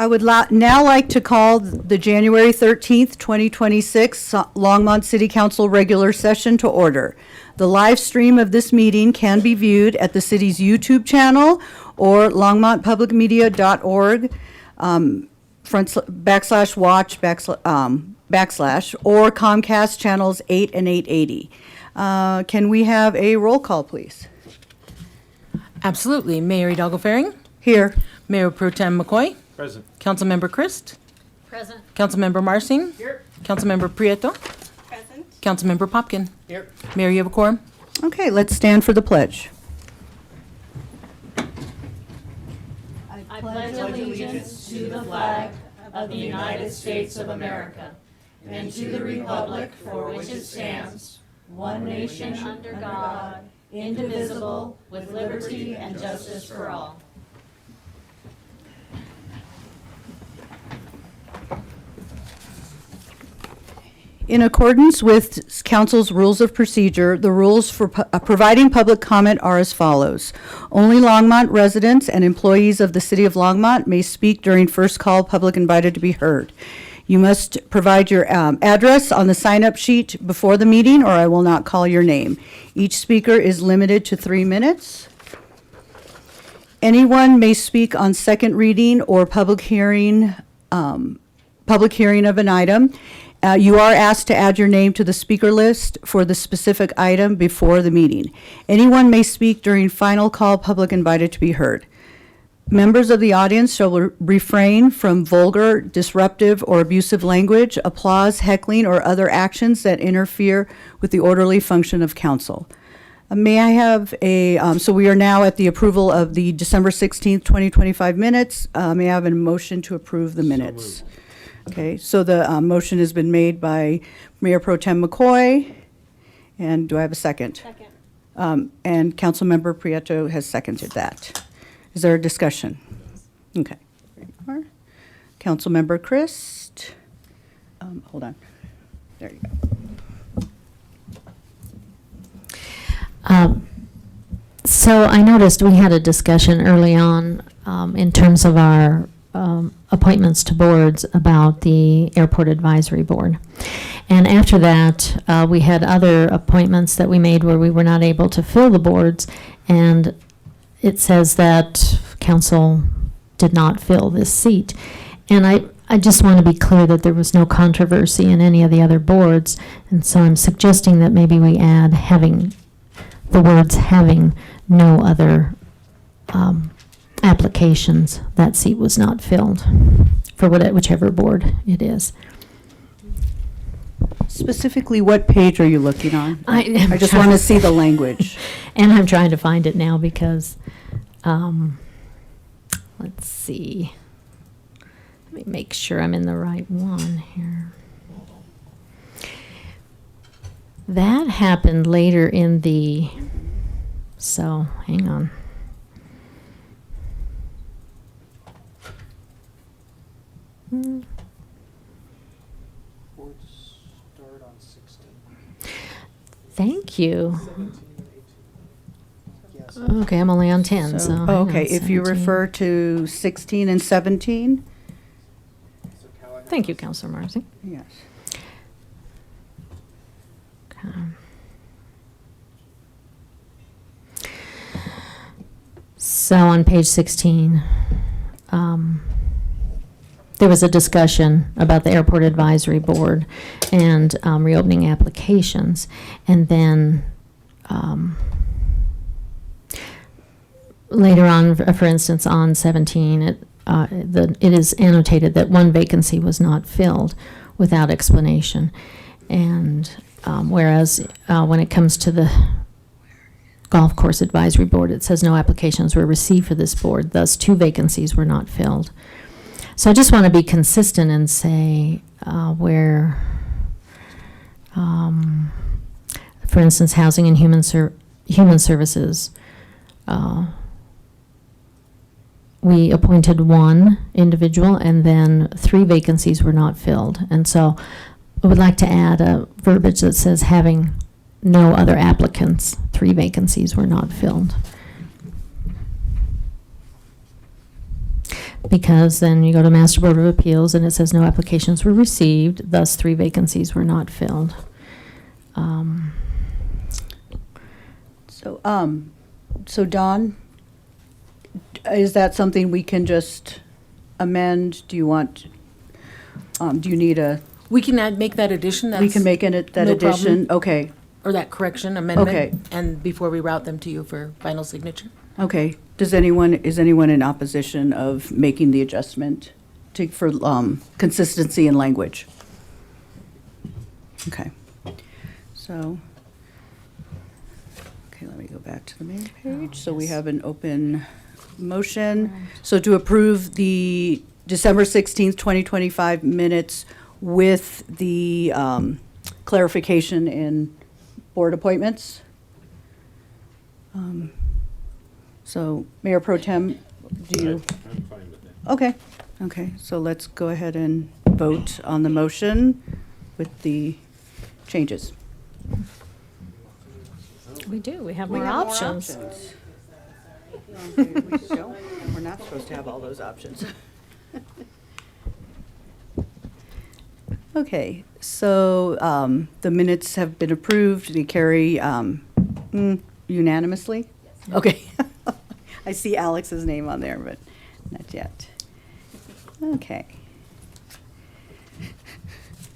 I would now like to call the January 13th, 2026 Longmont City Council regular session to order. The live stream of this meeting can be viewed at the city's YouTube channel or longmontpublicmedia.org /watch or Comcast channels 8 and 880. Can we have a roll call, please? Absolutely. Mayor Hidalgo Faring? Here. Mayor Pro Tem McCoy? Present. Councilmember Christ? Present. Councilmember Marcin? Here. Councilmember Prieto? Present. Councilmember Popkin? Here. Mayor, you have a quorum? Okay, let's stand for the pledge. I pledge allegiance to the flag of the United States of America and to the republic for which it stands, one nation under God, indivisible, with liberty and justice for all. In accordance with Council's rules of procedure, the rules for providing public comment are as follows. Only Longmont residents and employees of the City of Longmont may speak during first call public invited to be heard. You must provide your address on the sign-up sheet before the meeting, or I will not call your name. Each speaker is limited to 3 minutes. Anyone may speak on second reading or public hearing of an item. You are asked to add your name to the speaker list for the specific item before the meeting. Anyone may speak during final call public invited to be heard. Members of the audience shall refrain from vulgar, disruptive, or abusive language, applause, heckling, or other actions that interfere with the orderly function of council. May I have so we are now at the approval of the December 16th, 2025 minutes. May I have a motion to approve the minutes? So moved. Okay, so the motion has been made by Mayor Pro Tem McCoy, and do I have a second? Second. And Councilmember Prieto has seconded that. Is there a discussion? Okay. Councilmember Christ. Hold on. There you go. So I noticed we had a discussion early on in terms of our appointments to boards about the Airport Advisory Board. And after that, we had other appointments that we made where we were not able to fill the boards, and it says that council did not fill this seat. And I just want to be clear that there was no controversy in any of the other boards, and so I'm suggesting that maybe we add having the words having no other applications. That seat was not filled for whichever board it is. Specifically, what page are you looking on? I just want to see the language. And I'm trying to find it now because, let's see. Let me make sure I'm in the right one here. That happened later in the, so hang on. Boards start on 16. Thank you. 17 and 18. Yes. Okay, I'm only on 10, so. hang on, Okay, if you 17. refer to 16 and 17, So Callahan Thank you, was- Councilor Marcy. yes. Okay. So on page 16, there was a discussion about the Airport Advisory Board and reopening applications. And then later on, for instance, on 17, it is annotated that one vacancy was not filled without explanation. And whereas when it comes to the Golf Course Advisory Board, it says no applications were received for this board, thus 2 vacancies were not filled. So I just want to be consistent and say where, for instance, Housing and Human Services, we appointed 1 individual and then 3 vacancies were not filled. And so I would like to add a verbiage that says having no other applicants, 3 vacancies were not filled. because then you go to Master Board of Appeals and it says no applications were received, thus 3 vacancies were not filled. So Don, is that something we can just amend? Do you want, do you need a, We can make that addition. we can make that no addition? problem. Okay, Or that correction, amendment. Okay. And before we route them to you for final signature. okay. Is anyone in opposition of making the adjustment for consistency in language? Okay. So, okay, let me go back to the main page. So we have an open motion. So to approve the December 16th, 2025 minutes with the clarification in board appointments. So Mayor Pro Tem, do you? I'm fine with that. Okay, okay, so let's go ahead and vote on the motion with the changes. We do, we have We more have more options. options. Okay, we don't, we're not supposed to have all those options. Okay, so the minutes have been approved, they carry unanimously? Okay. I see Alex's name on there, but not yet. Okay.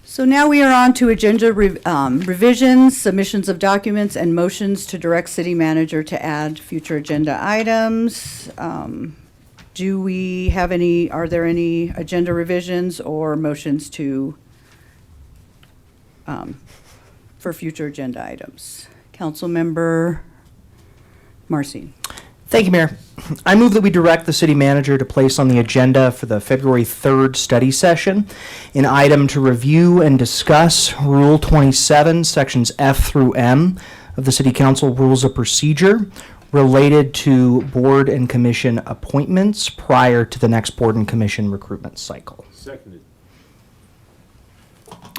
So now we are on to agenda revisions, submissions of documents, and motions to direct city manager to add future agenda items. Do we have any, are there any agenda revisions or motions to, for future agenda items? Councilmember Marcin. Thank you, Mayor. I move that we direct the city manager to place on the agenda for the February 3rd study session an item to review and discuss Rule 27, Sections F through M of the City Council Rules of Procedure related to board and commission appointments prior to the next board and commission recruitment cycle. Seconded.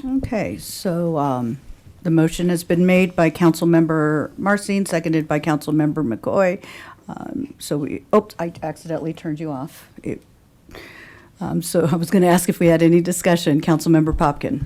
Okay, so the motion has been made by Councilmember Marcin, seconded by Councilmember McCoy. I accidentally turned you off. So I was going to ask if we had any discussion. Councilmember Popkin.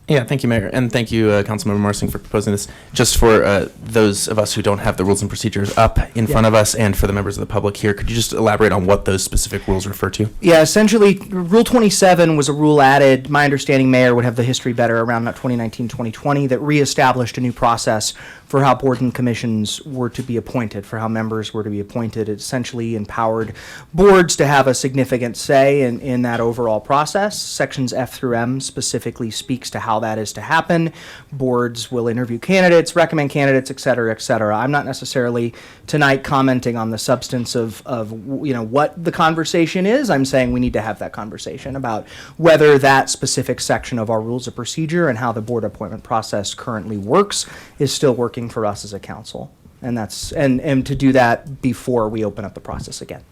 Yeah, thank you, Mayor, and thank you, Councilmember Marsing, for proposing this. Just for those of us who don't have the rules and procedures up in front of us, and for the members of the public here, could you just elaborate on what those specific rules refer to? Yeah, essentially, Rule 27 was a rule added, my understanding, Mayor would have the history better, around 2019, 2020, that reestablished a new process for how board and commissions were to be appointed, for how members were to be appointed. It essentially empowered boards to have a significant say in that overall process. Sections F through M specifically speaks to how that is to happen. Boards will interview candidates, recommend candidates, et cetera, et cetera. I'm not necessarily tonight commenting on the substance of what the conversation is. I'm saying we need to have that conversation about whether that specific section of our rules of procedure and how the board appointment process currently works is still working for us as a council. And that's and to do that before we open up the process again.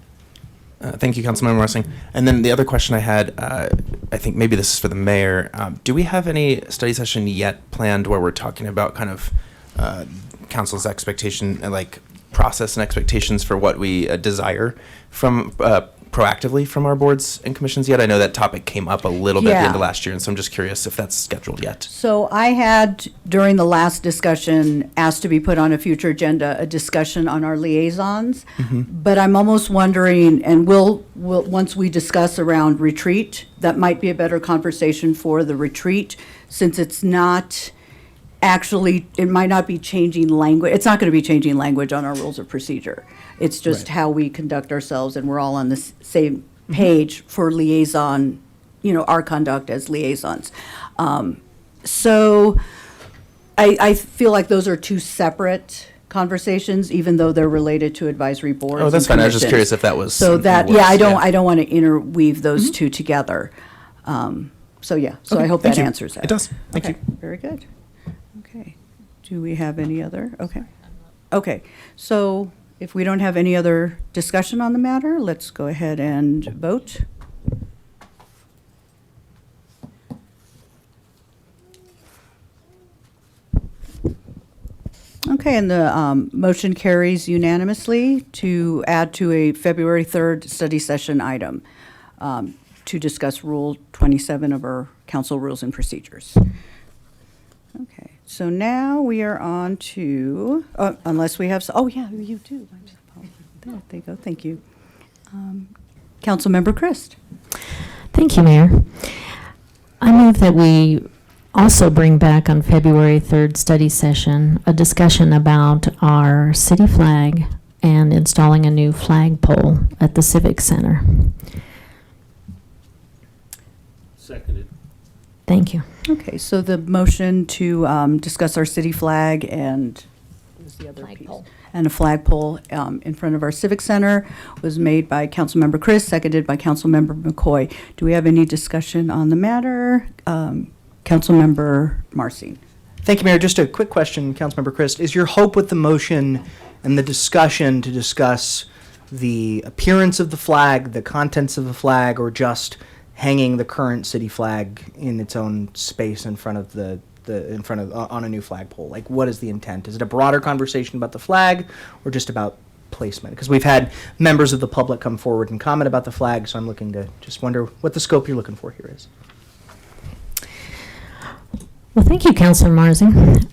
Thank you, Councilmember Marsing. And then the other question I had, I think maybe this is for the mayor. Do we have any study session yet planned where we're talking about kind of council's expectation, like process and expectations for what we desire from proactively from our boards and commissions yet? I know that topic came up a little bit at the end of Yeah. last year, and so I'm just curious if that's scheduled yet. So I had, during the last discussion, asked to be put on a future agenda, a discussion on our liaisons. But I'm almost wondering, and we'll, once we discuss around retreat, that might be a better conversation for the retreat, since it's not actually, it might not be changing language. It's not going to be changing language on our rules of procedure. It's just Right. how we conduct ourselves, and we're all on the same page for liaison, our conduct as liaisons. So I feel like those are two separate conversations, even though they're related to advisory boards. Oh, that's and fine. I was just commissions. curious if that was So something that, was- yeah, I don't want to interweave those two together. So I Okay, hope thank that you. answers that. It does. Thank Okay, very good. Okay. Do we have any other? Okay. Okay, so if we don't have any other discussion on the matter, let's go ahead and vote. Okay, and the motion carries unanimously to add to a February 3rd study session item. to discuss Rule 27 of our council rules and procedures. Okay, so now we are on to, unless we have, oh yeah, you do. There you go, thank you. Councilmember Christ. Thank you, Mayor. I move that we also bring back on February 3rd study session a discussion about our city flag and installing a new flagpole at the Civic Center. Seconded. Thank you. Okay, so the motion to discuss our city flag and what was the other piece? Flagpole. And a flagpole in front of our Civic Center was made by Councilmember Chris, seconded by Councilmember McCoy. Do we have any discussion on the matter? Councilmember Marcy. Thank you, Mayor. Just a quick question, Councilmember Christ. Is your hope with the motion and the discussion to discuss the appearance of the flag, the contents of the flag, or just hanging the current city flag in its own space in front of on a new flagpole? Like, what is the intent? Is it a broader conversation about the flag, or just about placement? Because we've had members of the public come forward and comment about the flag, so I'm looking to just wonder what the scope you're looking for here is. Well, thank you, Councilor Marzing.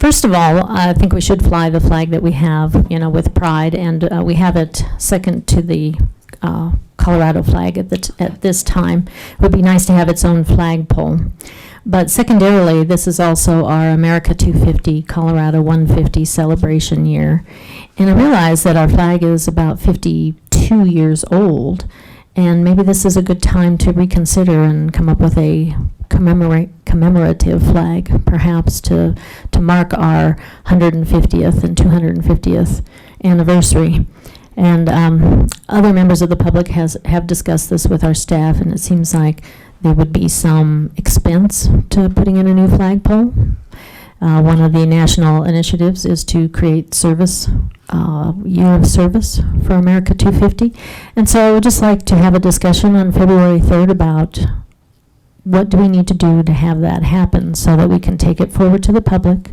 First of all, I think we should fly the flag that we have, with pride, and we have it second to the Colorado flag at this time. It would be nice to have its own flagpole. But secondarily, this is also our America 250, Colorado 150 celebration year. And I realize that our flag is about 52 years old, and maybe this is a good time to reconsider and come up with a commemorative flag, perhaps to mark our 150th and 250th anniversary. And other members of the public have discussed this with our staff, and it seems like there would be some expense to putting in a new flagpole. One of the national initiatives is to create year of service for America 250. And so I would just like to have a discussion on February 3rd about what do we need to do to have that happen so that we can take it forward to the public,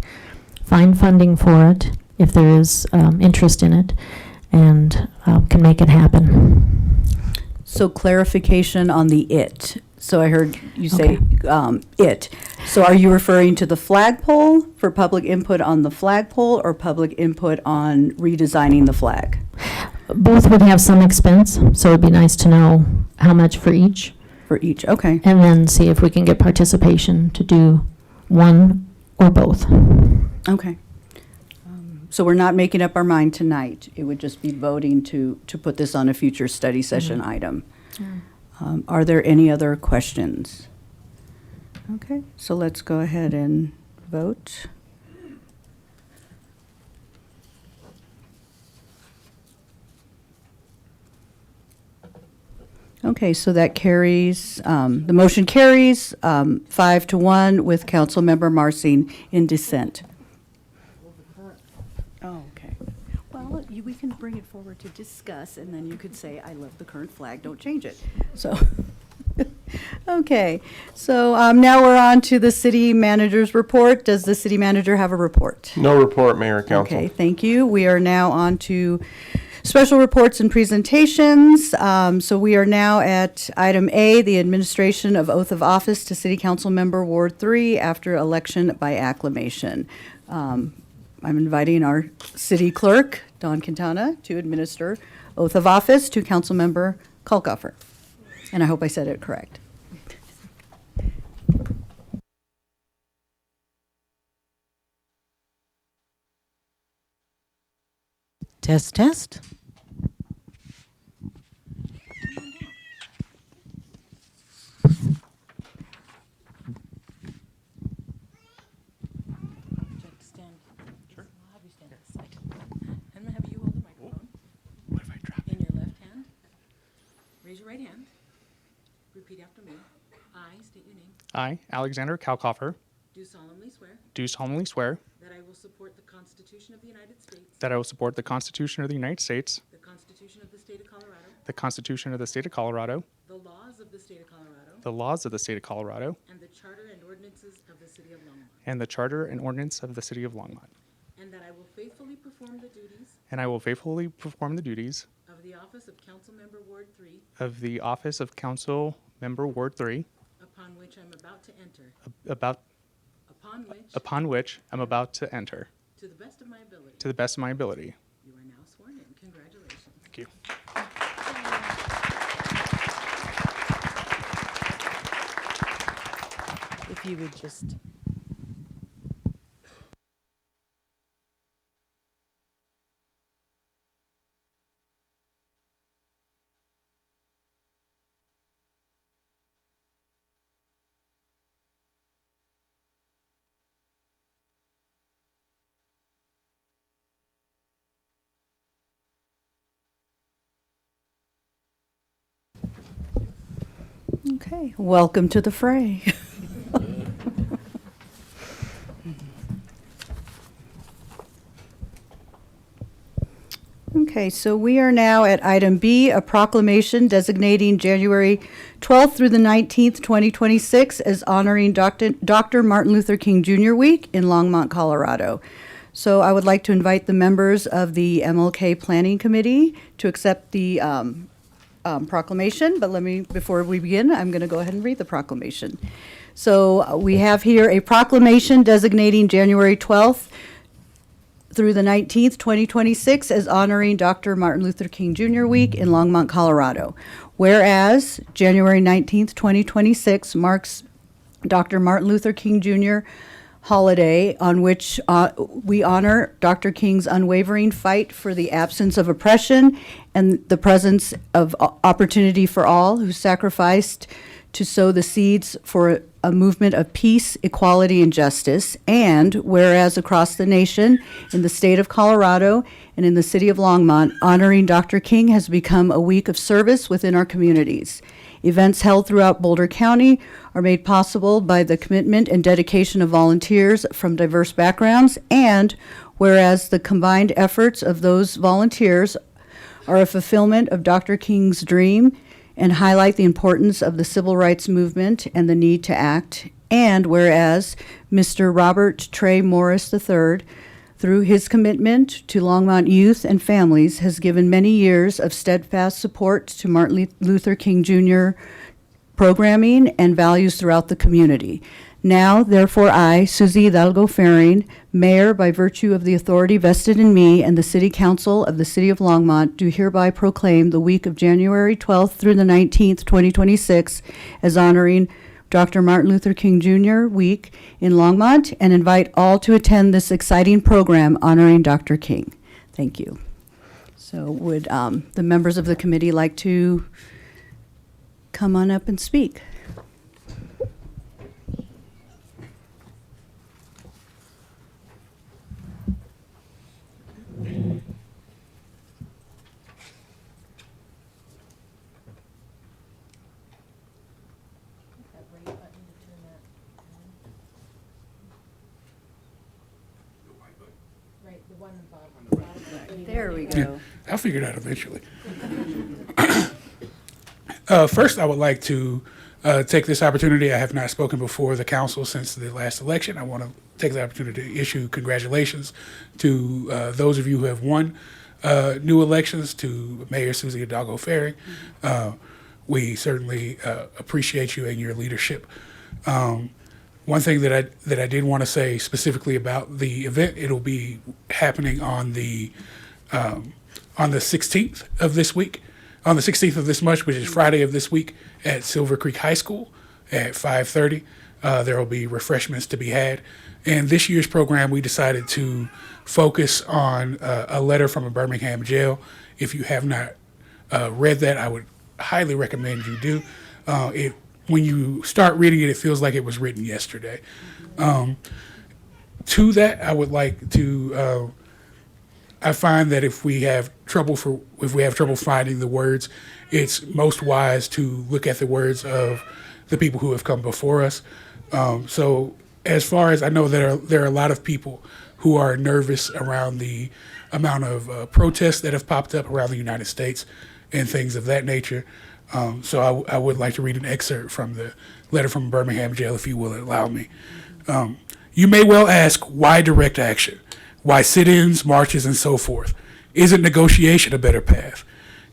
find funding for it if there is interest in it, and can make it happen. So clarification on the it. So I heard you say it. So are you referring to the flagpole for public input on the flagpole, or public input on redesigning the flag? Both would have some expense, so it'd be nice to know how much for each, For each, okay. and then see if we can get participation to do one or both. Okay. So we're not making up our mind tonight. It would just be voting to put this on a future study session item. Are there any other questions? Okay, so let's go ahead and vote. Okay, so that carries, the motion carries 5-1 with Councilmember Marsing in dissent. Oh, okay. Well, we can bring it forward to discuss, and then you could say, I love the current flag, don't change it. So, okay. So now we're on to the city manager's report. Does the city manager have a report? No report, Mayor and Council. Okay, thank you. We are now on to special reports and presentations. So we are now at item A, the administration of oath of office to City Council Member Ward 3 after election by acclamation. I'm inviting our city clerk, Dawn Quintana, to administer oath of office to Councilmember Kalkoffer. And I hope I said it correct. Test, test. Stand. Sure. I'll have you stand this side. I'm gonna have you hold the microphone. What if I drop In your left hand. Raise your right hand. Repeat after me. I state your name. I, Alexander Kalkoffer, Do solemnly swear do solemnly swear that I will support the Constitution of the United States, that I will support the Constitution of the United States, the Constitution of the State of Colorado, the Constitution of the State of Colorado, the laws of the State of Colorado, the laws of the State of Colorado, and the Charter and ordinances of the City of Longmont, and the Charter and Ordinance of the City of Longmont. and that I will faithfully perform the duties And I will faithfully perform the duties of the office office of Council Member Ward 3, of the office of Council Member Ward 3, upon which I'm about to enter, upon which I'm about to enter, to the best of my ability. to the best of my ability. You are now sworn in. Congratulations. Thank you. If you would just. Okay, welcome to the fray. Okay, so we are now at item B, a proclamation designating January 12th through the 19th, 2026 as honoring Dr. Martin Luther King Jr. Week in Longmont, Colorado. So I would like to invite the members of the MLK Planning Committee to accept the proclamation, but before we begin, I'm going to go ahead and read the proclamation. So we have here a proclamation designating January 12th through the 19th, 2026 as honoring Dr. Martin Luther King Jr. Week in Longmont, Colorado. Whereas January 19th, 2026 marks Dr. Martin Luther King Jr. holiday on which we honor Dr. King's unwavering fight for the absence of oppression and the presence of opportunity for all, who sacrificed to sow the seeds for a movement of peace, equality, and justice. And whereas across the nation, in the state of Colorado, and in the city of Longmont, honoring Dr. King has become a week of service within our communities. Events held throughout Boulder County are made possible by the commitment and dedication of volunteers from diverse backgrounds, and whereas the combined efforts of those volunteers are a fulfillment of Dr. King's dream and highlight the importance of the civil rights movement and the need to act, and whereas Mr. Robert Trey Morris III, through his commitment to Longmont youth and families, has given many years of steadfast support to Martin Luther King Jr. programming and values throughout the community. Now, therefore, I, Susie Hidalgo Faring, Mayor by virtue of the authority vested in me and the City Council of the City of Longmont, do hereby proclaim the week of January 12th through the 19th, 2026, as honoring Dr. Martin Luther King Jr. Week in Longmont, and invite all to attend this exciting program honoring Dr. King. Thank you. So would the members of the committee like to come on up and speak? There we go. I'll figure it out eventually. First, I would like to take this opportunity. I have not spoken before the council since the last election. I want to take the opportunity to issue congratulations to those of you who have won new elections, to Mayor Susie Hidalgo Faring. We certainly appreciate you and your leadership. One thing that I did want to say specifically about the event, it'll be happening on the 16th of this week, on the 16th of this month, which is Friday of this week, at Silver Creek High School at 5:30. There will be refreshments to be had. And this year's program, we decided to focus on a letter from a Birmingham jail. If you have not read that, I would highly recommend you do. When you start reading it, it feels like it was written yesterday. To that, I would like to. I find that if we have trouble finding the words, it's most wise to look at the words of the people who have come before us. So, as far as I know, there are a lot of people who are nervous around the amount of protests that have popped up around the United States and things of that nature. So I would like to read an excerpt from the letter from Birmingham jail, if you will allow me. You may well ask, why direct action? Why sit-ins, marches, and so forth? Isn't negotiation a better path?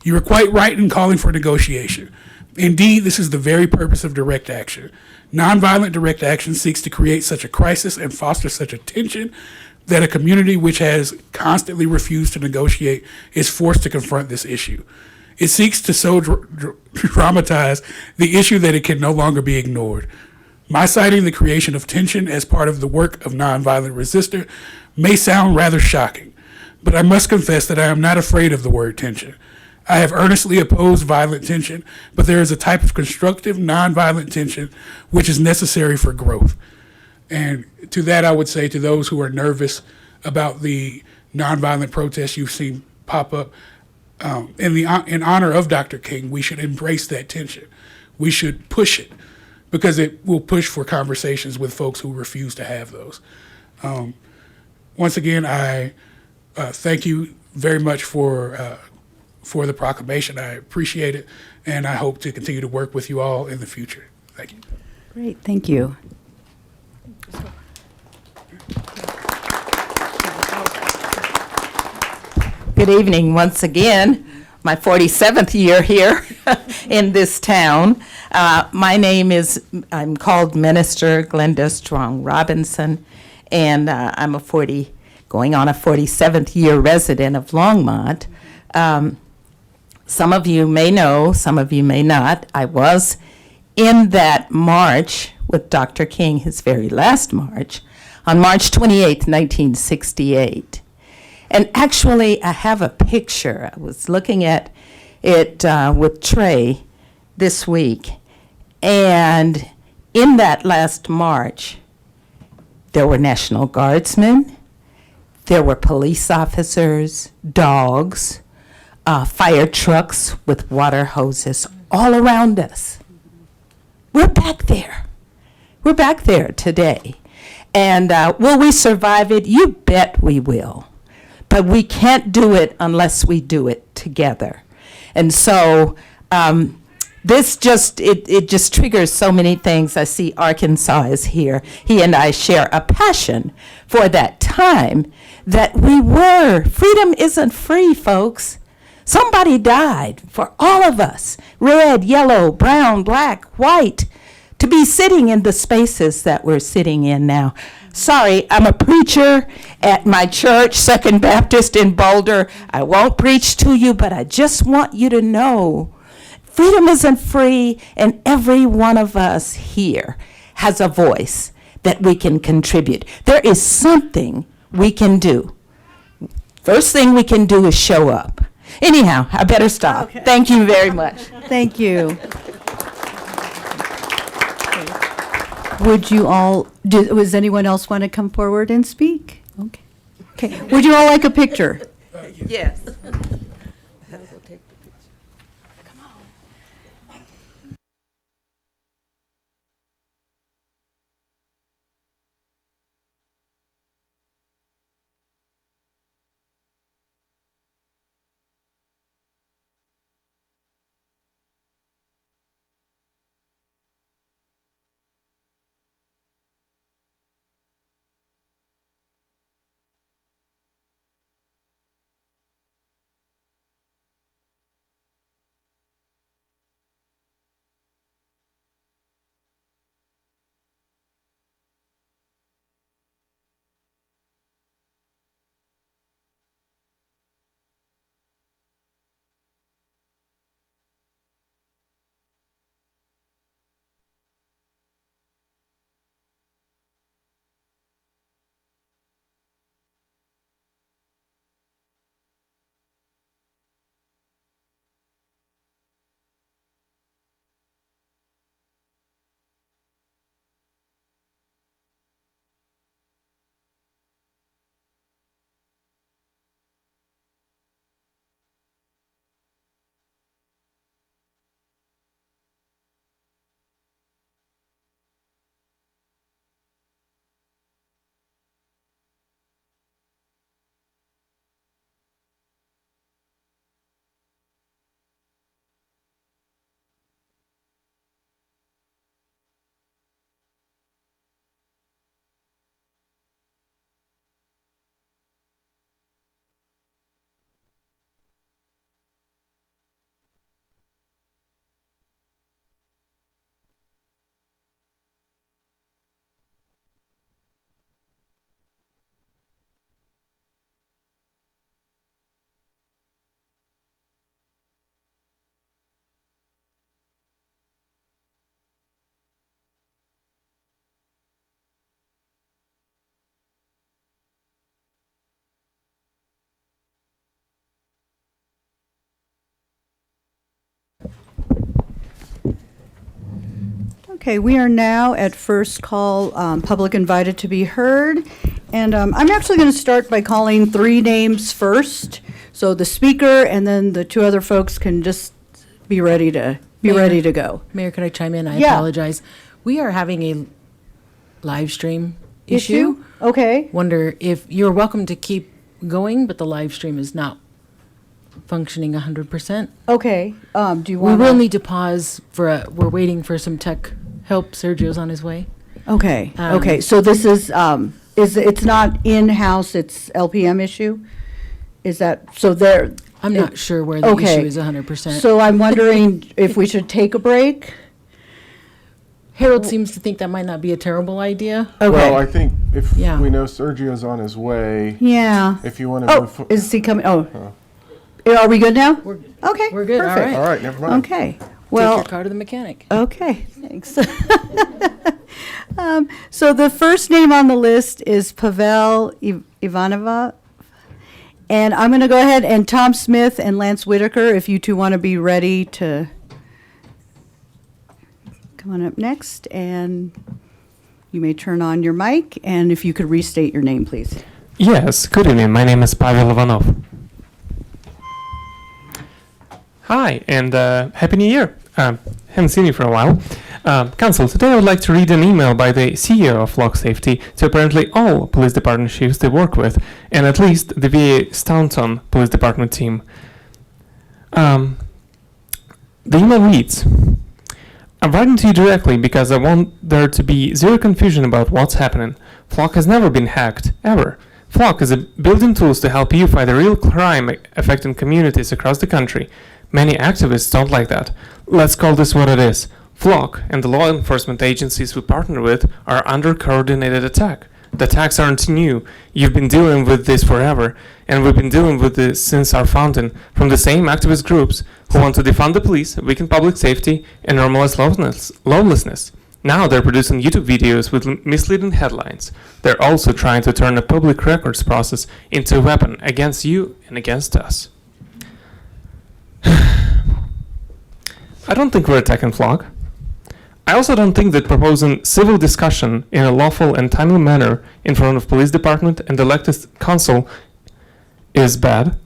You are quite right in calling for negotiation. Indeed, this is the very purpose of direct action. Nonviolent direct action seeks to create such a crisis and foster such a tension that a community which has constantly refused to negotiate is forced to confront this issue. It seeks to so dramatize the issue that it can no longer be ignored. My citing the creation of tension as part of the work of nonviolent resistor may sound rather shocking, but I must confess that I am not afraid of the word tension. I have earnestly opposed violent tension, but there is a type of constructive nonviolent tension which is necessary for growth. And to that, I would say to those who are nervous about the nonviolent protests you've seen pop up, in honor of Dr. King, we should embrace that tension. We should push it because it will push for conversations with folks who refuse to have those. Once again, I thank you very much for the proclamation. I appreciate it, and I hope to continue to work with you all in the future. Thank you. Great, thank you. Good evening once again. My 47th year here in this town. I'm called Minister Glenda Strong Robinson, and I'm going on a 47th year resident of Longmont. Some of you may know, some of you may not. I was in that march with Dr. King, his very last march, on March 28th, 1968. And actually, I have a picture. I was looking at it with Trey this week. And in that last march, there were National Guardsmen, there were police officers, dogs, fire trucks with water hoses all around us. We're back there. We're back there today. And will we survive it? You bet we will. But we can't do it unless we do it together. And so this just, it just triggers so many things. I see Arkansas is here. He and I share a passion for that time that we were. Freedom isn't free, folks. Somebody died for all of us, red, yellow, brown, black, white, to be sitting in the spaces that we're sitting in now. Sorry, I'm a preacher at my church, Second Baptist in Boulder. I won't preach to you, but I just want you to know freedom isn't free, and every one of us here has a voice that we can contribute. There is something we can do. First thing we can do is show up. Anyhow, I better stop. Okay. Thank you very much. Thank you. Would you all, does anyone else want to come forward and speak? Okay. Okay. Would you all like a picture? Yes. Okay, we are now at first call, public invited to be heard. And I'm actually going to start by calling 3 names first. So the speaker and then the 2 other folks can just be ready to go. Mayor, could I chime in? I Yeah. apologize. We are having a live stream issue. Okay. Wonder if you're welcome to keep going, but the live stream is not functioning 100%. Okay. Do you We want will need to pause we're waiting for some tech help. Sergio's on his way. Okay. um, Okay. So this is it's not in-house, it's LPM issue? Is that, so there? I'm not sure where the Okay. issue is 100%. So I'm wondering if we should take a break? Harold seems to think that might not be a terrible idea. Okay. Well, I think if Yeah. we know Sergio's on his way, Yeah. if you want to move. Oh, is he coming? Oh. Are we good now? Okay. We're good, all perfect. right. All right, never mind. Okay. Take Well, your car to the mechanic. okay, thanks. So the first name on the list is Pavel Ivanova. And I'm going to go ahead, and Tom Smith and Lance Whitaker, if you two want to be ready to come on up next. And you may turn on your mic, and if you could restate your name, please. Yes, good evening. My name is Pavel Ivanov. Hi, and Happy New Year. Haven't seen you for a while. Council, today I would like to read an email by the CEO of Flock Safety to apparently all police department chiefs they work with, and at least the VA Staunton Police Department team. The email reads, I'm writing to you directly because I want there to be zero confusion about what's happening. Flock has never been hacked, ever. Flock is a building tools to help you fight the real crime affecting communities across the country. Many activists don't like that. Let's call this what it is. Flock and the law enforcement agencies we partner with are under coordinated attack. The attacks aren't new. You've been dealing with this forever, and we've been dealing with this since our founding, from the same activist groups who want to defund the police, weaken public safety, and normalize lawlessness. Now they're producing YouTube videos with misleading headlines. They're also trying to turn a public records process into a weapon against you and against us. I don't think we're attacking Flock. I also don't think that proposing civil discussion in a lawful and timely manner in front of police department and elected council is bad.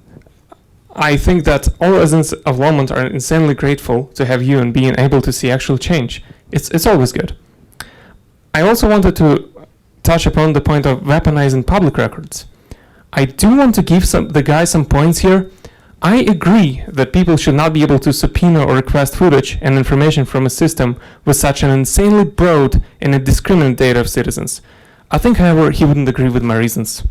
I think that all residents of Longmont are insanely grateful to have you and being able to see actual change. It's always good. I also wanted to touch upon the point of weaponizing public records. I do want to give the guy some points here. I agree that people should not be able to subpoena or request footage and information from a system with such an insanely broad and indiscriminate data of citizens. I think, however, he wouldn't agree with my reasons.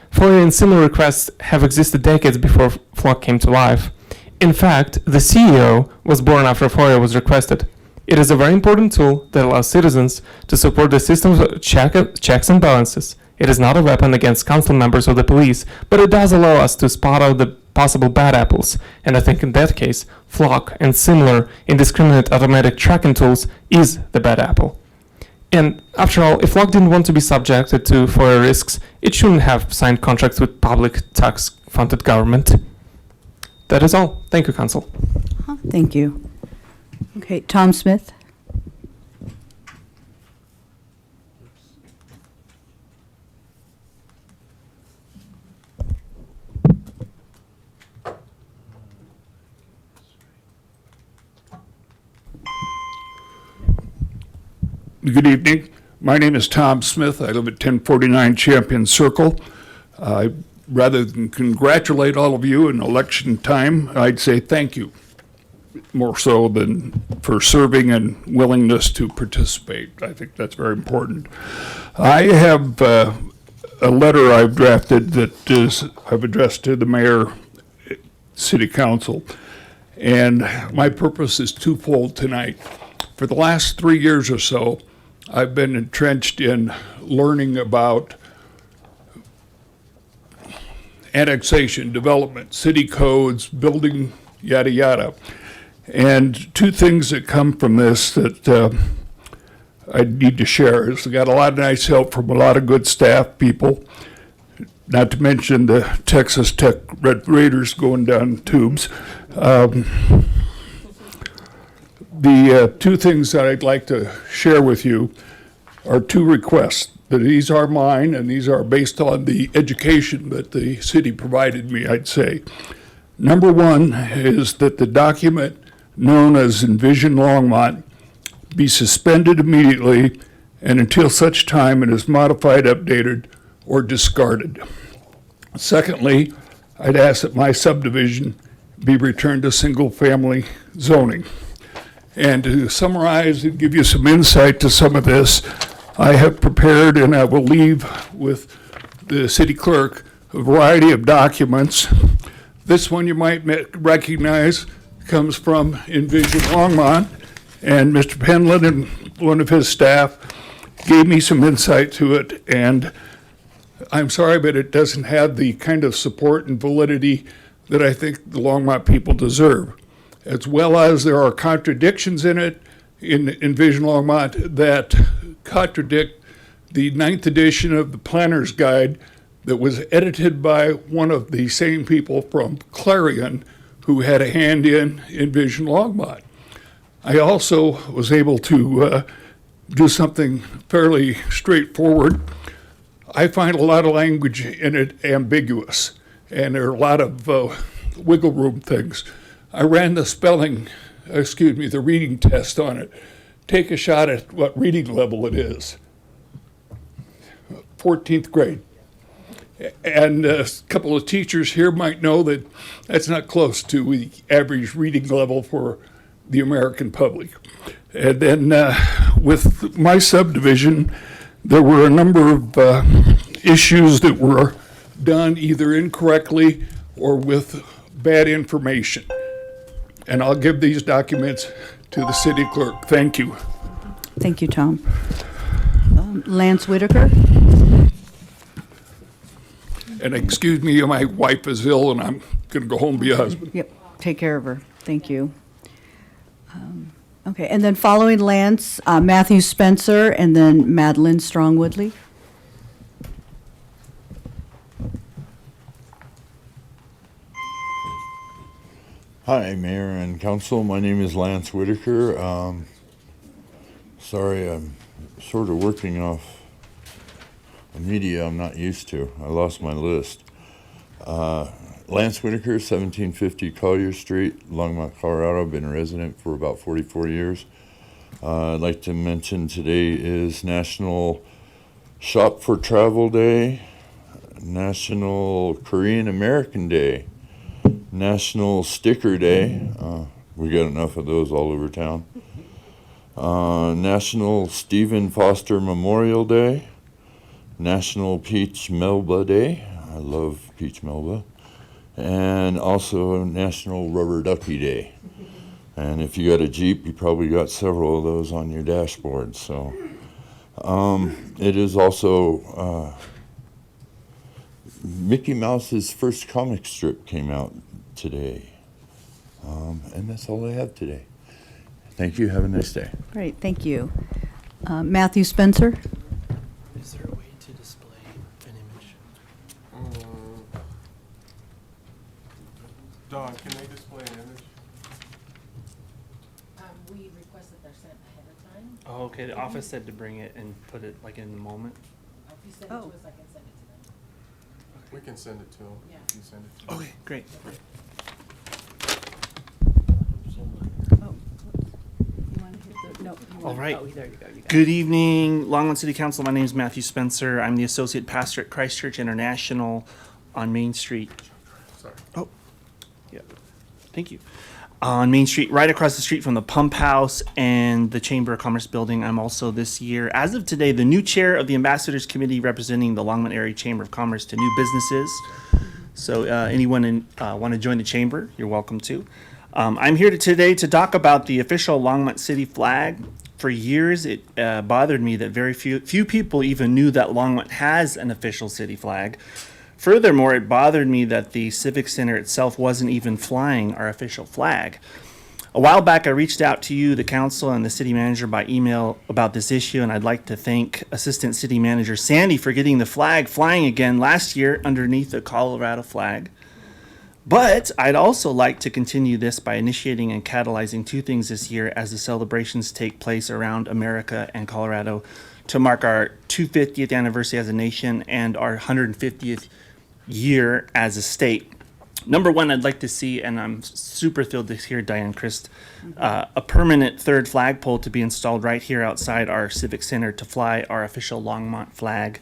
FOIA and similar requests have existed decades before Flock came to life. In fact, the CEO was born after FOIA was requested. It is a very important tool that allows citizens to support the system's checks and balances. It is not a weapon against council members or the police, but it does allow us to spot out the possible bad apples, and I think in that case, Flock and similar indiscriminate automatic tracking tools is the bad apple. And after all, if Flock didn't want to be subjected to FOIA risks, it shouldn't have signed contracts with public tax-funded government. That is all. Thank you, Council. Thank you. Okay, Tom Smith. Good evening. My name is Tom Smith. I live at 1049 Champion Circle. Rather than congratulate all of you in election time, I'd say thank you, more so than for serving and willingness to participate. I think that's very important. I have a letter I've drafted that I've addressed to the mayor, city council, and my purpose is twofold tonight. For the last 3 years or so, I've been entrenched in learning about annexation, development, city codes, building, yada, yada. And 2 things that come from this that I need to share is I got a lot of nice help from a lot of good staff people, not to mention the Texas Tech Red Raiders going down tubes. The two things that I'd like to share with you are two requests. These are mine, and these are based on the education that the city provided me, I'd say. Number one is that the document known as Envision Longmont be suspended immediately and until such time it is modified, updated, or discarded. Secondly, I'd ask that my subdivision be returned to single-family zoning. And to summarize and give you some insight to some of this, I have prepared, and I will leave with the city clerk, a variety of documents. This one you might recognize comes from Envision Longmont, and Mr. Penland and one of his staff gave me some insight to it, and I'm sorry, but it doesn't have the kind of support and validity that I think the Longmont people deserve. As well as there are contradictions in it, in Envision Longmont, that contradict the 9th edition of the Planner's Guide that was edited by one of the same people from Clarion who had a hand in Envision Longmont. I also was able to do something fairly straightforward. I find a lot of language in it ambiguous, and there are a lot of wiggle room things. I ran the reading test on it. Take a shot at what reading level it is. 14th grade. And a couple of teachers here might know that that's not close to the average reading level for the American public. And then with my subdivision, there were a number of issues that were done either incorrectly or with bad information. And I'll give these documents to the city clerk. Thank you. Thank you, Tom. Lance Whitaker? And excuse me, my wife is ill and I'm going to go home and be a husband. Yep, take care of her. Thank you. Okay, and then following Lance, Matthew Spencer, and then Madeline Strong Woodley. Hi, Mayor and Council. My name is Lance Whitaker. Sorry, I'm sort of working off a media I'm not used to. I lost my list. Lance Whitaker, 1750 Collier Street, Longmont, Colorado. Been a resident for about 44 years. I'd like to mention today is National Shop for Travel Day, National Korean American Day, National Sticker Day. We got enough of those all over town. National Stephen Foster Memorial Day, National Peach Melba Day. I love peach melba. And also National Rubber Ducky Day. And if you got a Jeep, you probably got several of those on your dashboard. So it is also Mickey Mouse's first comic strip came out today. And that's all I have today. Thank you. Have a nice day. Great, thank you. Matthew Spencer? Is there a way to display an image? Dawn, can they display an image? We request that they're sent ahead of time. Oh, okay. The office said to bring it and put it like in the moment. If you send it to us, I can send it to them. We can send it to them. Yeah. You send it to them. Okay, great. All right. Good evening, Longmont City Council. My name is Matthew Spencer. I'm the Associate Pastor at Christ Church International on Main Street. Sorry. Oh, yeah. Thank you. On Main Street, right across the street from the Pump House and the Chamber of Commerce building. I'm also this year, as of today, the new chair of the Ambassadors Committee representing the Longmont Area Chamber of Commerce to new businesses. So anyone want to join the chamber, you're welcome to. I'm here today to talk about the official Longmont City flag. For years, it bothered me that very few people even knew that Longmont has an official city flag. Furthermore, it bothered me that the Civic Center itself wasn't even flying our official flag. A while back, I reached out to you, the council, and the city manager by email about this issue, and I'd like to thank Assistant City Manager Sandy for getting the flag flying again last year underneath the Colorado flag. But I'd also like to continue this by initiating and catalyzing two things this year as the celebrations take place around America and Colorado to mark our 250th anniversary as a nation and our 150th year as a state. Number one, I'd like to see, and I'm super thrilled to hear Diane Christ, a permanent third flagpole to be installed right here outside our Civic Center to fly our official Longmont flag.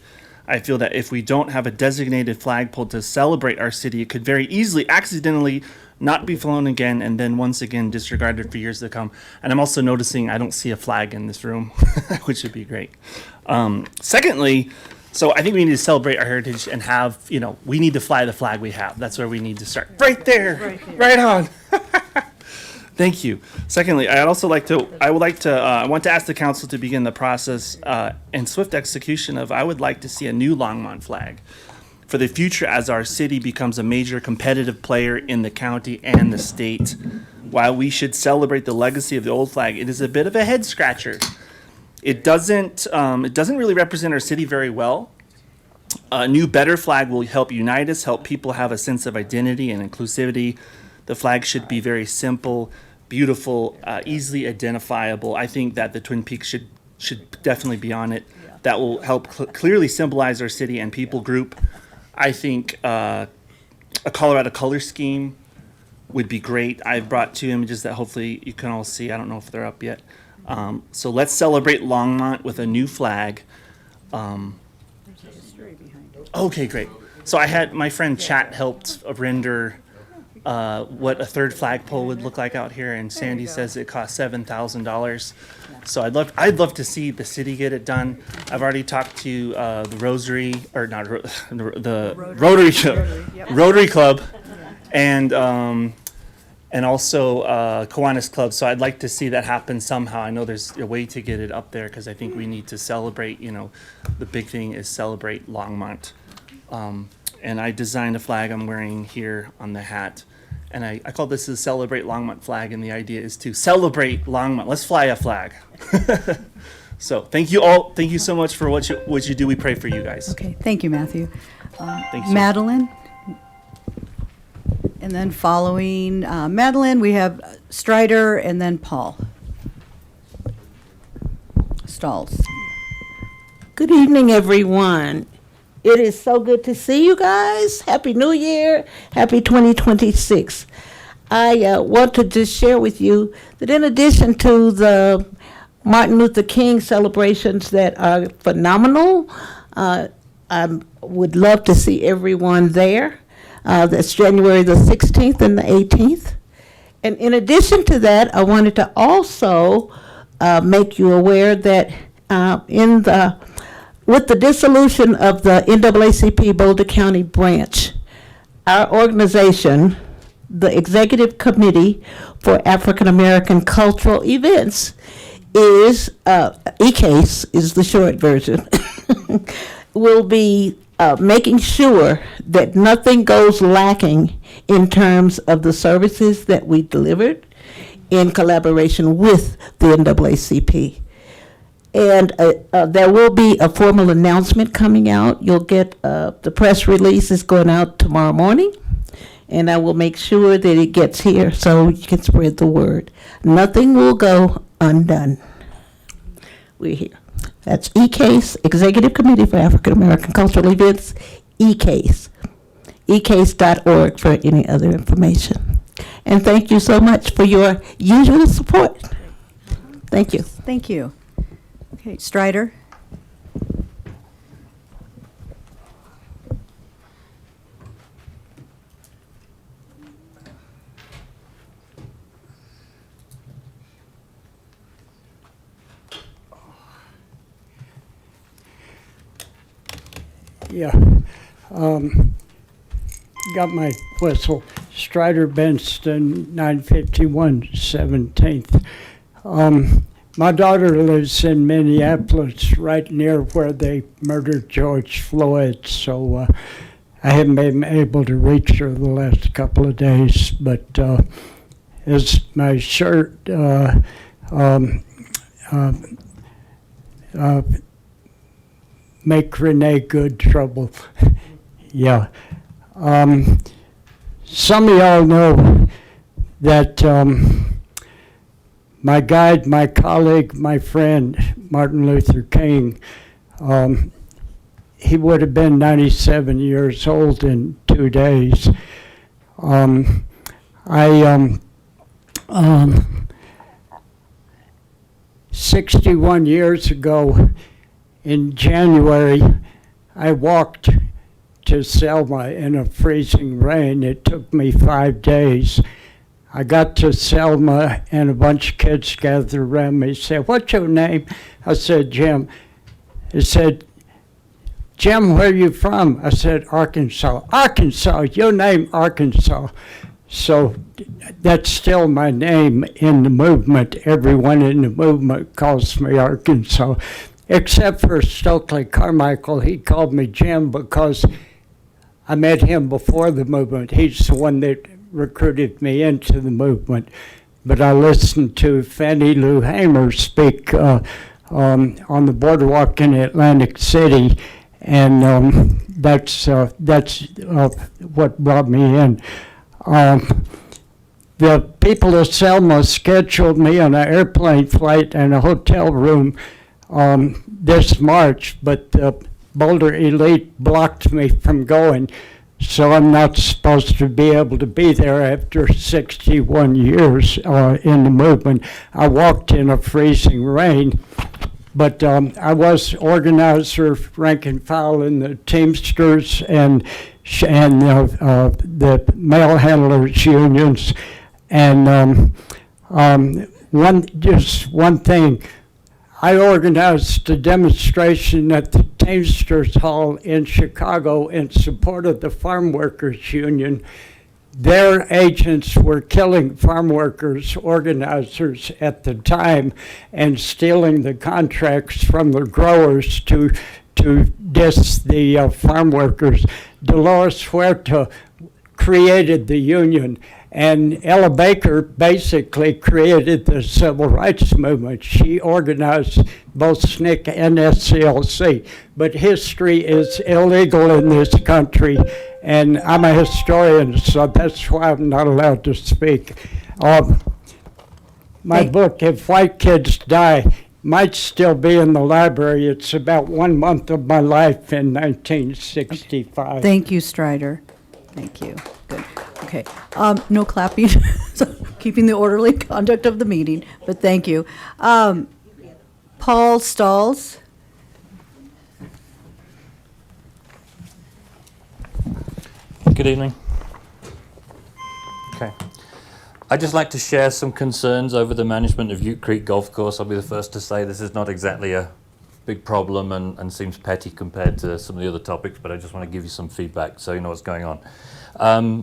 I feel that if we don't have a designated flagpole to celebrate our city, it could very easily accidentally not be flown again and then once again disregarded for years to come. And I'm also noticing I don't see a flag in this room, which would be great. Secondly, so I think we need to celebrate our heritage and have, we need to fly the flag we have. That's where we need to start. Right there. Right on. Thank you. Secondly, I want to ask the council to begin the process and swift execution of, I would like to see a new Longmont flag for the future as our city becomes a major competitive player in the county and the state. While we should celebrate the legacy of the old flag, it is a bit of a head scratcher. It doesn't really represent our city very well. A new, better flag will help unite us, help people have a sense of identity and inclusivity. The flag should be very simple, beautiful, easily identifiable. I think that the Twin Peaks should definitely be on it. That will help clearly symbolize our city and people group. I think a Colorado color scheme would be great. I've brought two images that hopefully you can all see. I don't know if they're up yet. So let's celebrate Longmont with a new flag. Okay, great. So I had my friend Chat helped render what a third flagpole would look like out here, and Sandy says it cost $7,000. So I'd love to see the city get it done. I've already talked to the Rosary, or not the Rotary Club, and also Kiwanis Club. So I'd like to see that happen somehow. I know there's a way to get it up there because I think we need to celebrate. The big thing is celebrate Longmont. And I designed a flag I'm wearing here on the hat. And I call this the Celebrate Longmont flag, and the idea is to celebrate Longmont. Let's fly a flag. So thank you all. Thank you so much for what you do. We pray for you guys. Okay, thank you, Matthew. Thank you. Madeline? And then following Madeline, we have Strider and then Paul. Stalls. Good evening, everyone. It is so good to see you guys. Happy New Year. Happy 2026. I want to just share with you that in addition to the Martin Luther King celebrations that are phenomenal, I would love to see everyone there. That's January the 16th and the 18th. And in addition to that, I wanted to also make you aware that with the dissolution of the NAACP Boulder County branch, our organization, the Executive Committee for African American Cultural Events, is ECASE is the short version, will be making sure that nothing goes lacking in terms of the services that we delivered in collaboration with the NAACP. And there will be a formal announcement coming out. You'll get the press release is going out tomorrow morning, and I will make sure that it gets here so you can spread the word. Nothing will go undone. We're here. That's ECASE, Executive Committee for African American Cultural Events, ECASE. ECASE.org for any other information. And thank you so much for your usual support. Thank you. Thank you. Okay, Strider. Yeah. Got my whistle. Strider Benston, 951 17th. My daughter lives in Minneapolis, right near where they murdered George Floyd, so I haven't been able to reach her the last couple of days, but as my shirt make Renee Good trouble. Yeah. some of y'all know that my guide, my colleague, my friend, Martin Luther King, he would have been 97 years old in 2 days. 61 years ago in January, I walked to Selma in a freezing rain. It took me 5 days. I got to Selma and a bunch of kids gathered around me, said, "What's your name?" I said, "Jim." He said, "Jim, where are you from?" I said, "Arkansas." "Arkansas, your name Arkansas." So that's still my name in the movement. Everyone in the movement calls me Arkansas, except for Stokely Carmichael. He called me Jim because I met him before the movement. He's the one that recruited me into the movement. But I listened to Fannie Lou Hamer speak on the boardwalk in Atlantic City, and that's what brought me in. The people of Selma scheduled me on an airplane flight and a hotel room this March, but the Boulder Elite blocked me from going, so I'm not supposed to be able to be there after 61 years in the movement. I walked in a freezing rain, but I was organizer, rank and file in the Teamsters and the mail handlers unions. And just one thing, I organized a demonstration at the Teamsters Hall in Chicago in support of the Farm Workers Union. Their agents were killing farm workers, organizers at the time, and stealing the contracts from the growers to diss the farm workers. Dolores Huerta created the union, and Ella Baker basically created the civil rights movement. She organized both SNCC and SCLC, but history is illegal in this country, and I'm a historian, so that's why I'm not allowed to speak. My book, If White Kids Die, might still be in the library. It's about 1 month of my life in 1965. Thank you, Strider. Thank you. Good. Okay. No clapping. So keeping the orderly conduct of the meeting, but thank you. Paul Stalls. Good evening. Okay. I'd just like to share some concerns over the management of Ute Creek Golf Course. I'll be the first to say this is not exactly a big problem and seems petty compared to some of the other topics, but I just want to give you some feedback so you know what's going on.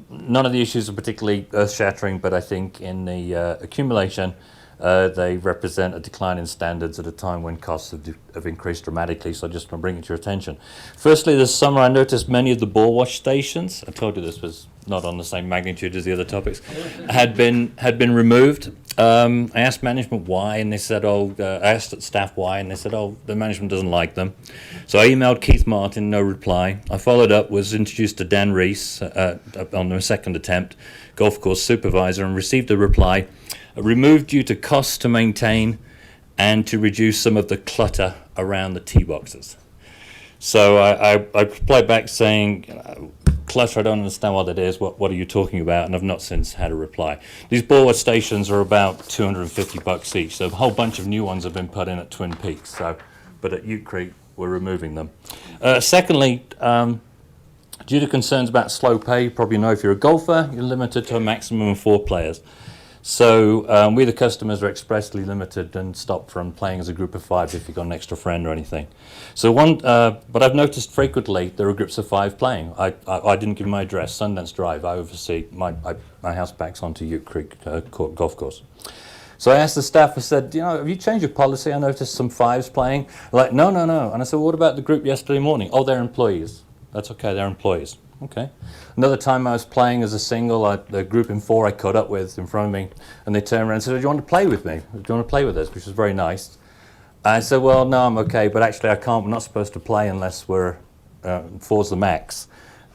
None of the issues are particularly earth-shattering, but I think in the accumulation, they represent a decline in standards at a time when costs have increased dramatically, so I just want to bring it to your attention. Firstly, this summer I noticed many of the bore wash stations, I told you this was not on the same magnitude as the other topics, had been removed. I asked management why, and they said, I asked staff why, and they said, the management doesn't like them. So I emailed Keith Martin, no reply. I followed up, was introduced to Dan Reese on the second attempt, golf course supervisor, and received a reply, removed due to costs to maintain and to reduce some of the clutter around the tee boxes. So I replied back saying, clutter, I don't understand what that is. What are you talking about? And I've not since had a reply. These bore stations are about $250 each. So a whole bunch of new ones have been put in at Twin Peaks. So, but at Ute Creek, we're removing them. Secondly, due to concerns about slow pay, you probably know if you're a golfer, you're limited to a maximum of 4 players. So we, the customers, are expressly limited and stopped from playing as a group of 5 if you've got an extra friend or anything. So but I've noticed frequently there are groups of 5 playing. I didn't give my address, Sundance Drive. I oversee, my house backs onto Ute Creek Golf Course. So I asked the staff, I said, have you changed your policy? I noticed some 5s playing. Like, no. And I said, well, what about the group yesterday morning? Oh, they're employees. That's okay, they're employees. Okay. Another time I was playing as a single, the group in 4 I caught up with in front of me, and they turned around and said, do you want to play with me? Do you want to play with us? Which was very nice. I said, well, no, I'm okay, but actually I can't. We're not supposed to play unless we're 4's the max.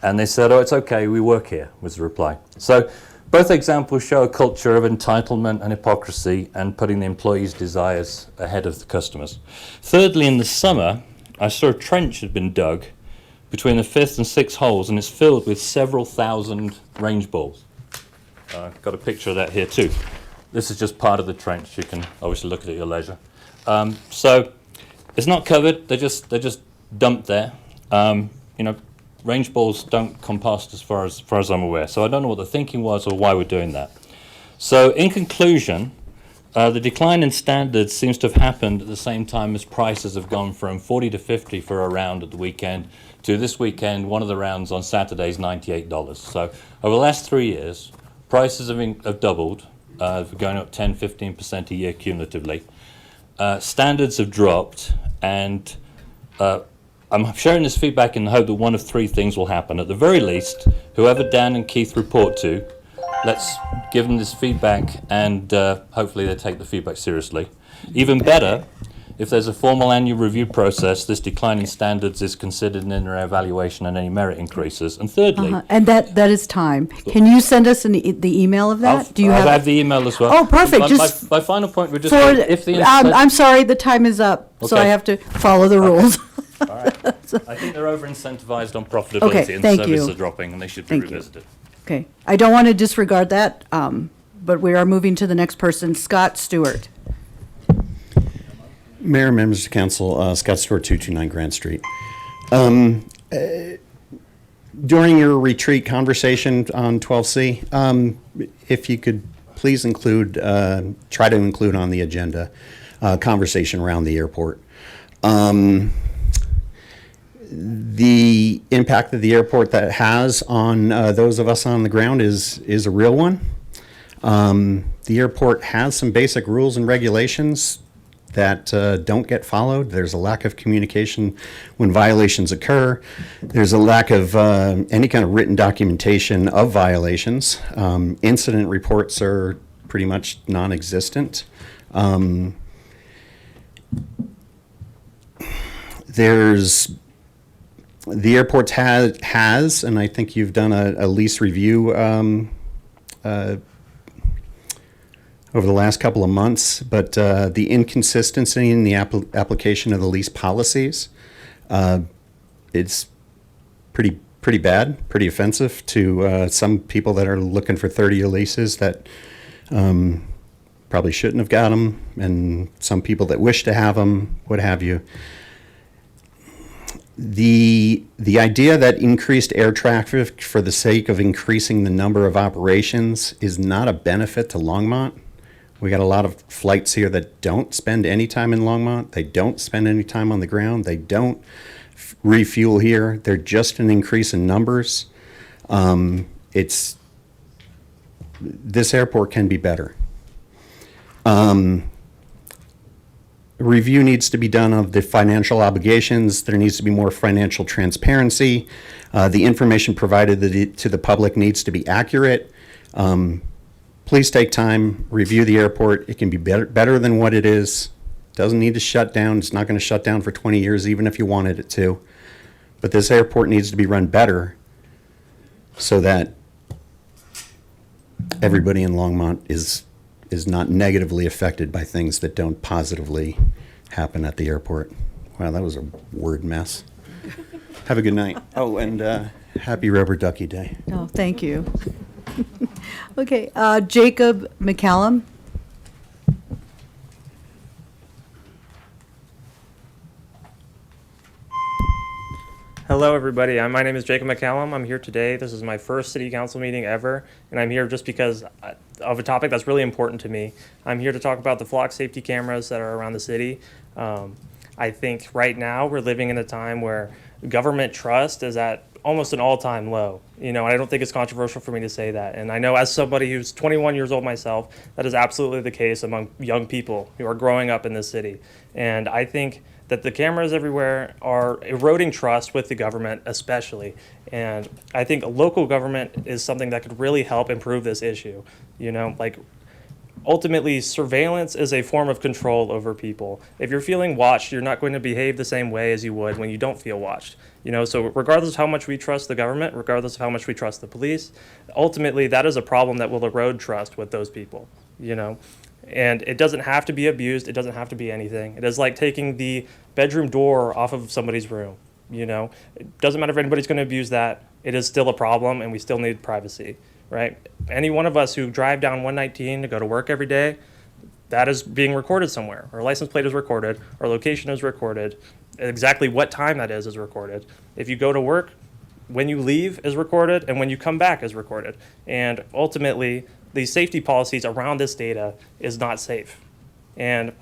And they said, oh, it's okay, we work here, was the reply. So both examples show a culture of entitlement and hypocrisy and putting the employees' desires ahead of the customers. Thirdly, in the summer, I saw a trench had been dug between the 5th and 6th holes, and it's filled with several thousand range balls. Got a picture of that here too. This is just part of the trench. You can obviously look at it at your leisure. So it's not covered. They're just dumped there. Range balls don't compost as far as I'm aware. So I don't know what the thinking was or why we're doing that. So in conclusion, the decline in standards seems to have happened at the same time as prices have gone from 40 to 50 for a round at the weekend to this weekend, one of the rounds on Saturday is $98. So over the last 3 years, prices have doubled, going up 10, 15% a year cumulatively. Standards have dropped, and I'm sharing this feedback in the hope that one of 3 things will happen. At the very least, whoever Dan and Keith report to, let's give them this feedback, and hopefully they take the feedback seriously. Even better, if there's a formal annual review process, this decline in standards is considered in their evaluation and any merit increases. And thirdly, And that is time. Can you send us the email of that? Do you I have have the email as well. Oh, perfect. My final point would just for, be if the I'm sorry, the time is up, so Okay. I have to follow the rules. All right. I think they're over incentivized on profitability Okay, and thank services you. are dropping, and they should be Thank you. revisited. Okay, I don't want to disregard that, but we are moving to the next person, Scott Stewart. Mayor, members of council, Scott Stewart, 229 Grand Street. During your retreat conversation on 12C, if you could please include, try to include on the agenda, conversation around the airport. The impact that the airport that has on those of us on the ground is a real one. The airport has some basic rules and regulations that don't get followed. There's a lack of communication when violations occur. There's a lack of any kind of written documentation of violations. Incident reports are pretty much non-existent. The airport has, and I think you've done a lease review over the last couple of months, but the inconsistency in the application of the lease policies, it's pretty bad, pretty offensive to some people that are looking for 30-year leases that probably shouldn't have got them, and some people that wish to have them, what have you. The idea that increased air traffic for the sake of increasing the number of operations is not a benefit to Longmont. We got a lot of flights here that don't spend any time in Longmont. They don't spend any time on the ground. They don't refuel here. They're just an increase in numbers. This airport can be better. Review needs to be done of the financial obligations. There needs to be more financial transparency. The information provided to the public needs to be accurate. Please take time, review the airport. It can be better than what it is. Doesn't need to shut down. It's not going to shut down for 20 years, even if you wanted it to. But this airport needs to be run better so that everybody in Longmont is not negatively affected by things that don't positively happen at the airport. Wow, that was a word mess. Have a good night. Oh, and happy Rubber Ducky Day. Oh, thank you. Okay, Jacob McCallum. Hello, everybody. My name is Jacob McCallum. I'm here today. This is my first city council meeting ever, and I'm here just because of a topic that's really important to me. I'm here to talk about the flock safety cameras that are around the city. I think right now we're living in a time where government trust is at almost an all-time low. And I don't think it's controversial for me to say that. And I know as somebody who's 21 years old myself, that is absolutely the case among young people who are growing up in this city. And I think that the cameras everywhere are eroding trust with the government especially. And I think local government is something that could really help improve this issue. ultimately, surveillance is a form of control over people. If you're feeling watched, you're not going to behave the same way as you would when you don't feel watched. So regardless of how much we trust the government, regardless of how much we trust the police, ultimately that is a problem that will erode trust with those people. And it doesn't have to be abused. It doesn't have to be anything. It is like taking the bedroom door off of somebody's room. It doesn't matter if anybody's going to abuse that. It is still a problem, and we still need privacy, right? Any one of us who drive down 119 to go to work every day, that is being recorded somewhere. Our license plate is recorded. Our location is recorded. Exactly what time that is recorded. If you go to work, when you leave is recorded, and when you come back is recorded. And ultimately, the safety policies around this data is not safe. And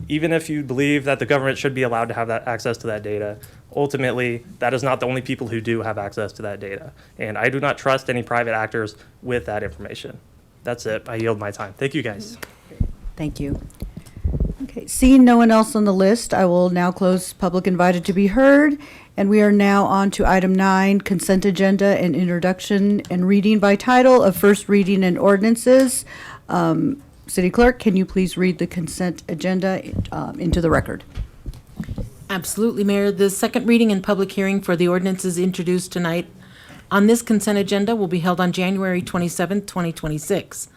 even if you believe that the government should be allowed to have that access to that data, ultimately, that is not the only people who do have access to that data. And I do not trust any private actors with that information. That's it. I yield my time. Thank you, guys. Thank you. Okay, seeing no one else on the list, I will now close public invited to be heard. And we are now on to item 9, consent agenda and introduction and reading by title of first reading and ordinances. City Clerk, can you please read the consent agenda into the record? Absolutely, Mayor. The second reading and public hearing for the ordinances introduced tonight on this consent agenda will be held on January 27th, 2026.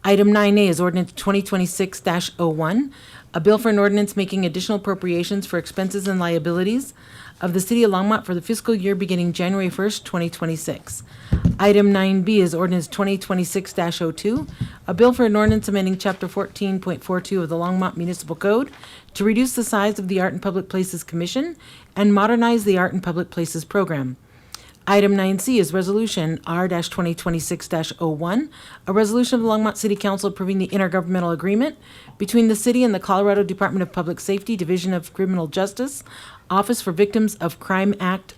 Item 9A is ordinance 2026-01, a bill for an ordinance making additional appropriations for expenses and liabilities of the City of Longmont for the fiscal year beginning January 1st, 2026. Item 9B is ordinance 2026-02, a bill for an ordinance amending Chapter 14.42 of the Longmont Municipal Code to reduce the size of the Art and Public Places Commission and modernize the Art and Public Places Program. Item 9C is Resolution R-2026-01, a resolution of the Longmont City Council approving the intergovernmental agreement between the city and the Colorado Department of Public Safety, Division of Criminal Justice, Office for Victims of Crime Act,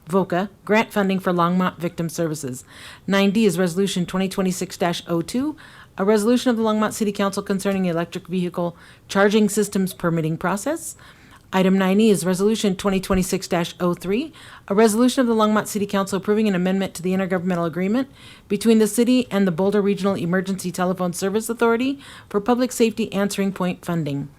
VOCA, grant funding for Longmont Victim Services. 9D is Resolution 2026-02, a resolution of the Longmont City Council concerning electric vehicle charging systems permitting process. Item 9E is Resolution 2026-03, a resolution of the Longmont City Council approving an amendment to the intergovernmental agreement between the city and the Boulder Regional Emergency Telephone Service Authority for public safety answering point funding.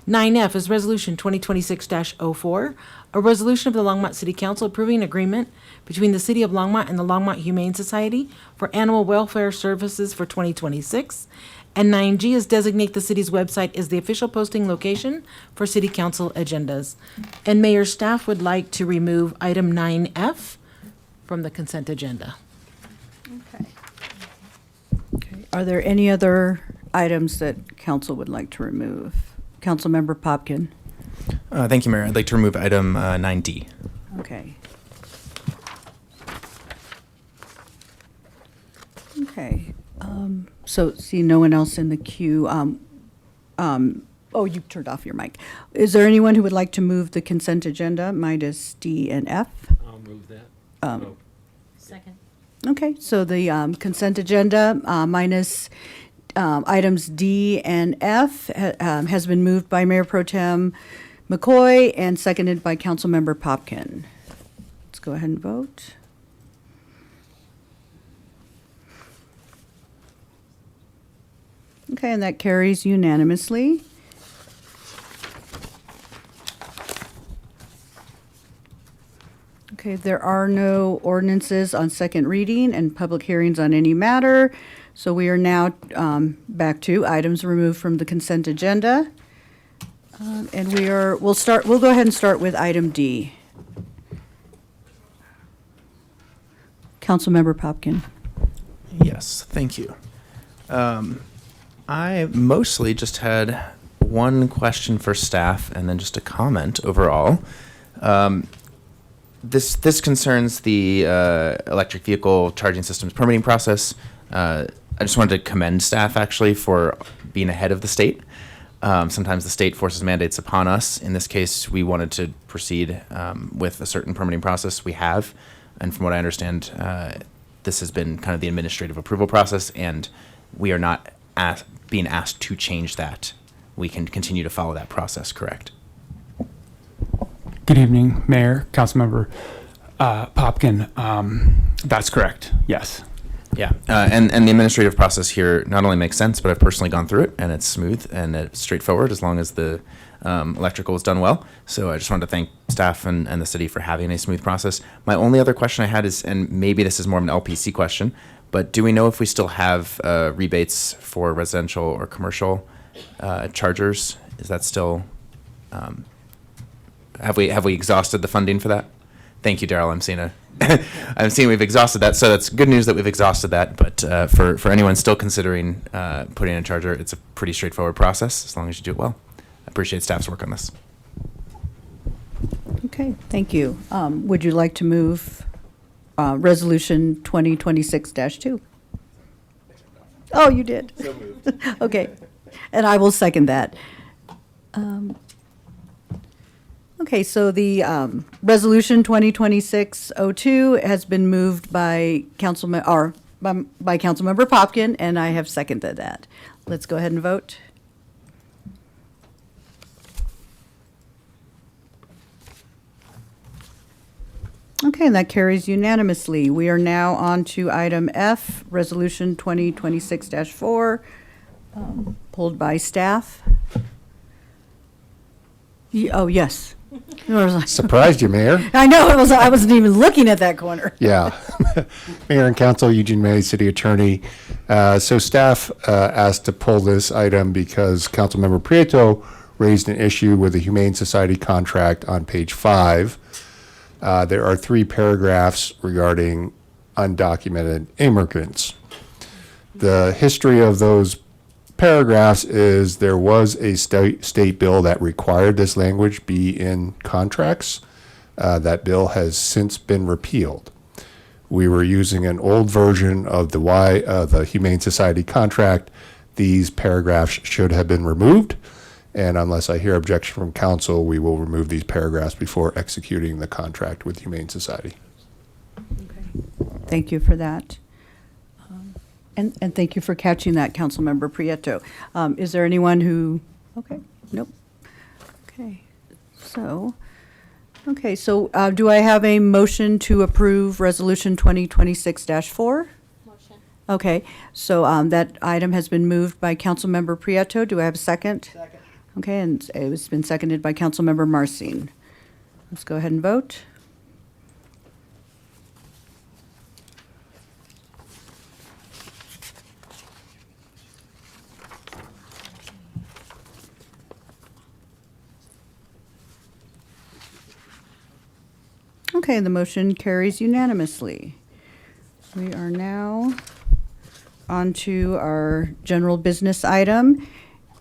9F is Resolution 2026-04, a resolution of the Longmont City Council approving an agreement between the City of Longmont and the Longmont Humane Society for animal welfare services for 2026. And 9G is designate the city's website as the official posting location for city council agendas. And Mayor, staff would like to remove item 9F from the consent agenda. Okay. Are there any other items that council would like to remove? Councilmember Popkin. Thank you, Mayor. I'd like to remove item 9D. Okay. Okay. So see no one else in the queue. Oh, you turned off your mic. Is there anyone who would like to move the consent agenda minus D and F? I'll move that. Second. Okay, so the consent agenda minus items D and F has been moved by Mayor Pro Tem McCoy and seconded by Councilmember Popkin. Let's go ahead and vote. Okay, and that carries unanimously. Okay, there are no ordinances on second reading and public hearings on any matter. So we are now back to items removed from the consent agenda. And we'll go ahead and start with item D. Councilmember Popkin. Yes, thank you. I mostly just had one question for staff and then just a comment overall. This concerns the electric vehicle charging systems permitting process. I just wanted to commend staff actually for being ahead of the state. Sometimes the state forces mandates upon us. In this case, we wanted to proceed with a certain permitting process we have. And from what I understand, this has been kind of the administrative approval process, and we are not being asked to change that. We can continue to follow that process, correct? Good evening, Mayor, Councilmember Popkin. That's correct, yes. Yeah, and the administrative process here not only makes sense, but I've personally gone through it, and it's smooth and it's straightforward as long as the electrical is done well. So I just wanted to thank staff and the city for having a smooth process. My only other question I had is, and maybe this is more of an LPC question, but do we know if we still have rebates for residential or commercial chargers? Is that still, have we exhausted the funding for that? Thank you, Daryl. I'm seeing we've exhausted that, so that's good news that we've exhausted that. But for anyone still considering putting in a charger, it's a pretty straightforward process as long as you do it well. I appreciate staff's work on this. Okay, thank you. Would you like to move Resolution 2026-2? Oh, you did? So moved. Okay, and I will second that. Okay, so the Resolution 2026-02 has been moved by Councilmember Popkin, and I have seconded that. Let's go ahead and vote. Okay, and that carries unanimously. We are now on to item F, Resolution 2026-4, pulled by staff. Oh, yes. Surprised you, Mayor. I know, I wasn't even looking at that corner. Yeah. Mayor and Council, Eugene May, City Attorney. So staff asked to pull this item because Councilmember Prieto raised an issue with the Humane Society contract on page 5. There are 3 paragraphs regarding undocumented immigrants. The history of those paragraphs is there was a state bill that required this language be in contracts. That bill has since been repealed. We were using an old version of the Humane Society contract. These paragraphs should have been removed, and unless I hear objection from council, we will remove these paragraphs before executing the contract with Humane Society. Okay. Thank you for that. And thank you for catching that, Councilmember Prieto. Is there anyone who, okay, nope. Okay, so do I have a motion to approve Resolution 2026-4? Motion. Okay, so that item has been moved by Councilmember Prieto. Do I have a second? Second. Okay, and it's been seconded by Councilmember Marcin. Let's go ahead and vote. Okay, the motion carries unanimously. We are now on to our general business item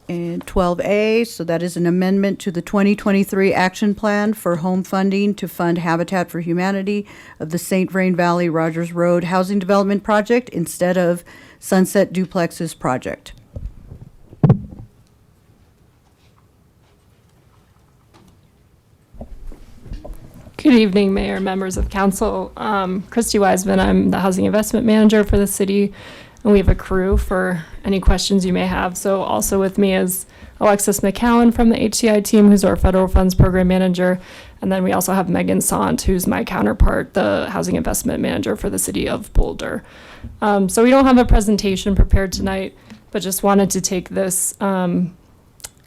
in 12A. So that is an amendment to the 2023 action plan for home funding to fund Habitat for Humanity of the St. Vrain Valley Rogers Road Housing Development Project instead of Sunset Duplexes Project. Good evening, Mayor, members of council. Christy Wiseman, I'm the Housing Investment Manager for the city, and we have a crew for any questions you may have. So also with me is Alexis McCowan from the HCI team, who's our Federal Funds Program Manager. And then we also have Megan Sant, who's my counterpart, the Housing Investment Manager for the city of Boulder. So we don't have a presentation prepared tonight, but just wanted to take this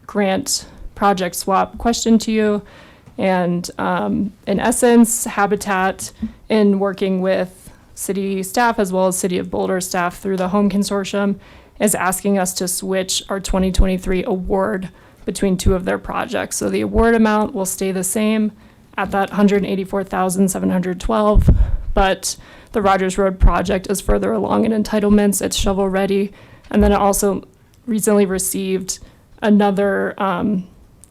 grant project swap question to you. And in essence, Habitat, in working with city staff as well as City of Boulder staff through the Home Consortium, is asking us to switch our 2023 award between 2 of their projects. So the award amount will stay the same at that $184,712, but the Rogers Road project is further along in entitlements. It's shovel ready. And then it also recently received another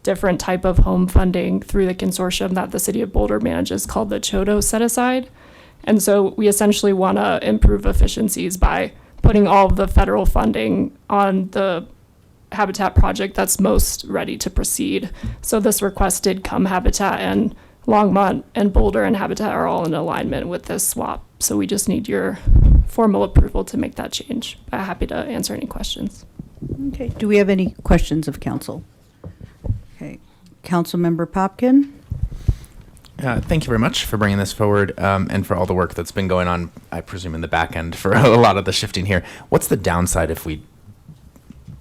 different type of home funding through the consortium that the City of Boulder manages called the Chodo Set Aside. And so we essentially want to improve efficiencies by putting all of the federal funding on the Habitat project that's most ready to proceed. So this request did come. Habitat and Longmont and Boulder and Habitat are all in alignment with this swap. So we just need your formal approval to make that change. I'm happy to answer any questions. Okay, do we have any questions of council? Okay, Councilmember Popkin? Thank you very much for bringing this forward and for all the work that's been going on, I presume, in the back end for a lot of the shifting here. What's the downside if we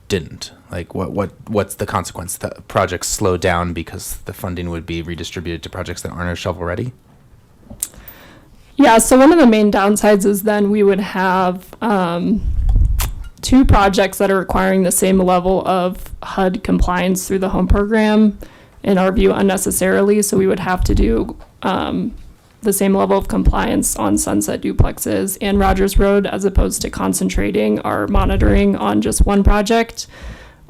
didn't? Like, what's the consequence? The projects slow down because the funding would be redistributed to projects that aren't shovel ready? Yeah, so one of the main downsides is then we would have two projects that are requiring the same level of HUD compliance through the home program, in our view, unnecessarily. So we would have to do the same level of compliance on Sunset duplexes and Rogers Road, as opposed to concentrating our monitoring on just one project.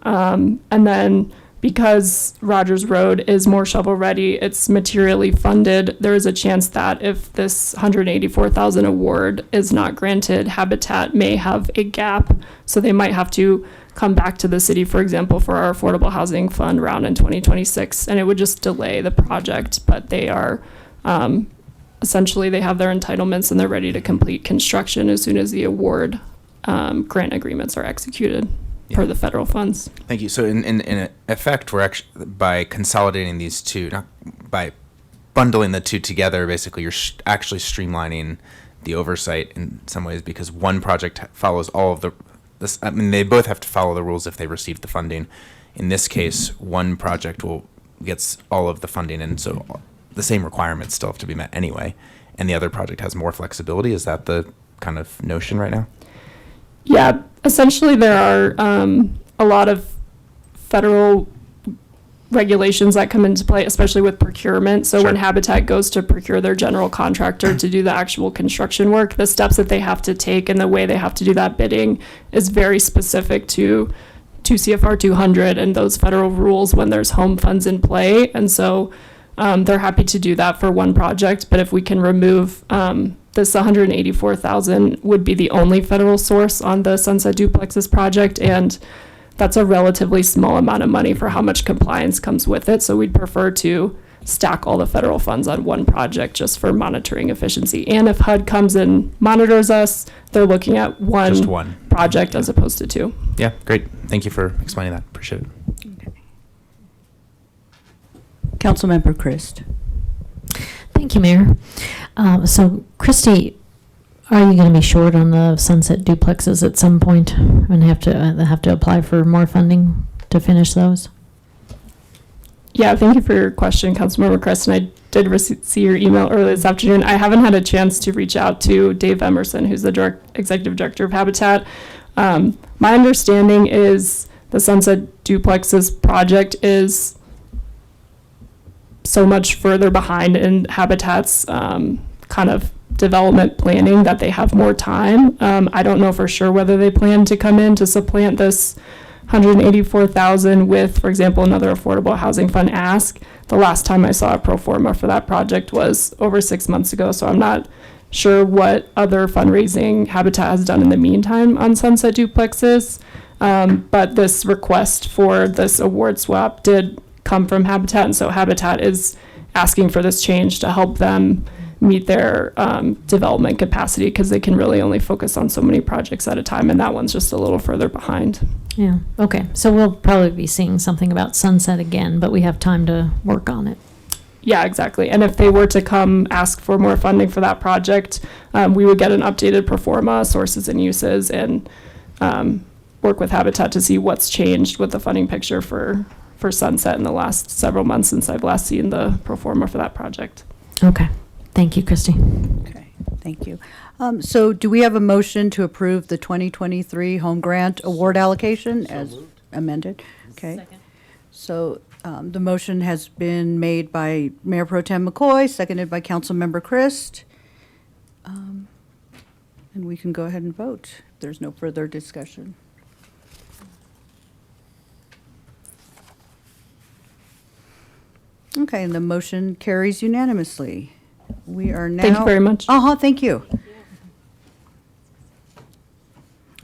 And then because Rogers Road is more shovel ready, it's materially funded. There is a chance that if this $184,000 award is not granted, Habitat may have a gap. So they might have to come back to the city, for example, for our affordable housing fund round in 2026, and it would just delay the project. But they are essentially, they have their entitlements and they're ready to complete construction as soon as the award grant agreements are executed. Per the federal funds. Thank you. So in effect, we're actually, by consolidating these two, not by bundling the two together, basically you're actually streamlining the oversight in some ways, because one project follows all of I mean, they both have to follow the rules if they receive the funding. In this case, one project gets all of the funding, and so the same requirements still have to be met anyway, and the other project has more flexibility. Is that the kind of notion right now? Yeah, essentially there are a lot of federal regulations that come into play, especially with procurement. So when Habitat goes to procure their general contractor to do the actual construction work, the steps that they have to take and the way they have to do that bidding is very specific to CFR 200 and those federal rules when there's home funds in play. And so they're happy to do that for one project. But if we can remove this $184,000 would be the only federal source on the Sunset Duplexes project, and that's a relatively small amount of money for how much compliance comes with it. So we'd prefer to stack all the federal funds on one project just for monitoring efficiency. And if HUD comes and monitors us, they're looking at Just one project as opposed to two. Yeah, great. Thank you for explaining that. Appreciate it. Okay. Councilmember Christ. Thank you, Mayor. So, Christy, are you going to be short on the Sunset duplexes at some point and have to apply for more funding to finish those? Yeah, thank you for your question, Councilmember Chris. And I did see your email earlier this afternoon. I haven't had a chance to reach out to Dave Emerson, who's the executive director of Habitat. My understanding is the Sunset duplexes project is so much further behind in Habitat's kind of development planning that they have more time. I don't know for sure whether they plan to come in to supplant this $184,000 with, for example, another affordable housing fund ask. The last time I saw a pro forma for that project was over 6 months ago, so I'm not sure what other fundraising Habitat has done in the meantime on Sunset duplexes. But this request for this award swap did come from Habitat, and so Habitat is asking for this change to help them meet their development capacity, because they can really only focus on so many projects at a time, and that one's just a little further behind. Yeah, okay. So we'll probably be seeing something about Sunset again, but we have time to work on it. Yeah, exactly. And if they were to come ask for more funding for that project, we would get an updated pro forma, sources and uses, and work with Habitat to see what's changed with the funding picture for Sunset in the last several months since I've last seen the pro forma for that project. Okay. Thank you, Christy. Okay, thank you. So do we have a motion to approve the 2023 home grant award allocation as amended? Okay. Second. So the motion has been made by Mayor Pro Tem McCoy, seconded by Councilmember Christ. And we can go ahead and vote. There's no further discussion. Okay, and the motion carries unanimously. We are now. Thank you very much. Thank you.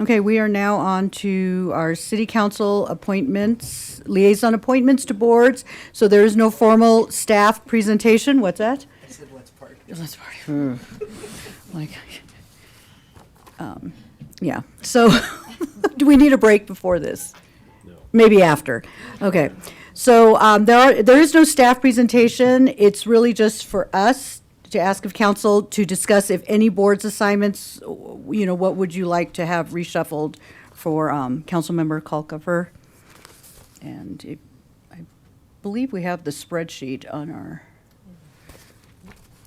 Okay, we are now on to our city council appointments, liaison appointments to boards. So there is no formal staff presentation. What's that? I said, let's party. Let's party. Yeah. So do we need a break before this? No. Maybe after. Okay. So there is no staff presentation. It's really just for us to ask of council to discuss if any board's assignments, what would you like to have reshuffled for Councilmember Kalkofer? And I believe we have the spreadsheet on our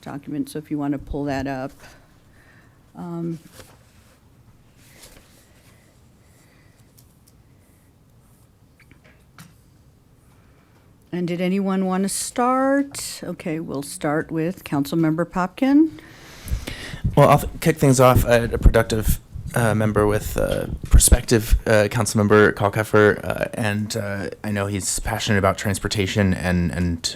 document, so if you want to pull that up. And did anyone want to start? Okay, we'll start with Councilmember Popkin. Well, I'll kick things off. I had a productive member with prospective Councilmember Kalkofer, and I know he's passionate about transportation and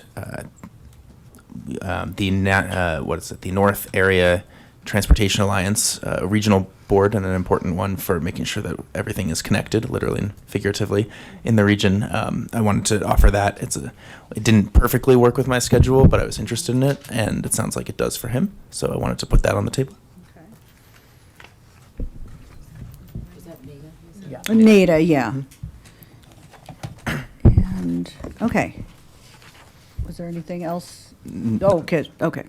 the North Area Transportation Alliance, a regional board and an important one for making sure that everything is connected, literally and figuratively, in the region. I wanted to offer that. It didn't perfectly work with my schedule, but I was interested in it, and it sounds like it does for him. So I wanted to put that on the table. NADA, yeah. And, okay. Was there anything else? Oh, okay, okay.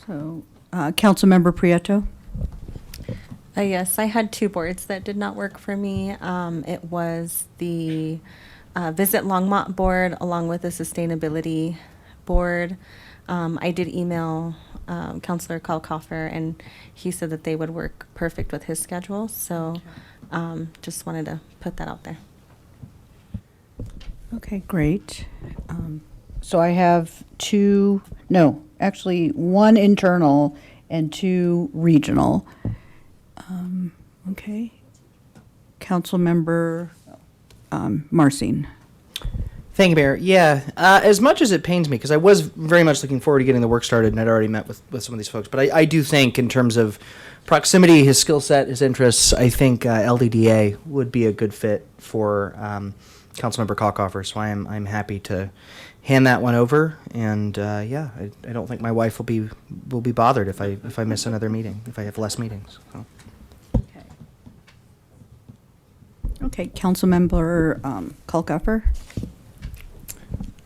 So, Councilmember Prieto? Yes, I had two boards that did not work for me. It was the Visit Longmont board along with the Sustainability board. I did email Councilor Kalkofer, and he said that they would work perfect with his schedule. So just wanted to put that out there. Okay, great. So I have one internal and two regional. Okay. Councilmember Marcin. Thank you, Mayor. Yeah, as much as it pains me, because I was very much looking forward to getting the work started, and I'd already met with some of these folks, but I do think in terms of proximity, his skill set, his interests, I think LDDA would be a good fit for Councilmember Kalkofer, so I'm happy to hand that one over, and I don't think my wife will be bothered if I miss another meeting, if I have less meetings. So. Okay, Councilmember Kalkofer.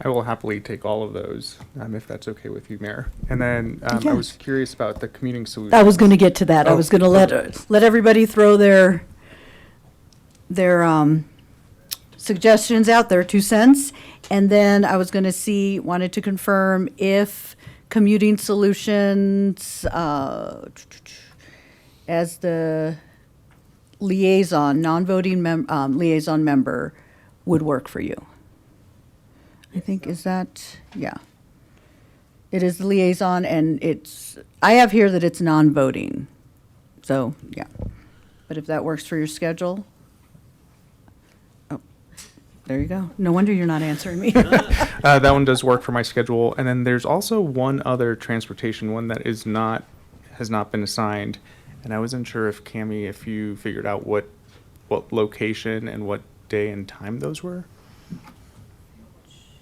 I will happily take all of those, if that's okay with you, Mayor. And then I Yes. was curious about the commuting solution. I was going to get to that. I Oh, was going to let everybody throw their suggestions out there, 2 cents, and then I was going to wanted to confirm if commuting solutions as the liaison, non-voting liaison member would work for you. I think, is that, yeah. It is the liaison, and I have here that it's non-voting. So, yeah. But if that works for your schedule. Oh, there you go. No wonder you're not answering me. That one does work for my schedule. And then there's also one other transportation one that has not been assigned. And I wasn't sure if you figured out what location and what day and time those were.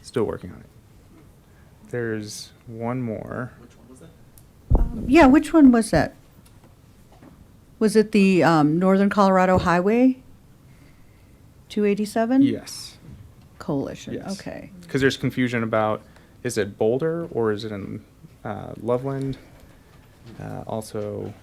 Still working on it. There's one more. Which one was that? Yeah, which one was that? Was it the Northern Colorado Highway 287? Yes. Coalition, Yes. okay. Because there's confusion about, is it Boulder or is it in Loveland? Also.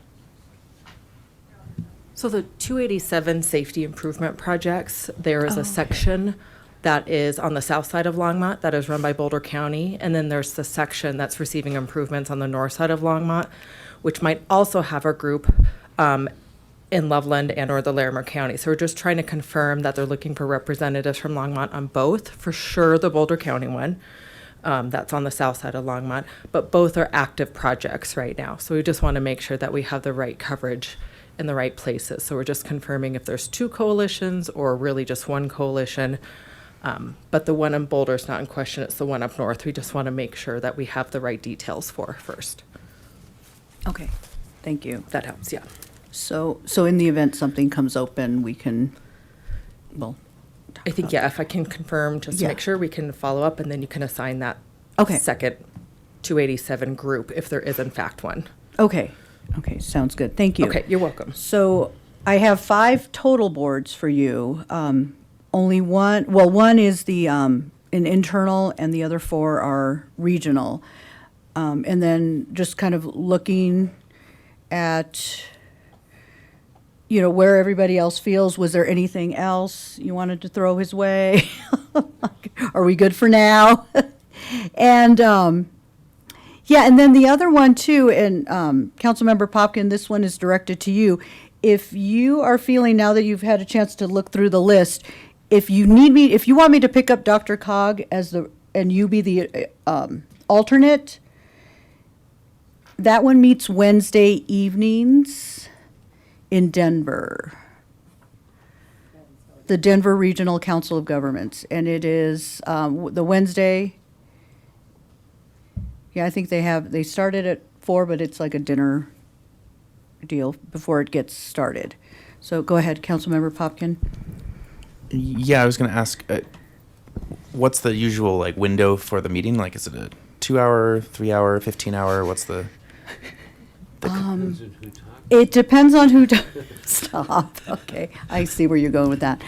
So the 287 safety improvement projects, there is a section that is on the south side of Longmont that is run by Boulder County. And then there's the section that's receiving improvements on the north side of Longmont, which might also have a group in Loveland and or the Larimer County. So we're just trying to confirm that they're looking for representatives from Longmont on both. For sure, the Boulder County one, that's on the south side of Longmont, but both are active projects right now. So we just want to make sure that we have the right coverage in the right places. So we're just confirming if there's two coalitions or really just one coalition. But the one in Boulder is not in question. It's the one up north. We just want to make sure that we have the right details for first. Okay, thank you. That helps, yeah. So in the event something comes open, we can, well. I think, yeah, if I can confirm, just to Yeah. make sure we can follow up, and then you can assign that Okay. second 287 group if there is in fact one. Okay, sounds good. Thank you. Okay, you're welcome. So I have 5 total boards for you. only one is the an internal, and the other 4 are regional. And then just kind of looking at, where everybody else feels. Was there anything else you wanted to throw his way? Are we good for now? And yeah, and then the other one too, and Councilmember Popkin, this one is directed to you. If you are feeling, now that you've had a chance to look through the list, if you want me to pick up Dr. Cog and you be the alternate, that one meets Wednesday evenings in Denver. The Denver Regional Council of Governments, and it is the Wednesday. Yeah, I think they started at 4, but it's like a dinner deal before it gets started. So go ahead, Councilmember Popkin. Yeah, I was going to ask, what's the usual window for the meeting? Is it a 2-hour, 3-hour, 15-hour? What's the? It depends on who. Stop. Okay, I see where you're going with that.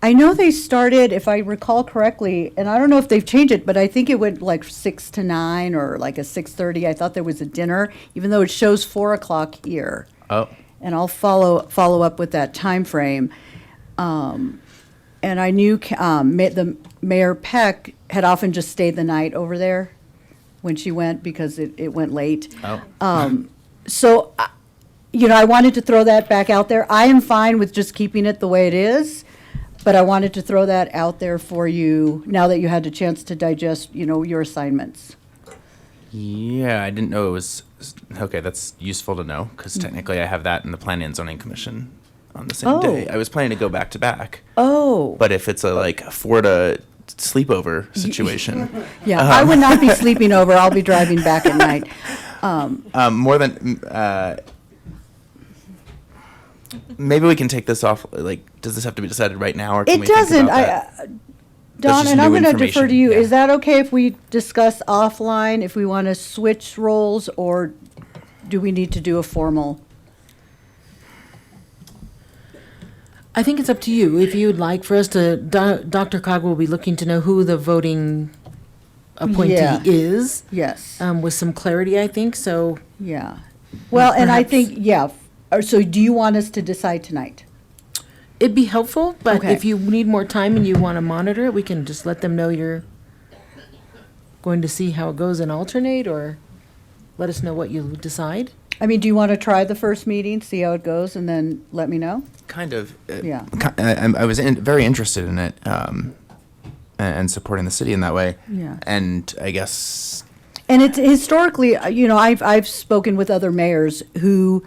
I know they started, if I recall correctly, and I don't know if they've changed it, but I think it went 6 to 9 or a 6:30. I thought there was a dinner, even though it shows 4 o'clock here. Oh. And I'll follow up with that time frame. And I knew the Mayor Peck had often just stayed the night over there when she went because it went late. Oh. So, I wanted to throw that back out there. I am fine with just keeping it the way it is, but I wanted to throw that out there for you now that you had a chance to digest, your assignments. Yeah, I didn't know it was. Okay, that's useful to know, because technically I have that in the Planning and Zoning Commission on the same day. I was planning to go back to back. Oh. But if it's a 4 to sleepover situation. Yeah, I would not be sleeping over. I'll be driving back at night. More than, maybe we can take this off, does this have to be decided right now, or can we think doesn't. about that? Don, just and I'm new going to defer to information, you. yeah. Is that okay if we discuss offline, if we want to switch roles, or do we need to do a formal? I think it's up to you. If you'd like for us to, Dr. Cog will be looking to know who the voting appointee Yeah. is. Yes. With some clarity, I think, so. Yeah. Well, and I Perhaps- think, yeah. So do you want us to decide tonight? It'd be helpful, but Okay. if you need more time and you want to monitor it, we can just let them know you're going to see how it goes and alternate, or let us know what you decide. I mean, do you want to try the first meeting, see how it goes, and then let me know? Kind of. Yeah. I was very interested in it, and supporting the city in that way. Yeah. And I guess. And it's historically, I've spoken with other mayors who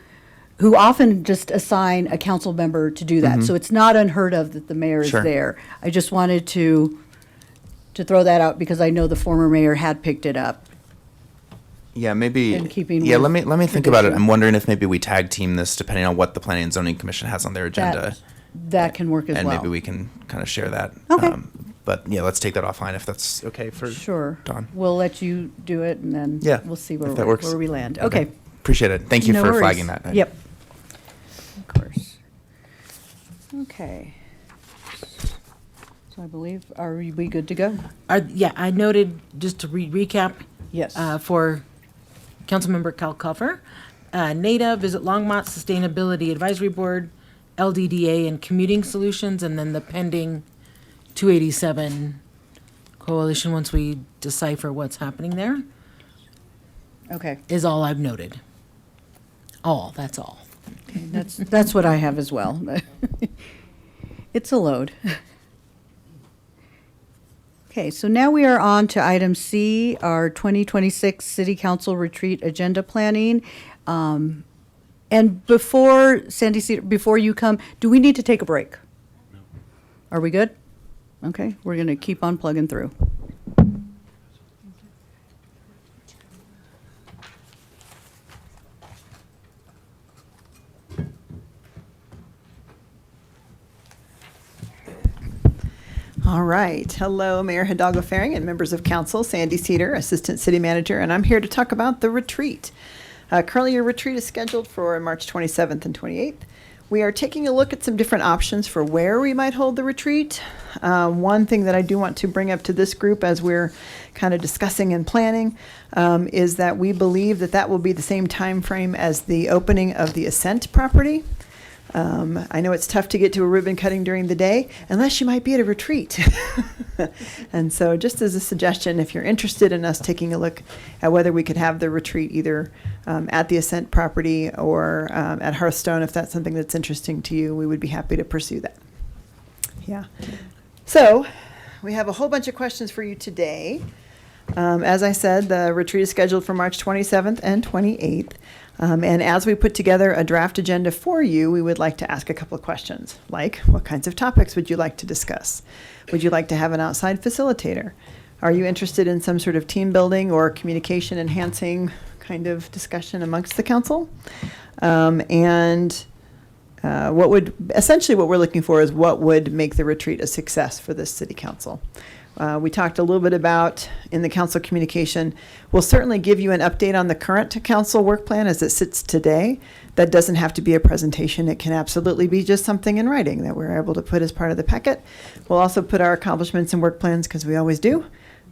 often just assign a council member to do that. Mhm. So it's not unheard of that the mayor is Sure. there. I just wanted to throw that out because I know the former mayor had picked it up. Yeah, maybe. In keeping Yeah, with let me think about it. tradition. I'm wondering if maybe we tag team this depending on what the Planning and Zoning Commission has on their agenda, That can work as and well. maybe we can kind of share that. Okay. But yeah, let's take that offline if that's okay for Sure. Dawn. We'll let you do it, and then Yeah, we'll see if where that works. we land. Okay. Appreciate it. Thank you No for worries. flagging that. Yep. Of course. Okay. So I believe, are we good to go? Yeah, I noted, just to recap. Yes. For Councilmember Kalkofer, NADA, Visit Longmont, Sustainability Advisory Board, LDDA, and Commuting Solutions, and then the pending 287 coalition, once we decipher what's happening there, Okay. is all I've noted. That's all. Okay, that's what I have as well. It's a load. Okay, so now we are on to item C, our 2026 City Council Retreat Agenda Planning. And before, Sandy Cedar, before you come, do we need to take a break? No. Are we good? Okay, we're going to keep on plugging through. All right. Hello, Mayor Hidalgo Faring and members of council. Sandy Cedar, Assistant City Manager, and I'm here to talk about the retreat. Currently, your retreat is scheduled for March 27th and 28th. we are taking a look at some different options for where we might hold the retreat. One thing that I do want to bring up to this group as we're kind of discussing and planning is that we believe that that will be the same time frame as the opening of the Ascent property. I know it's tough to get to a ribbon cutting during the day, unless you might be at a retreat. And so just as a suggestion, if you're interested in us taking a look at whether we could have the retreat either at the Ascent property or at Hearthstone, if that's something that's interesting to you, we would be happy to pursue that. Yeah. So we have a whole bunch of questions for you today. As I said, the retreat is scheduled for March 27th and 28th. And as we put together a draft agenda for you, we would like to ask a couple of questions, like what kinds of topics would you like to discuss? Would you like to have an outside facilitator? Are you interested in some sort of team building or communication enhancing kind of discussion amongst the council? What we're looking for is what would make the retreat a success for this city council. We talked a little bit about in the council communication. We'll certainly give you an update on the current council work plan as it sits today. That doesn't have to be a presentation. It can absolutely be just something in writing that we're able to put as part of the packet. We'll also put our accomplishments and work plans because we always do.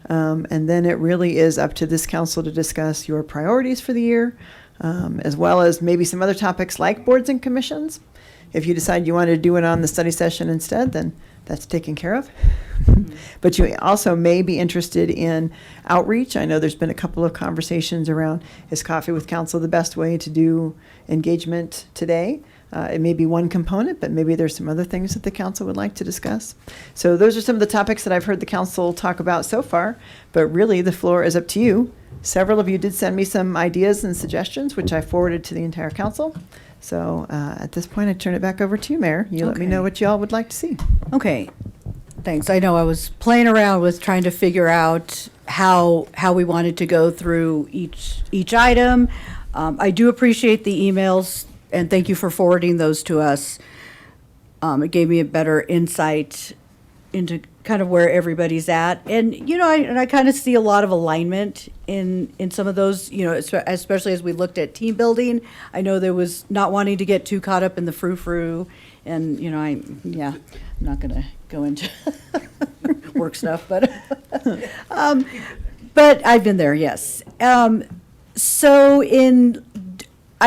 And then it really is up to this council to discuss your priorities for the year, as well as maybe some other topics like boards and commissions. If you decide you want to do it on the study session instead, then that's taken care of. But you also may be interested in outreach. I know there's been a couple of conversations around, is coffee with council the best way to do engagement today? It may be one component, but maybe there's some other things that the council would like to discuss. So those are some of the topics that I've heard the council talk about so far, but really the floor is up to you. Several of you did send me some ideas and suggestions, which I forwarded to the entire council. So at this point, I turn it back over to you, Mayor. You let me know what y'all would like to see. Okay, thanks. I know I was playing around with trying to figure out how we wanted to go through each item. I do appreciate the emails, and thank you for forwarding those to us. It gave me a better insight into kind of where everybody's at. And, you know, I kind of see a lot of alignment in some of those, you know, especially as we looked at team building. I know there was not wanting to get too caught up in the frou-frou. And, you know, I'm not going to go into work stuff, but I've been there, yes. I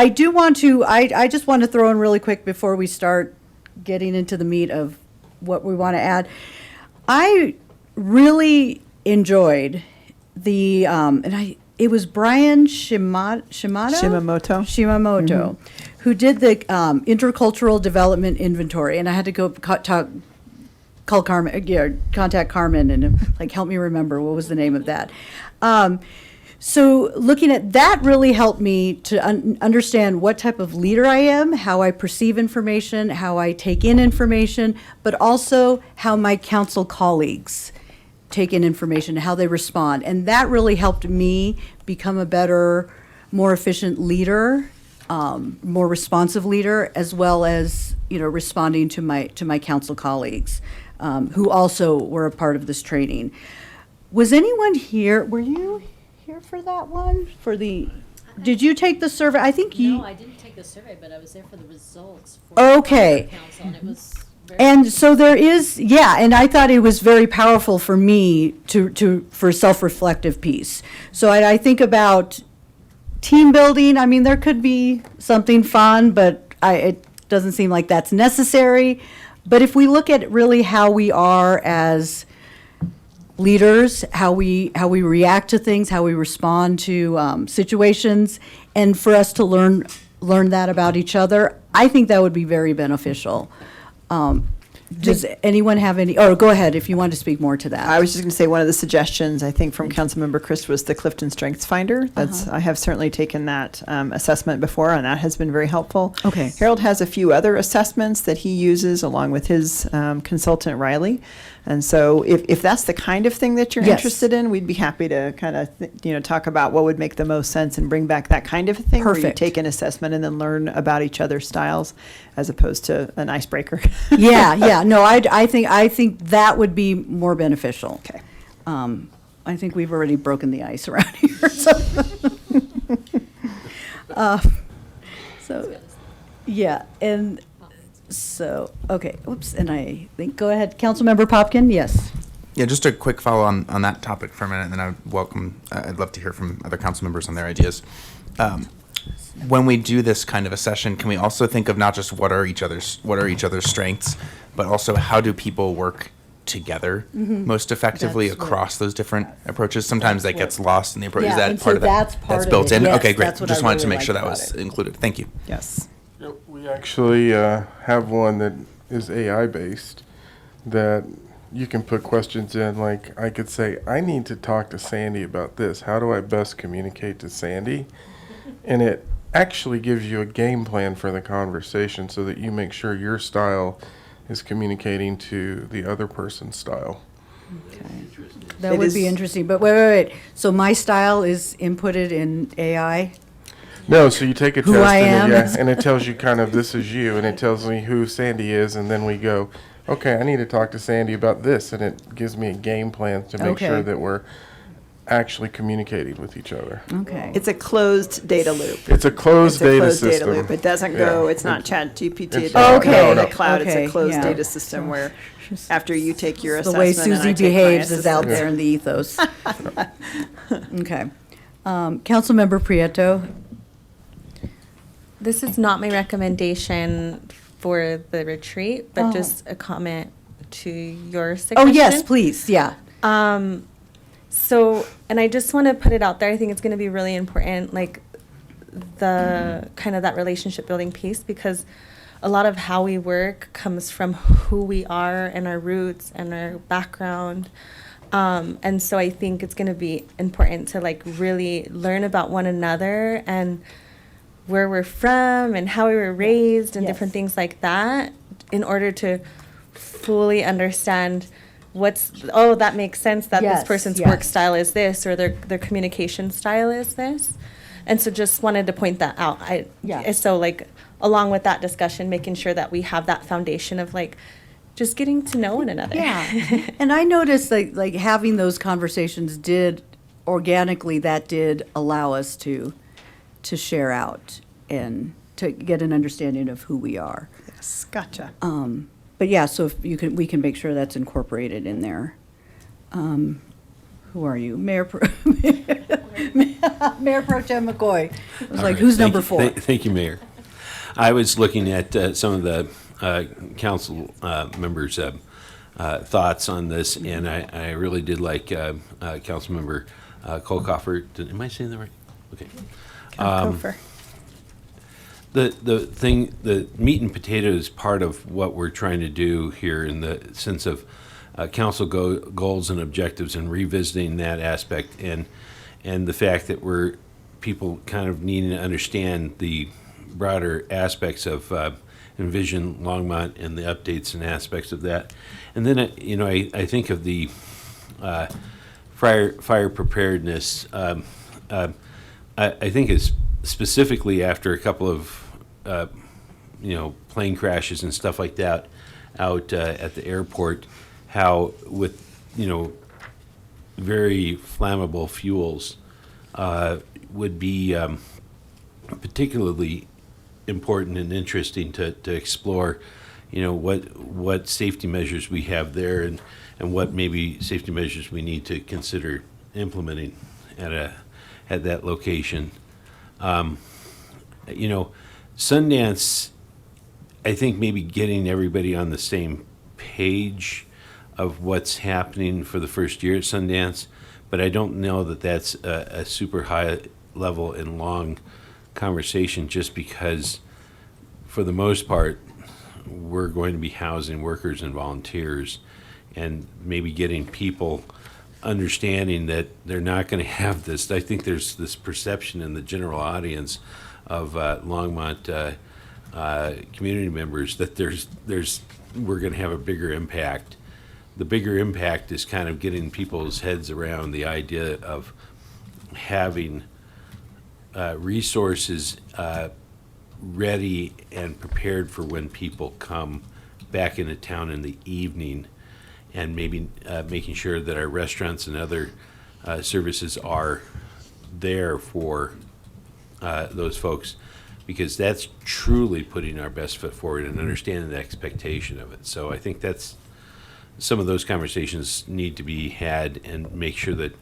just want to throw in really quick before we start getting into the meat of what we want to add. I really enjoyed the, it was Brian Shimamoto, who did the intercultural development inventory, and I had to go call Carmen, contact Carmen, and like help me remember what was the name of that. So looking at that really helped me to understand what type of leader I am, how I perceive information, how I take in information, but also how my council colleagues take in information, how they respond. And that really helped me become a better, more efficient leader, more responsive leader, as well as, you know, responding to my council colleagues, who also were a part of this training. Was anyone here? Were you here for that one? Did you take the survey? I think you. No, I didn't take the survey, but I was there for the results. Okay. Council, and it was very And so there is, yeah, and I thought it was very powerful for me for self-reflective piece. So I think about team building. I mean, there could be something fun, but it doesn't seem like that's necessary. But if we look at really how we are as leaders, how we react to things, how we respond to situations, and for us to learn that about each other, I think that would be very beneficial. Does anyone have any, go ahead if you want to speak more to that. I was just going to say one of the suggestions, I think, from Councilmember Christ was the Clifton Strengths Finder. I have certainly taken that assessment before, and that has been very helpful. Okay. Harold has a few other assessments that he uses along with his consultant, Riley. And so if that's the kind of thing that you're Yes. interested in, we'd be happy to kind of, talk about what would make the most sense and bring back that kind of thing. Where you Perfect. take an assessment and then learn about each other's styles as opposed to an icebreaker. Yeah, no, I think that would be more beneficial. Okay. I think we've already broken the ice around here, so. So, yeah, and So, okay, oops, and I think, go ahead, Councilmember Popkin, yes. Yeah, just a quick follow on that topic for a minute, and then I'd love to hear from other council members on their ideas. When we do this kind of a session, can we also think of not just what are each other's strengths, but also how do people work together most effectively That's what- across those different approaches? Sometimes that gets lost in the approach. Yeah, Is that and part so of that? that's part built of it. in? Yes, Okay, great. that's what I Just wanted to really make sure liked that about was included. Thank you. Yes. We actually have one that is AI based that you can put questions in. Like I could say, I need to talk to Sandy about this. How do I best communicate to Sandy? And it actually gives you a game plan for the conversation so that you make sure your style is communicating to the other person's style. That It would is- be interesting, but wait. So my style is inputted in AI? No, so you take a Who test I am. and it tells you kind of this is you, and it tells me who Sandy is, and then we go, okay, I need to talk to Sandy about this, and it gives me a game plan to make sure Okay. that we're actually communicating with each other. Okay. It's a closed data loop. It's a closed It's a data closed system. data loop. It doesn't go, Yeah. it's not Chat GPT, it It's doesn't not. go No, in the no. cloud. It's Okay, a closed yeah. data system where after you take your The way assessment and I Susie take my behaves is out assessment. there in the ethos. Okay. Councilmember Prieto? This is not my recommendation for the retreat, but just a comment to your Oh, suggestion. yes, please, yeah. So, and I just want to put it out there. I think it's going to be really important, like the kind of that relationship building piece, because a lot of how we work comes from who we are and our roots and our background. And so I think it's going to be important to like really learn about one another and where we're from and how we were raised and different things like that in order to fully understand that makes sense that Yes, this person's yes. work style is this or their communication style is this. And so just wanted to point that out. So like along with that discussion, making sure that we have that foundation of like just getting to know one another. Yeah. And I noticed like having those conversations did allow us to share out and to get an understanding of who we are. Yes, gotcha. But yeah, so if we can make sure that's incorporated in there. Who are you? Mayor Pro Tem McCoy. I was like, who's number 4? Thank you, Mayor. I was looking at some of the council members' thoughts on this, and I really did like Councilmember Kolkoffer. Am I saying that right? Okay. Kolkoffer. The meat and potatoes part of what we're trying to do here in the sense of council goals and objectives and revisiting that aspect and the fact that we're people kind of needing to understand the broader aspects of Envision Longmont and the updates and aspects of that. And then, I think of the fire preparedness. I think it's specifically after a couple of plane crashes and stuff like that out at the airport, how with very flammable fuels would be particularly important and interesting to explore what safety measures we have there and what maybe safety measures we need to consider implementing at that location. Sundance, I think maybe getting everybody on the same page of what's happening for the first year at Sundance, but I don't know that that's a super high level and long conversation just because for the most part we're going to be housing workers and volunteers and maybe getting people understanding that they're not going to have this. I think there's this perception in the general audience of Longmont community members that we're going to have a bigger impact. The bigger impact is kind of getting people's heads around the idea of having resources ready and prepared for when people come back into town in the evening, and maybe making sure that our restaurants and other services are there for those folks. because that's truly putting our best foot forward and understanding the expectation of it. So I think that's, some of those conversations need to be had, and make sure that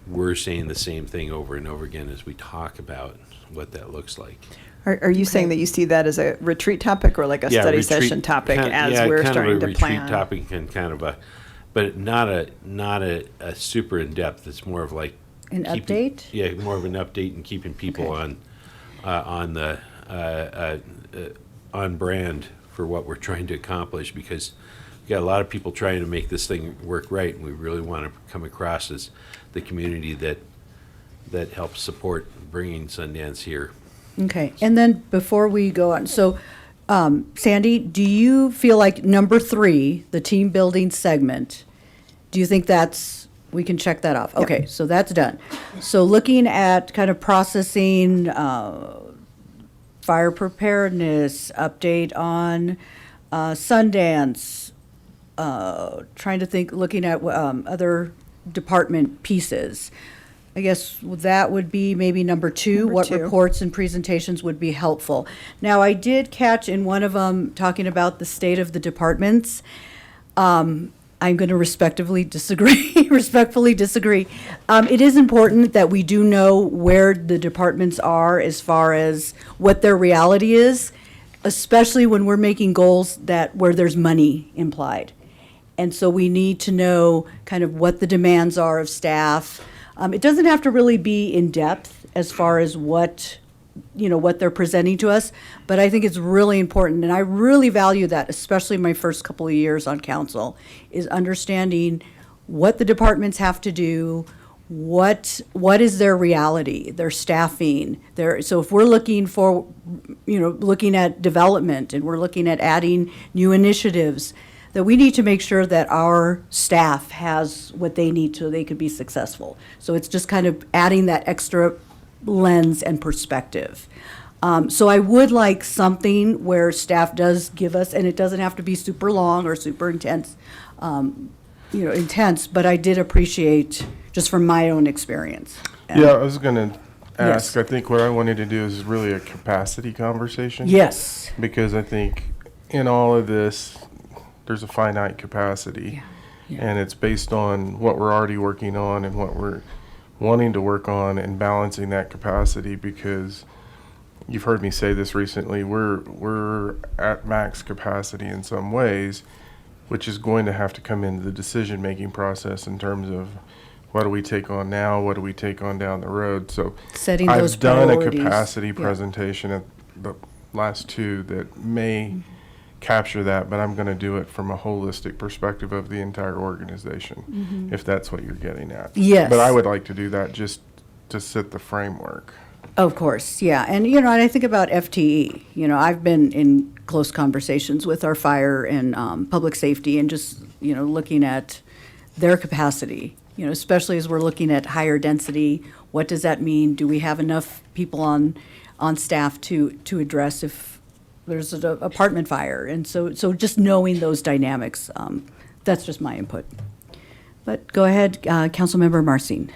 we're saying the same thing over and over again as we talk about what that looks like. Are you saying that you see that as a retreat topic or like a study session topic as we're starting to plan? Yeah, kind of a retreat topic and kind of a, but not a super in-depth. It's more of like An update? Yeah, more of an update and keeping people on brand for what we're trying to accomplish, because we've got a lot of people trying to make this thing work right, and we really want to come across as the community that helps support bringing Sundance here. Okay, and then before we go on, so Sandy, do you feel like number 3, the team building segment, do you think we can check that off? Okay, so that's done. So looking at kind of processing, fire preparedness, update on Sundance, trying to think, looking at other department pieces. I guess that would be maybe number 2. Number What 2. reports and presentations would be helpful? Now, I did catch in one of them talking about the state of the departments. I'm going to respectfully disagree. It is important that we do know where the departments are as far as what their reality is, especially when we're making goals where there's money implied. And so we need to know kind of what the demands are of staff. It doesn't have to really be in depth as far as what they're presenting to us, but I think it's really important, and I really value that, especially my first couple of years on council, is understanding what the departments have to do, what is their reality, their staffing, so if we're looking at development and we're looking at adding new initiatives, that we need to make sure that our staff has what they need so they could be successful. So it's just kind of adding that extra lens and perspective. So I would like something where staff does give us, and it doesn't have to be super long or super intense, but I did appreciate, just from my own experience. Yeah, I was going to Yes. ask, I think what I wanted to do is really a capacity conversation. Yes. Because I think in all of this, there's a finite capacity. And it's based on what we're already working on and what we're wanting to work on, and balancing that capacity, because you've heard me say this recently, we're at max capacity in some ways, which is going to have to come into the decision-making process in terms of what do we take on now, what do we take on down the road. So Setting those I've done a priorities. capacity Yeah. presentation at the last 2 that may capture that, but I'm going to do it from a holistic perspective of the entire organization, if that's what you're getting at. Yes. But I would like to do that just to set the framework. Of course, yeah. And, and I think about FTE. I've been in close conversations with our fire and public safety, and just, looking at their capacity, especially as we're looking at higher density. What does that mean? Do we have enough people on staff to address if there's an apartment fire? And so just knowing those dynamics, that's just my input. But go ahead, Councilmember Marcin.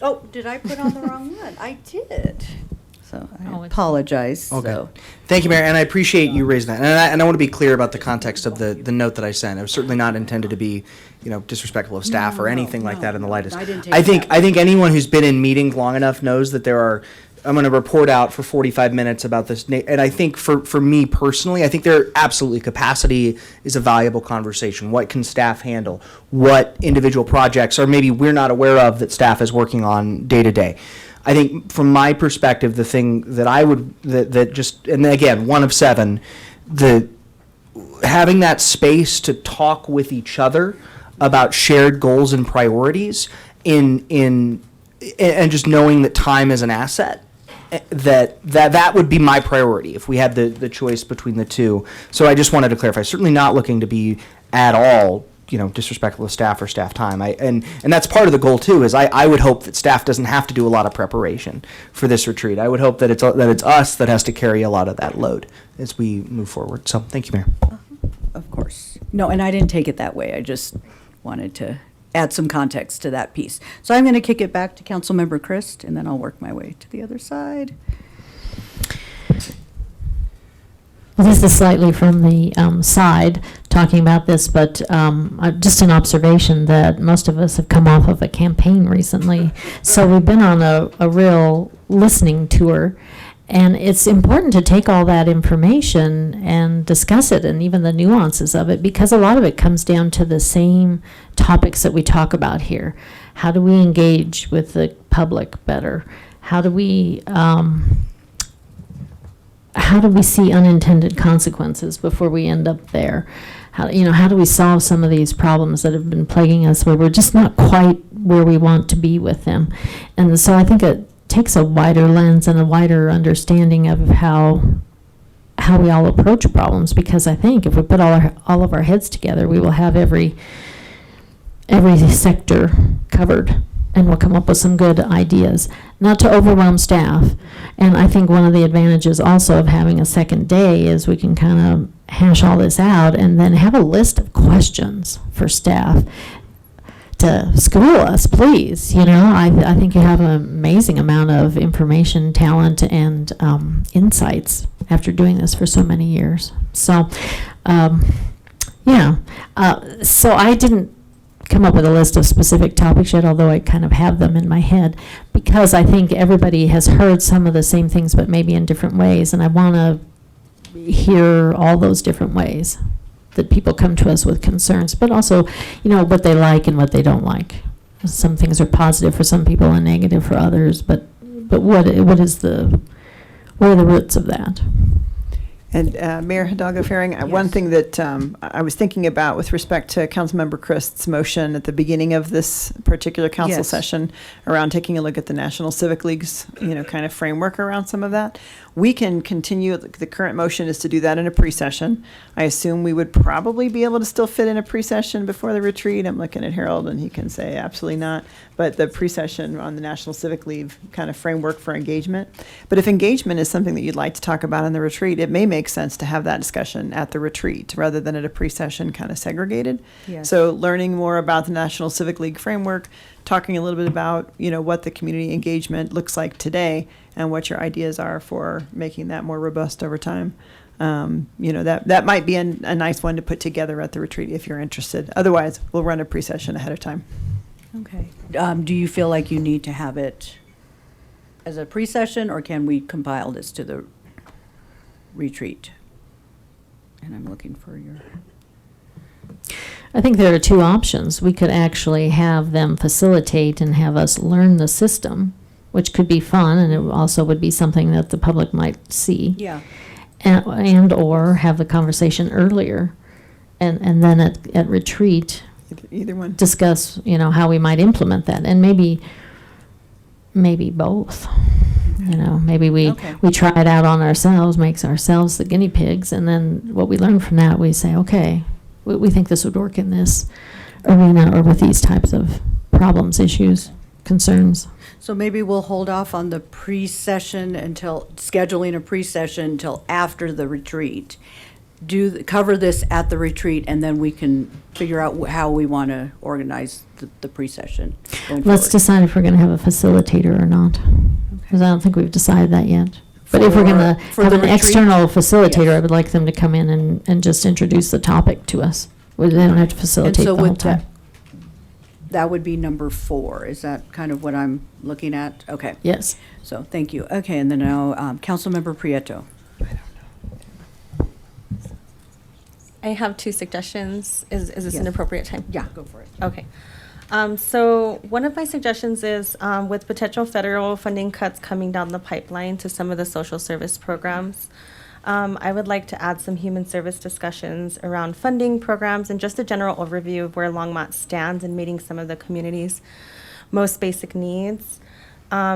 Oh, did I put on the wrong one? I did. So I apologize. Okay. So. Thank you, Mayor, and I appreciate you raising that. And I want to be clear about the context of the note that I sent. It was certainly not intended to be, disrespectful of staff or anything like that in the lightest. I didn't take I it think that way. I think anyone who's been in meetings long enough knows that there are. I'm going to report out for 45 minutes about this, and I think for me personally, I think there absolutely capacity is a valuable conversation. What can staff handle? What individual projects, or maybe we're not aware of, that staff is working on day to day? I think from my perspective, the thing that I would that just, and again, one of 7, having that space to talk with each other about shared goals and priorities and just knowing that time is an asset. That would be my priority if we had the choice between the two. So I just wanted to clarify. Certainly not looking to be at all, disrespectful of staff or staff time. And that's part of the goal too. Is I would hope that staff doesn't have to do a lot of preparation for this retreat. I would hope that it's us that has to carry a lot of that load as we move forward. So thank you, Mayor. Of course. No, and I didn't take it that way. I just wanted to add some context to that piece. So I'm going to kick it back to Councilmember Christ, and then I'll work my way to the other side. Well, this is slightly from the side talking about this, but just an observation that most of us have come off of a campaign recently. So we've been on a real listening tour. And it's important to take all that information and discuss it, and even the nuances of it, because a lot of it comes down to the same topics that we talk about here. How do we engage with the public better? How do we see unintended consequences before we end up there? How do we solve some of these problems that have been plaguing us where we're just not quite where we want to be with them? And so I think it takes a wider lens and a wider understanding of how we all approach problems, because I think if we put all of our heads together, we will have every sector covered, and we'll come up with some good ideas, not to overwhelm staff. And I think one of the advantages also of having a second day is we can kind of hash all this out and then have a list of questions for staff to school us, please. I think you have an amazing amount of information, talent, and insights after doing this for so many years. So, so I didn't come up with a list of specific topics yet, although I kind of have them in my head, because I think everybody has heard some of the same things, but maybe in different ways, and I want to hear all those different ways that people come to us with concerns, but also, what they like and what they don't like. Some things are positive for some people and negative for others, but what are the roots of that? And Mayor Hidalgo Faring, one thing that I was thinking about with respect to Councilmember Christ's motion at the beginning of this particular council session around taking a look at the National Civic League's, kind of framework around some of that. We can continue, the current motion is to do that in a pre-session. I assume we would probably be able to still fit in a pre-session before the retreat. I'm looking at Harold and he can say absolutely not. But the pre-session on the National Civic League kind of framework for engagement. But if engagement is something that you'd like to talk about in the retreat, it may make sense to have that discussion at the retreat rather than at a pre-session kind of segregated. Yes. So learning more about the National Civic League framework, talking a little bit about, what the community engagement looks like today and what your ideas are for making that more robust over time. That might be a nice one to put together at the retreat if you're interested. Otherwise, we'll run a pre-session ahead of time. Okay. Do you feel like you need to have it as a pre-session, or can we compile this to the retreat? And I'm looking for your... I think there are two options. We could actually have them facilitate and have us learn the system, which could be fun, and it also would be something that the public might see. Yeah. And or have the conversation earlier, and then at retreat, either one, discuss how we might implement that, and maybe both. Maybe we try it out on ourselves, makes ourselves the guinea pigs, and then what we learn from that, we say, okay, we think this would work in this arena or with these types of problems, issues, concerns. So maybe we'll hold off on the pre-session until scheduling a pre-session until after the retreat. Cover this at the retreat, and then we can figure out how we want to organize the pre-session going Let's forward. decide if we're going to have a facilitator or not, because I don't think we've decided that yet. But if we're going to have an external facilitator, I would like them to come in and just introduce the topic to us. They don't have to facilitate the whole time. That would be number 4. Is that kind of what I'm looking at? Okay. Yes. So thank you. Okay, and then now Councilmember Prieto. I have 2 suggestions. Is this an appropriate time? Yeah, go for it. Okay. So one of my suggestions is with potential federal funding cuts coming down the pipeline to some of the social service programs, I would like to add some human service discussions around funding programs and just a general overview of where Longmont stands in meeting some of the community's most basic needs,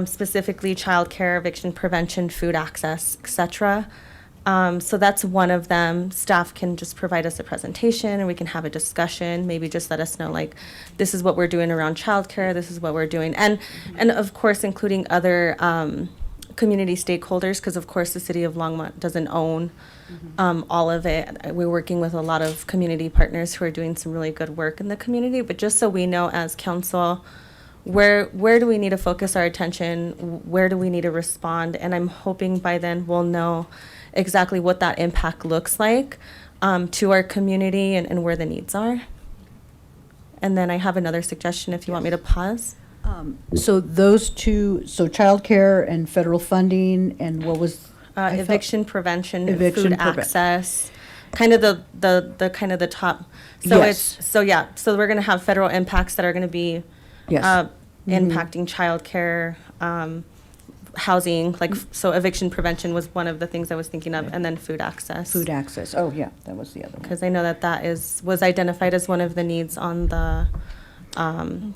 specifically childcare, eviction prevention, food access, etc. So that's one of them. Staff can just provide us a presentation and we can have a discussion, maybe just let us know, like, this is what we're doing around childcare, this is what we're doing. And of course, including other community stakeholders, because of course the city of Longmont doesn't own all of it. We're working with a lot of community partners who are doing some really good work in the community, but just so we know as council, where do we need to focus our attention? Where do we need to respond? And I'm hoping by then we'll know exactly what that impact looks like to our community and where the needs are. And then I have another suggestion if you want me to pause. So those two, so childcare and federal funding, and what was? Eviction prevention, Eviction food access, kind of the kind of the top. So Yes. so we're going to have federal impacts that are going to be Yes. impacting childcare, housing, like, so eviction prevention was one of the things I was thinking of, and then food access. Food access, oh, yeah, that was the other one. Because I know that was identified as one of the needs on the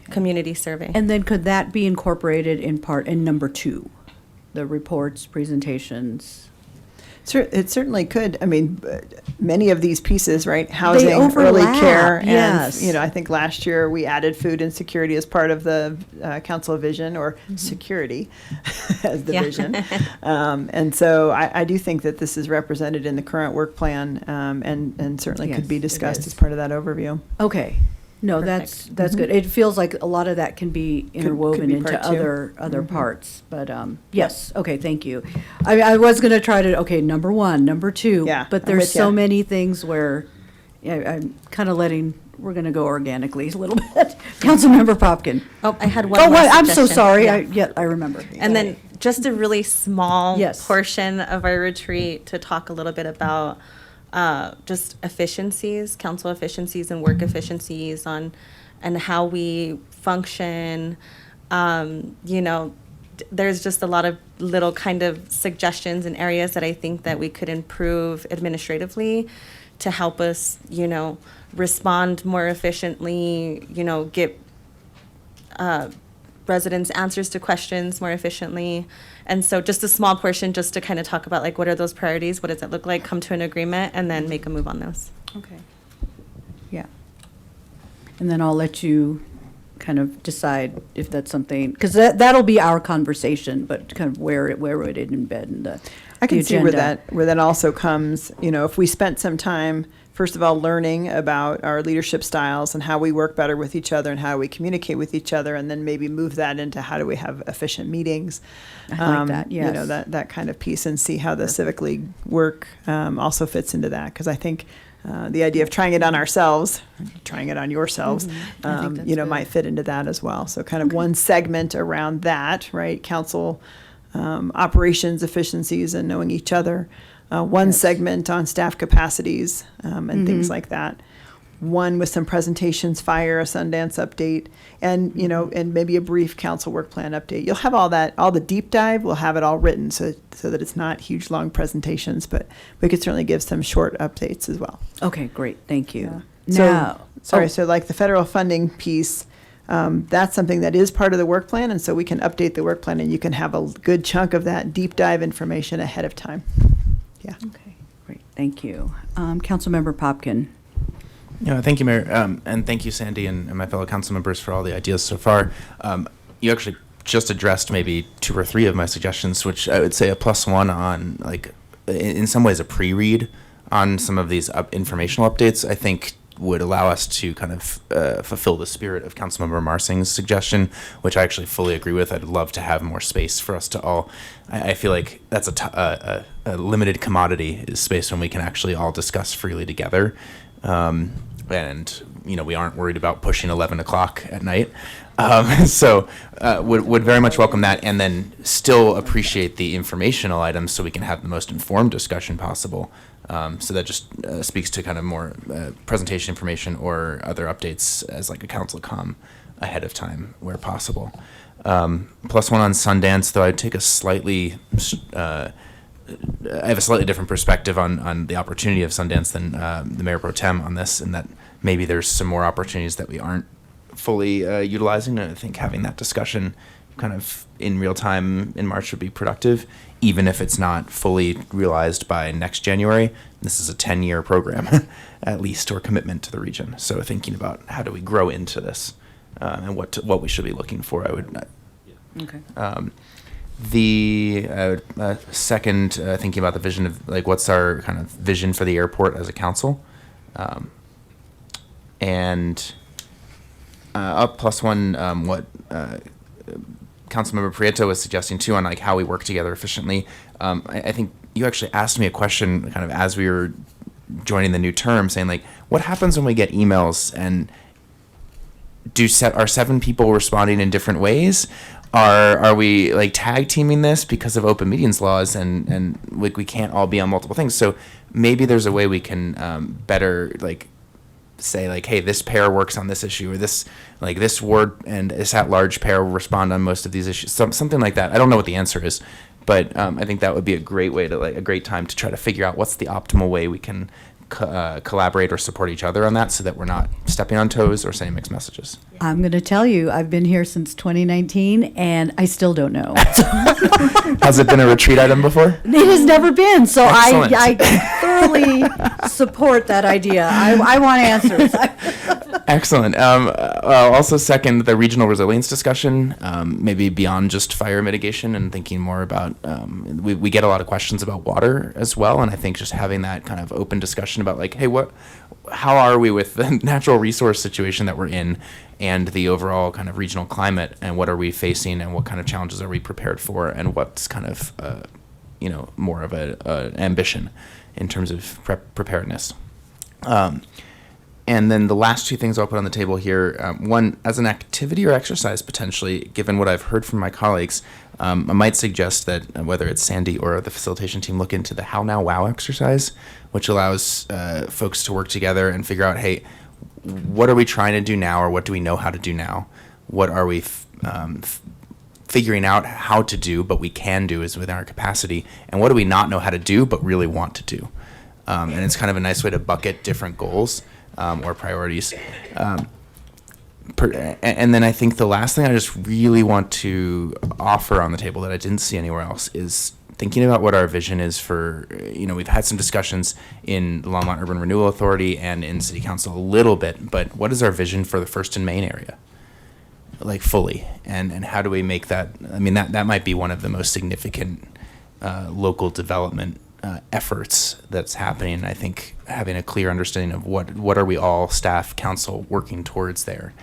community survey. And then could that be incorporated in number 2? The reports, presentations? It certainly could. I mean, many of these pieces, right? Housing, early overlap, care, yes. and I think last year we added food insecurity as part of the council vision, or security as the vision. And so I do think that this is represented in the current work plan, and certainly could be Yes, it discussed is. as part of that overview. Okay. No, that's good. It feels like a lot of that can be interwoven be into part two. other parts, but, yes, okay, thank you. I was gonna try to, okay, number 1, number 2. Yeah, But I'm there's with so ya. many things where, I'm kind of we're gonna go organically a little bit. Councilmember Popkin. Oh, I had one Oh, more I'm so suggestion. sorry. Yeah. I remember. And then just a really small Yes. portion of our retreat to talk a little bit about just efficiencies, council efficiencies and work efficiencies and how we function. There's just a lot of little kind of suggestions and areas that I think that we could improve administratively to help us, respond more efficiently, get residents answers to questions more efficiently. And so just a small portion just to kind of talk about, like, what are those priorities? What does it look like? Come to an agreement and then make a move on those. Okay. Yeah. And then I'll let you kind of decide if that's something, because that'll be our conversation, but kind of where would it embed in the I can the see where agenda. that also comes, if we spent some time, first of all, learning about our leadership styles and how we work better with each other and how we communicate with each other, and then maybe move that into how do we have efficient meetings. I like that, yes. That kind of piece, and see how the Civic League work also fits into that. Because I think the idea of trying it on ourselves, trying it on yourselves, I think that's good. might fit into that as well. So kind of one segment around that, right? Council operations efficiencies and knowing each other. One segment on staff capacities and things like that. One with some presentations, fire, a Sundance update, and and maybe a brief council work plan update. You'll have all that, all the deep dive. We'll have it all written so that it's not huge long presentations, but we could certainly give some short updates as well. Okay, great, thank you. So Now, so like the federal funding piece. That's something that is part of the work plan, and so we can update the work plan, and you can have a good chunk of that deep dive information ahead of time. Yeah. Okay, great, thank you. Councilmember Popkin. Yeah, thank you, Mayor, and thank you, Sandy, and my fellow council members for all the ideas so far. You actually just addressed maybe 2 or 3 of my suggestions, which I would say a +1 on, like, in some ways a pre-read on some of these informational updates, I think would allow us to kind of fulfill the spirit of Councilmember Marsing's suggestion, which I actually fully agree with. I'd love to have more space for us to all. I feel like that's a limited commodity, is space when we can actually all discuss freely together. And we aren't worried about pushing 11 o'clock at night. So would very much welcome that, and then still appreciate the informational items so we can have the most informed discussion possible. So that just speaks to kind of more presentation information or other updates as like a council comm ahead of time where possible. +1 on Sundance, though I'd take a slightly, I have a slightly different perspective on the opportunity of Sundance than the Mayor Pro Tem on this, in that maybe there's some more opportunities that we aren't fully utilizing. And I think having that discussion kind of in real time in March would be productive, even if it's not fully realized by next January. This is a 10-year program, at least, or commitment to the region. So thinking about how do we grow into this and what we should be looking for, I would. Okay. The second, thinking about the vision of like what's our kind of vision for the airport as a council, and up plus one, what Councilmember Prieto was suggesting too on like how we work together efficiently. I think you actually asked me a question kind of as we were joining the new term, saying like, what happens when we get emails and are 7 people responding in different ways? Are we like tag teaming this because of open meetings laws and like we can't all be on multiple things? So maybe there's a way we can better like say like, hey, this pair works on this issue, or this ward and this at-large pair will respond on most of these issues, something like that. I don't know what the answer is, but I think that would be a great way to a great time to try to figure out what's the optimal way we can collaborate or support each other on that, so that we're not stepping on toes or sending mixed messages. I'm going to tell you, I've been here since 2019, and I still don't know. Has it been a retreat item before? It has never been, so Excellent. I thoroughly support that idea. I want answers. Excellent. I'll also second the regional resilience discussion, maybe beyond just fire mitigation, and thinking more about, we get a lot of questions about water as well, and I think just having that kind of open discussion about like, hey, how are we with the natural resource situation that we're in and the overall kind of regional climate, and what are we facing, and what kind of challenges are we prepared for, and what's kind of, more of an ambition in terms of preparedness. And then the last 2 things I'll put on the table here, one, as an activity or exercise potentially, given what I've heard from my colleagues, I might suggest that whether it's Sandy or the facilitation team look into the How Now Wow exercise, which allows folks to work together and figure out, hey, what are we trying to do now, or what do we know how to do now? What are we figuring out how to do, but we can do is within our capacity? And what do we not know how to do, but really want to do? And it's kind of a nice way to bucket different goals. Or priorities. And then I think the last thing I just really want to offer on the table that I didn't see anywhere else is thinking about what our vision is for, we've had some discussions in the Longmont Urban Renewal Authority and in City Council a little bit, but what is our vision for the First and Main area? Like fully, and how do we make that, that might be one of the most significant local development efforts that's happening. And I think having a clear understanding of what are we all, staff, council, working towards there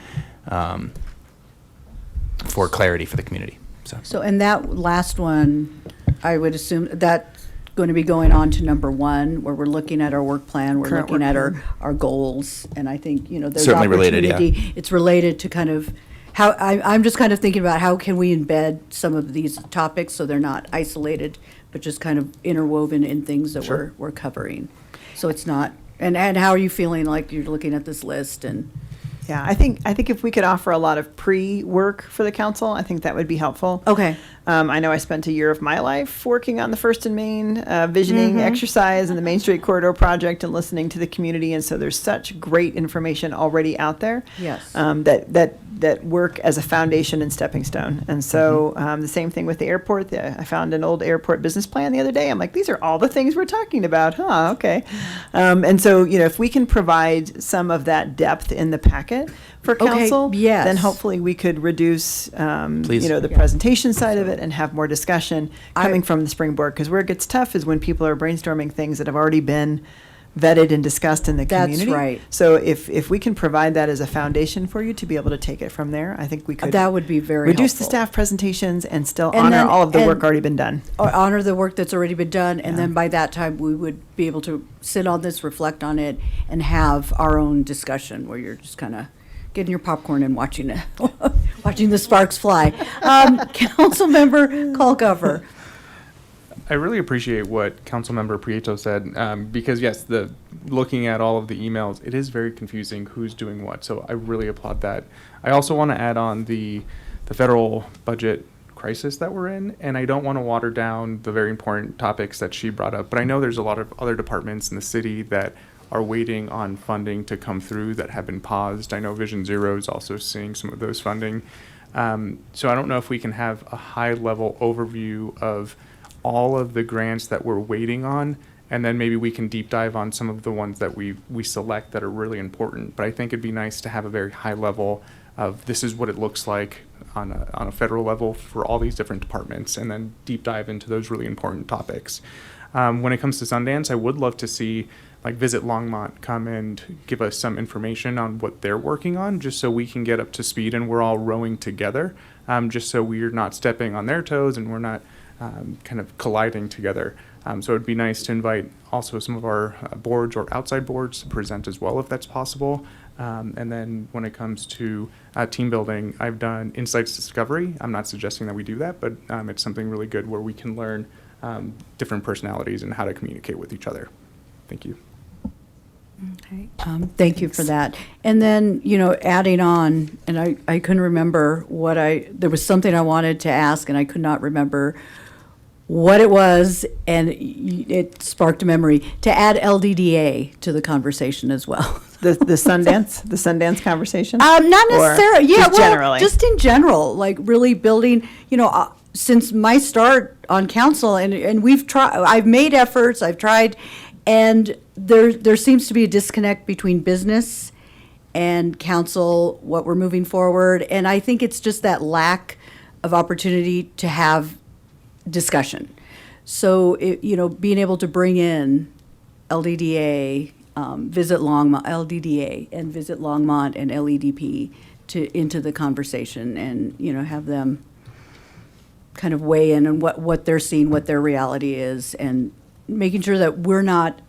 for clarity for the community. So in that last one, I would assume that's going to be going on to number 1, where we're looking at our work plan, we're Current looking work at plan. our goals, and I think, there's Certainly opportunity. related, yeah. It's related to kind of how, I'm just kind of thinking about how can we embed some of these topics so they're not isolated, but just kind of interwoven in things that Sure. we're covering. So it's not, and how are you feeling like you're looking at this list and? Yeah, I think if we could offer a lot of pre-work for the council, I think that would be helpful. Okay. I know I spent a year of my life working on the First and Main visioning exercise and the Main Street Corridor project and listening to the community, and so there's such great information already out there. Yes. That work as a foundation and stepping stone. And so the same thing with the airport. I found an old airport business plan the other day. I'm like, these are all the things we're talking about, huh? Okay. And so, if we can provide some of that depth in the packet for council, yes. then hopefully we could reduce, Please. the presentation side of it and have more discussion coming from the springboard. Because where it gets tough is when people are brainstorming things that have already been vetted and discussed in the community. That's right. So if we can provide that as a foundation for you to be able to take it from there, I think we could That would be very reduce the helpful. staff presentations and still And honor then- all of the work and- already been done. Or honor the work that's already been done, and then by that time, we would be able to sit on this, reflect on it, and have our own discussion where you're just kind of getting your popcorn and watching it, watching the sparks fly. Councilmember Colcover. I really appreciate what Councilmember Prieto said, because yes, looking at all of the emails, it is very confusing who's doing what. So I really applaud that. I also want to add on the federal budget crisis that we're in, and I don't want to water down the very important topics that she brought up, but I know there's a lot of other departments in the city that are waiting on funding to come through that have been paused. I know Vision Zero is also seeing some of those funding. So I don't know if we can have a high-level overview of all of the grants that we're waiting on, and then maybe we can deep dive on some of the ones that we select that are really important. But I think it'd be nice to have a very high level of this is what it looks like on a federal level for all these different departments, and then deep dive into those really important topics. When it comes to Sundance, I would love to see like Visit Longmont come and give us some information on what they're working on, just so we can get up to speed and we're all rowing together, just so we're not stepping on their toes and we're not kind of colliding together. So it'd be nice to invite also some of our boards or outside boards to present as well, if that's possible. And then when it comes to team building, I've done insights discovery. I'm not suggesting that we do that, but it's something really good where we can learn different personalities and how to communicate with each other. Thank you. Okay. Thank you for that. And then, adding on, and I couldn't remember there was something I wanted to ask and I could not remember what it was, and it sparked a memory to add LDDA to the conversation as well. The Sundance conversation? Not necessarily. Yeah, just generally. Just in general, like really building, since my start on council, and we've tried, I've made efforts, I've tried, and there seems to be a disconnect between business and council, what we're moving forward, and I think it's just that lack of opportunity to have discussion. So, being able to bring in LDDA, Visit Longmont, LDDA, and Visit Longmont and LEDP into the conversation, and have them kind of weigh in on what they're seeing, what their reality is, and making sure that we're not,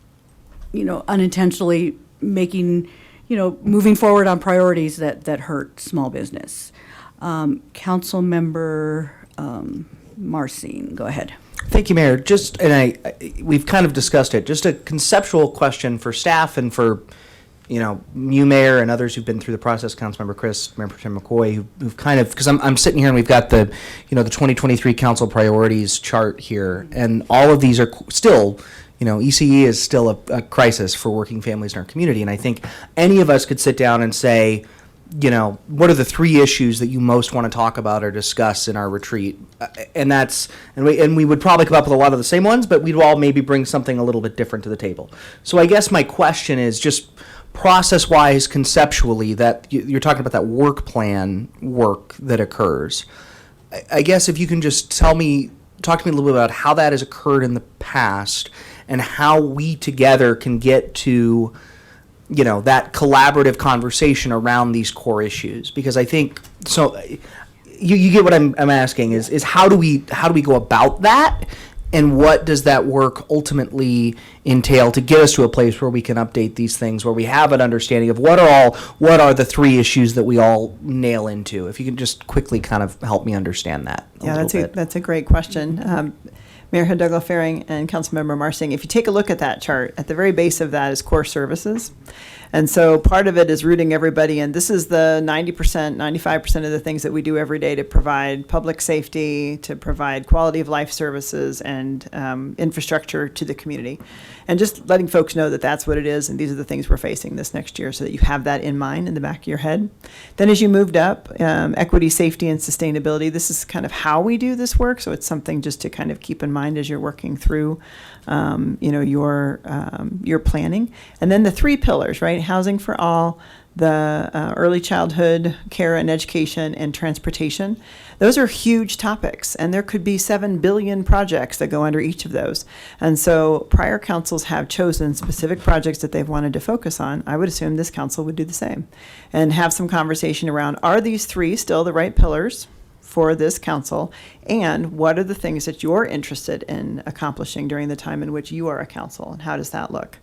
unintentionally making, moving forward on priorities that hurt small business. Council Member Marcin, go ahead. Thank you, Mayor. We've kind of discussed it. Just a conceptual question for staff and for, you, Mayor, and others who've been through the process, Councilmember Chris, Mayor Pro Tem McCoy, who've kind of, because I'm sitting here and we've got the 2023 council priorities chart here, and all of these are still, ECE is still a crisis for working families in our community, and I think any of us could sit down and say, what are the 3 issues that you most want to talk about or discuss in our retreat? And we would probably come up with a lot of the same ones, but we'd all maybe bring something a little bit different to the table. So I guess my question is just process-wise, conceptually, that you're talking about that work plan work that occurs. I guess if you can just talk to me a little bit about how that has occurred in the past and how we together can get to that collaborative conversation around these core issues, because I think so. You get what I'm asking is how do we go about that, and what does that work ultimately entail to get us to a place where we can update these things, where we have an understanding of what are the 3 issues that we all nail into. If you can just quickly kind of help me understand that. That's a great question. Mayor Hidalgo-Faring and Councilmember Marcin, if you take a look at that chart, at the very base of that is core services. And so part of it is rooting everybody in. This is the 90%, 95% of the things that we do every day to provide public safety, to provide quality of life services and infrastructure to the community. And just letting folks know that that's what it is, and these are the things we're facing this next year, so that you have that in mind in the back of your head. Then as you moved up, equity, safety, and sustainability, this is kind of how we do this work, so it's something just to kind of keep in mind as you're working through your planning. And then the 3 pillars, right? Housing for all, the early childhood care and education, and transportation. Those are huge topics, and there could be 7 billion projects that go under each of those. And so prior councils have chosen specific projects that they've wanted to focus on. I would assume this council would do the same and have some conversation around, are these 3 still the right pillars for this council, and what are the things that you're interested in accomplishing during the time in which you are a council, and how does that look?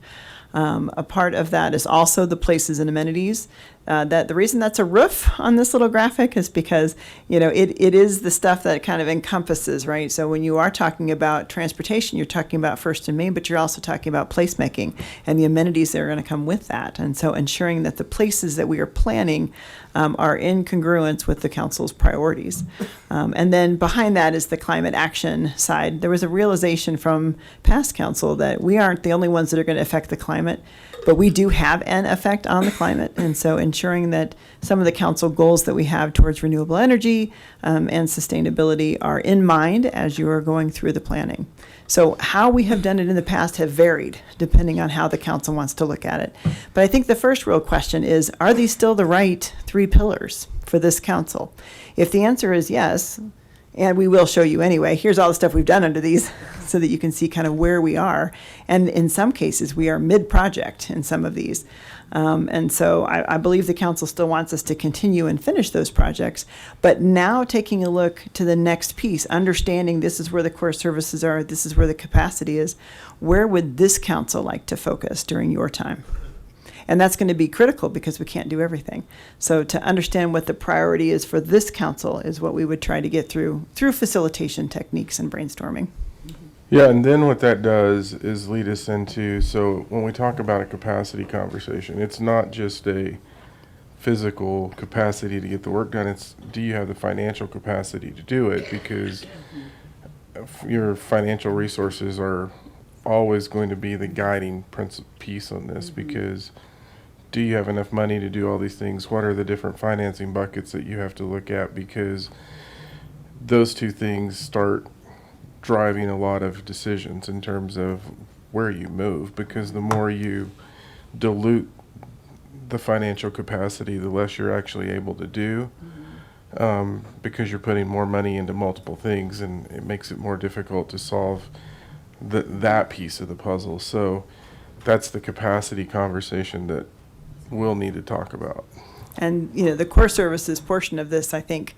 A part of that is also the places and amenities. That the reason that's a roof on this little graphic is because, it is the stuff that kind of encompasses, right? So when you are talking about transportation, you're talking about First and Main, but you're also talking about placemaking and the amenities that are going to come with that. And so ensuring that the places that we are planning are in congruence with the council's priorities. And then behind that is the climate action side. There was a realization from past council that we aren't the only ones that are going to affect the climate, but we do have an effect on the climate. And so ensuring ensuring that some of the council goals that we have towards renewable energy and sustainability are in mind as you are going through the planning. So how we have done it in the past have varied depending on how the council wants to look at it. But I think the first real question is, are these still the right 3 pillars for this council? If the answer is yes, and we will show you anyway, here's all the stuff we've done under these so that you can see kind of where we are. And in some cases, we are mid-project in some of these. And so I believe the council still wants us to continue and finish those projects. But now taking a look to the next piece, understanding this is where the core services are, this is where the capacity is, where would this council like to focus during your time? And that's going to be critical because we can't do everything. So to understand what the priority is for this council is what we would try to get through facilitation techniques and brainstorming. Yeah, and then what that does is lead us into, so when we talk about a capacity conversation, it's not just a physical capacity to get the work done, it's do you have the financial capacity to do it, because your financial resources are always going to be the guiding piece on this, because do you have enough money to do all these things? What are the different financing buckets that you have to look at? Because those two things start driving a lot of decisions in terms of where you move, because the more you dilute the financial capacity, the less you're actually able to do, because you're putting more money into multiple things, and it makes it more difficult to solve that piece of the puzzle. So that's the capacity conversation that we'll need to talk about. And, you know, the core services portion of this, I think,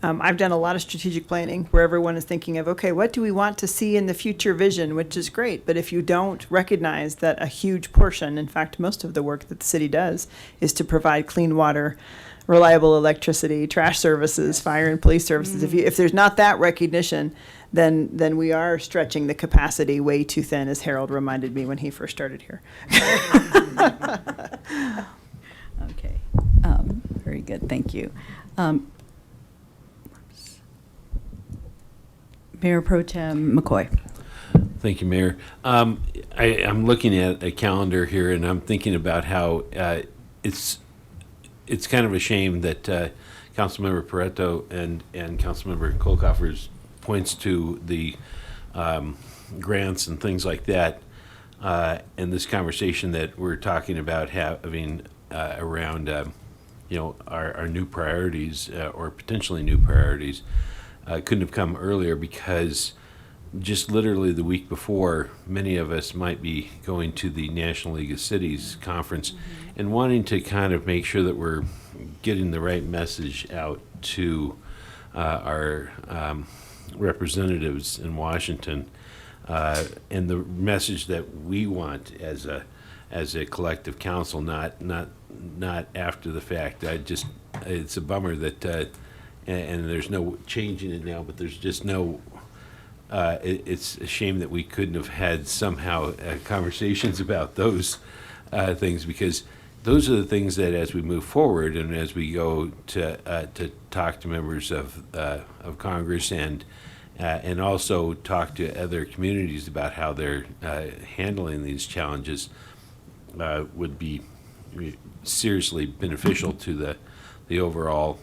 I've done a lot of strategic planning where everyone is thinking of, okay, what do we want to see in the future vision, which is great. But if you don't recognize that a huge portion, in fact, most of the work that the city does is to provide clean water, reliable electricity, trash services, fire and police services. If there's not that recognition, then we are stretching the capacity way too thin, as Harold reminded me when he first started here. Okay, very good, thank you. Mayor Pro Tem McCoy. Thank you, Mayor. I'm looking at a calendar here, and I'm thinking about how it's kind of a shame that Councilmember Pareto and Councilmember Kolkoffer points to the grants and things like that, and this conversation that we're talking about having around our new priorities or potentially new priorities. Couldn't have come earlier, because just literally the week before, many of us might be going to the National League of Cities conference and wanting to kind of make sure that we're getting the right message out to our representatives in Washington, and the message that we want as a collective council, not after the fact. It's a bummer that and there's no changing it now, but there's just no, it's a shame that we couldn't have had somehow conversations about those things, because those are the things that as we move forward and as we go to talk to members of Congress and also talk to other communities about how they're handling these challenges, would be seriously beneficial to the overall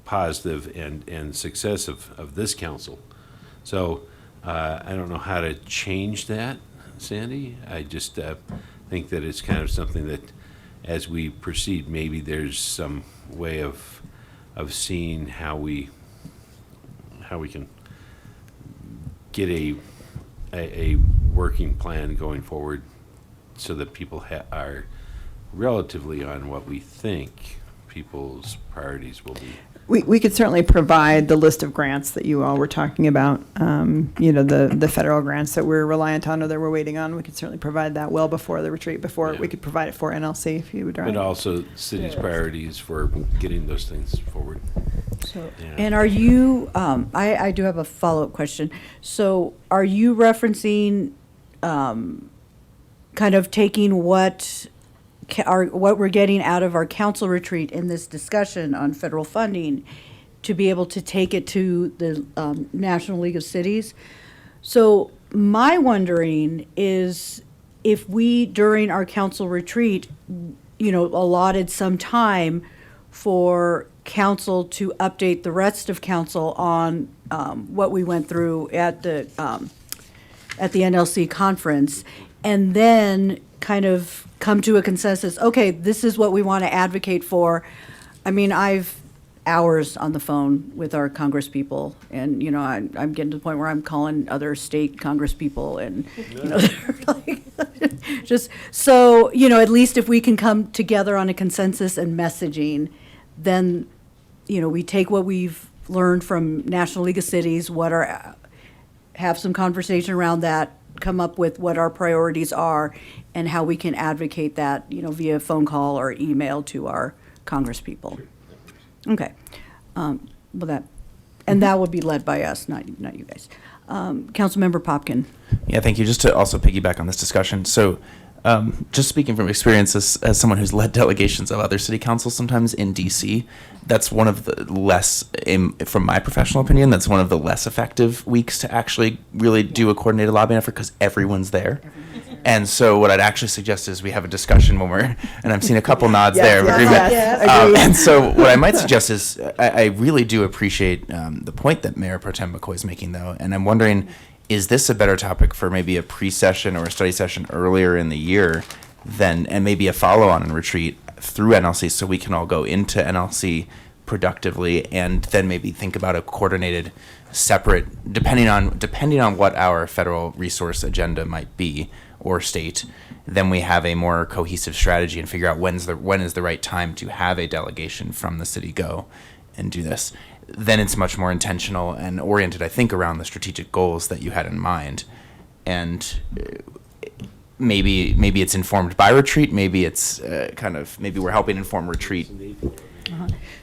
positive and success of this council. So I don't know how to change that, Sandy. I just think that it's kind of something that as we proceed, maybe there's some way of seeing how we can get a working plan going forward so that people are relatively on what we think people's priorities will be. We could certainly provide the list of grants that you all were talking about, the federal grants that we're reliant on or that we're waiting on. We could certainly provide that well before the retreat, we could provide it for NLC if you would. But also city's priorities for getting those things forward. So, and are you, I do have a follow-up question. So are you referencing kind of taking what we're getting out of our council retreat in this discussion on federal funding to be able to take it to the National League of Cities? So my wondering is if we, during our council retreat, allotted some time for council to update the rest of council on what we went through at the NLC conference, and then kind of come to a consensus. Okay, this is what we want to advocate for. I mean, I've hours on the phone with our Congress people, and I'm getting to the point where I'm calling other state Congress people, and they're like, just so at least if we can come together on a consensus and messaging, then we take what we've learned from National League of Cities, have some conversation around that, come up with what our priorities are, and how we can advocate that via phone call or email to our Congress people. Okay. That would be led by us, not you guys. Councilmember Popkin. Yeah, thank you. Just to also piggyback on this discussion. So just speaking from experience as someone who's led delegations of other city councils sometimes in DC, that's one of the less, from my professional opinion, that's one of the less effective weeks to actually really do a coordinated lobbying effort because everyone's there. And so what I'd actually suggest is we have a discussion when we're, and I'm seeing a couple nods there of agreement. And so what I might suggest is I really do appreciate the point that Mayor Pro Tem McCoy is making, though. And I'm wondering, is this a better topic for maybe a pre-session or a study session earlier in the year and maybe a follow-on and retreat through NLC so we can all go into NLC productively and then maybe think about a coordinated separate, depending on what our federal resource agenda might be or state, then we have a more cohesive strategy and figure out when is the right time to have a delegation from the city go and do this. Then it's much more intentional and oriented, I think, around the strategic goals that you had in mind. And maybe it's informed by retreat, maybe it's maybe we're helping inform retreat.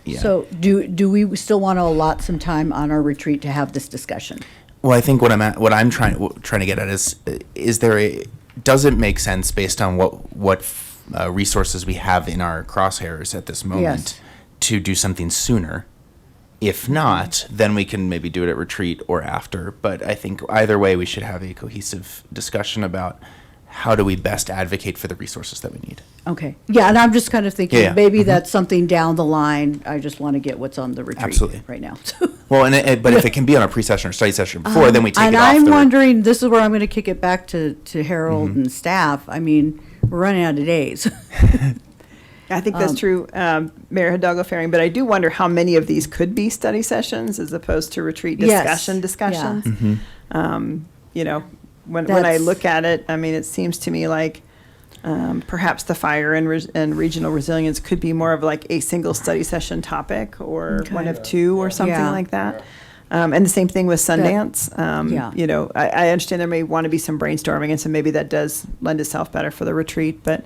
Yeah. So do we still want to allot some time on our retreat to have this discussion? Well, I think what I'm trying to get at is does it make sense based on what resources we have in our crosshairs at this moment to do something sooner? If not, then we can maybe do it at retreat or after. But I think either way, we should have a cohesive discussion about how do we best advocate for the resources that we need. Okay. Yeah, and I'm just kind of thinking maybe Mm-hmm. that's something down the line. I just want to get what's on the retreat Absolutely. right now. Well, but if it can be on a pre-session or study session before, then we take and it off. I'm wondering, this is where I'm going to kick it back to Harold Mm-hmm. and staff. I mean, we're running out of days. I think that's true, Mayor Hidalgo Faring, but I do wonder how many of these could be study sessions as opposed to retreat discussions. Mm-hmm. When I look at it, I mean, it seems to me like perhaps the fire and regional resilience could be more of like a single study session topic or one of two or something like that. And the same thing with Sundance. I understand there may want to be some brainstorming, and so maybe that does lend itself better for the retreat, but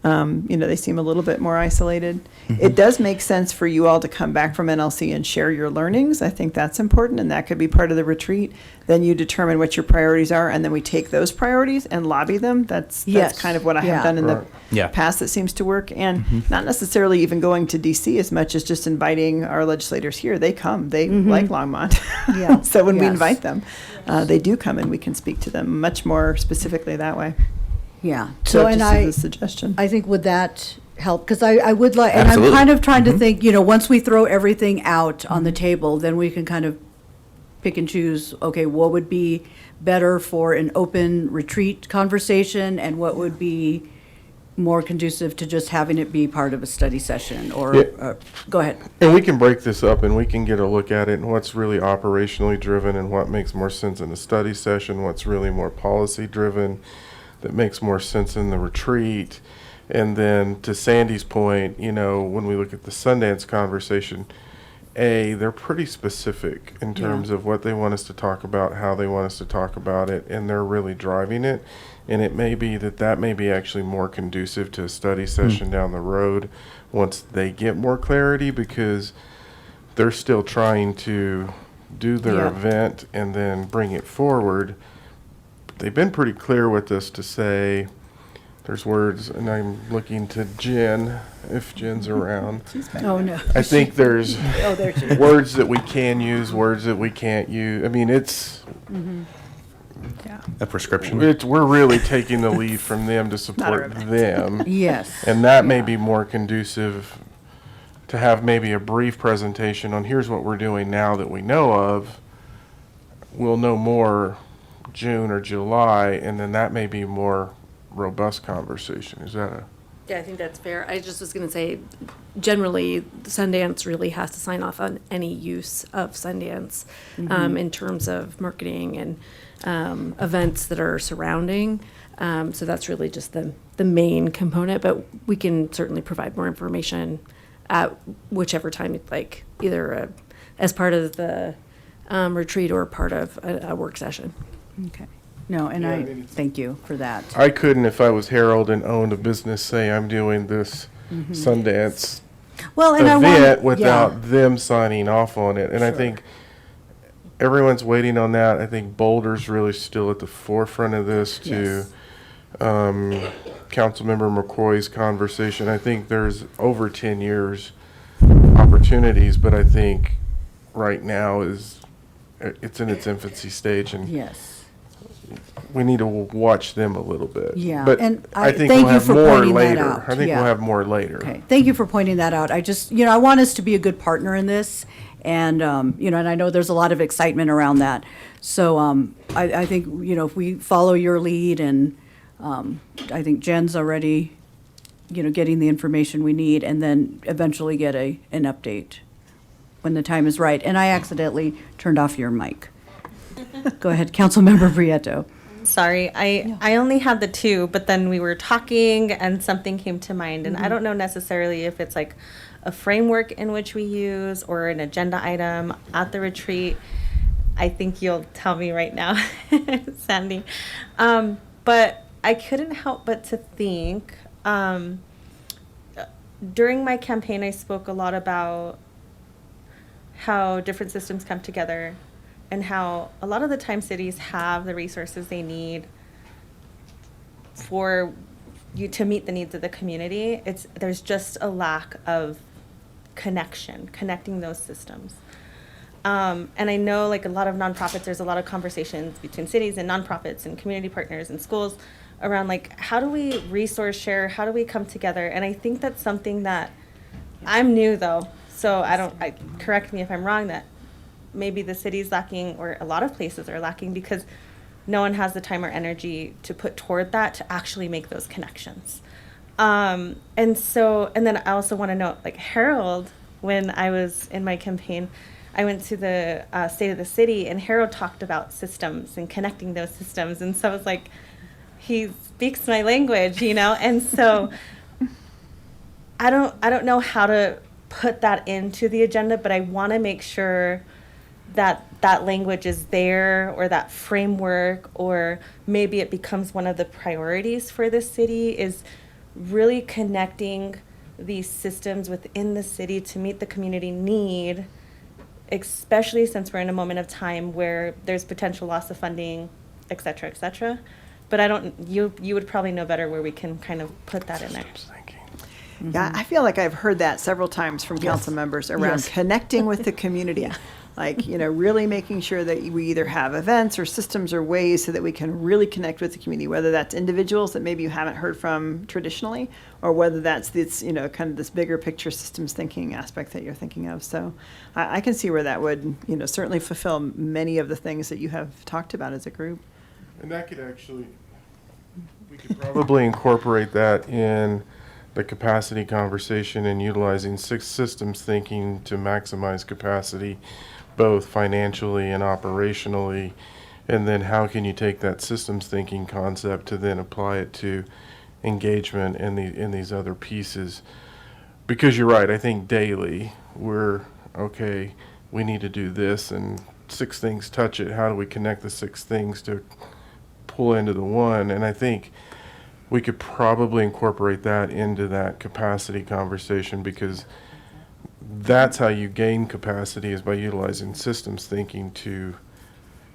they seem a little bit more isolated. Mm-hmm. It does make sense for you all to come back from NLC and share your learnings. I think that's important, and that could be part of the retreat. Then you determine what your priorities are, and then we take those priorities and lobby them. That's kind of what I have done in the past that seems to work. And not necessarily even going to DC as much as just inviting our legislators here. They come. They like Longmont. So when we invite them, they do come, and we can speak to them much more specifically that way. Yeah. So and just as a suggestion. I think would that help? Because I would like, and Absolutely. I'm kind of trying to think, once we throw everything out on the table, then we can kind of pick and choose, okay, what would be better for an open retreat conversation and what would be more conducive to just having it be part of a study session or go ahead. And we can break this up and we can get a look at it and what's really operationally driven and what makes more sense in a study session, what's really more policy driven that makes more sense in the retreat. And then to Sandy's point, when we look at the Sundance conversation, they're pretty specific in terms of what they want us to talk about, how they want us to talk about it, and they're really driving it. And it may be that may be actually more conducive to a study session down the road once they get more clarity, because they're still trying to do their event and then bring it forward. They've been pretty clear with us to say, there's words, and I'm looking to Jen, if Jen's around. Oh, no. I think there's there she is. words that we can use, words that we can't use. I mean, a prescription. We're really taking the lead from them to support them. Yes. And that may be more conducive to have maybe a brief presentation on here's what we're doing now that we know of. We'll know more June or July, and then that may be more robust conversation. Is that a? Yeah, I think that's fair. I just was going to say, generally, Sundance really has to sign off on any use of Sundance in terms of marketing and events that are surrounding. So that's really just the main component, but we can certainly provide more information at whichever time you'd like, either as part of the retreat or part of a work session. Okay. No, and I thank you for that. I couldn't, if I was Harold and owned a business, say I'm doing this Sundance Well, and event without them signing off on it. And I think everyone's waiting on that. I think Boulder's really still at the forefront of this to Councilmember McCoy's conversation. I think there's over 10 years opportunities, but I think right now it's in its infancy stage, and we need to watch them a little bit. Yeah, but and I think thank we'll you have for more pointing that later. out. I think Yeah. we'll have more later. Okay, thank you for pointing that out. I just, I want us to be a good partner in this, and, and I know there's a lot of excitement around that. So I think, if we follow your lead, and I think Jen's already, getting the information we need, and then eventually get an update when the time is right. And I accidentally turned off your mic. Go ahead, Councilmember Prieto. Sorry, I only had the two, but then we were talking and something came to mind. And I don't know necessarily if it's like a framework in which we use or an agenda item at the retreat. I think you'll tell me right now, Sandy. But I couldn't help but to think, during my campaign, I spoke a lot about how different systems come together and how a lot of the time cities have the resources they need for you to meet the needs of the community. There's just a lack of connecting those systems. And I know like a lot of nonprofits, there's a lot of conversations between cities and nonprofits and community partners and schools around like, how do we resource share? How do we come together? And I think that's something that I'm new though. So correct me if I'm wrong, that maybe the city's lacking, or a lot of places are lacking, because no one has the time or energy to put toward that to actually make those connections. And then I also want to note, like Harold, when I was in my campaign, I went to the State of the City, and Harold talked about systems and connecting those systems. And so I was like, he speaks my language, And so I don't know how to put that into the agenda, but I want to make sure that language is there, or that framework, or maybe it becomes one of the priorities for the city, is really connecting these systems within the city to meet the community need, especially since we're in a moment of time where there's potential loss of funding, et cetera, et cetera. But you would probably know better where we can kind of put that in there. Yeah, I feel like I've heard that several times from council members around connecting with the community. Like, really making sure that we either have events or systems or ways so that we can really connect with the community, whether that's individuals that maybe you haven't heard from traditionally, or whether that's this, kind of this bigger picture systems thinking aspect that you're thinking of. So I can see where that would, certainly fulfill many of the things that you have talked about as a group. And that could we could probably incorporate that in the capacity conversation and utilizing six systems thinking to maximize capacity, both financially and operationally. And then how can you take that systems thinking concept to then apply it to engagement in these other pieces? Because you're right, I think daily we need to do this, and six things touch it. How do we connect the six things to pull into the one? And I think we could probably incorporate that into that capacity conversation, because that's how you gain capacity, is by utilizing systems thinking to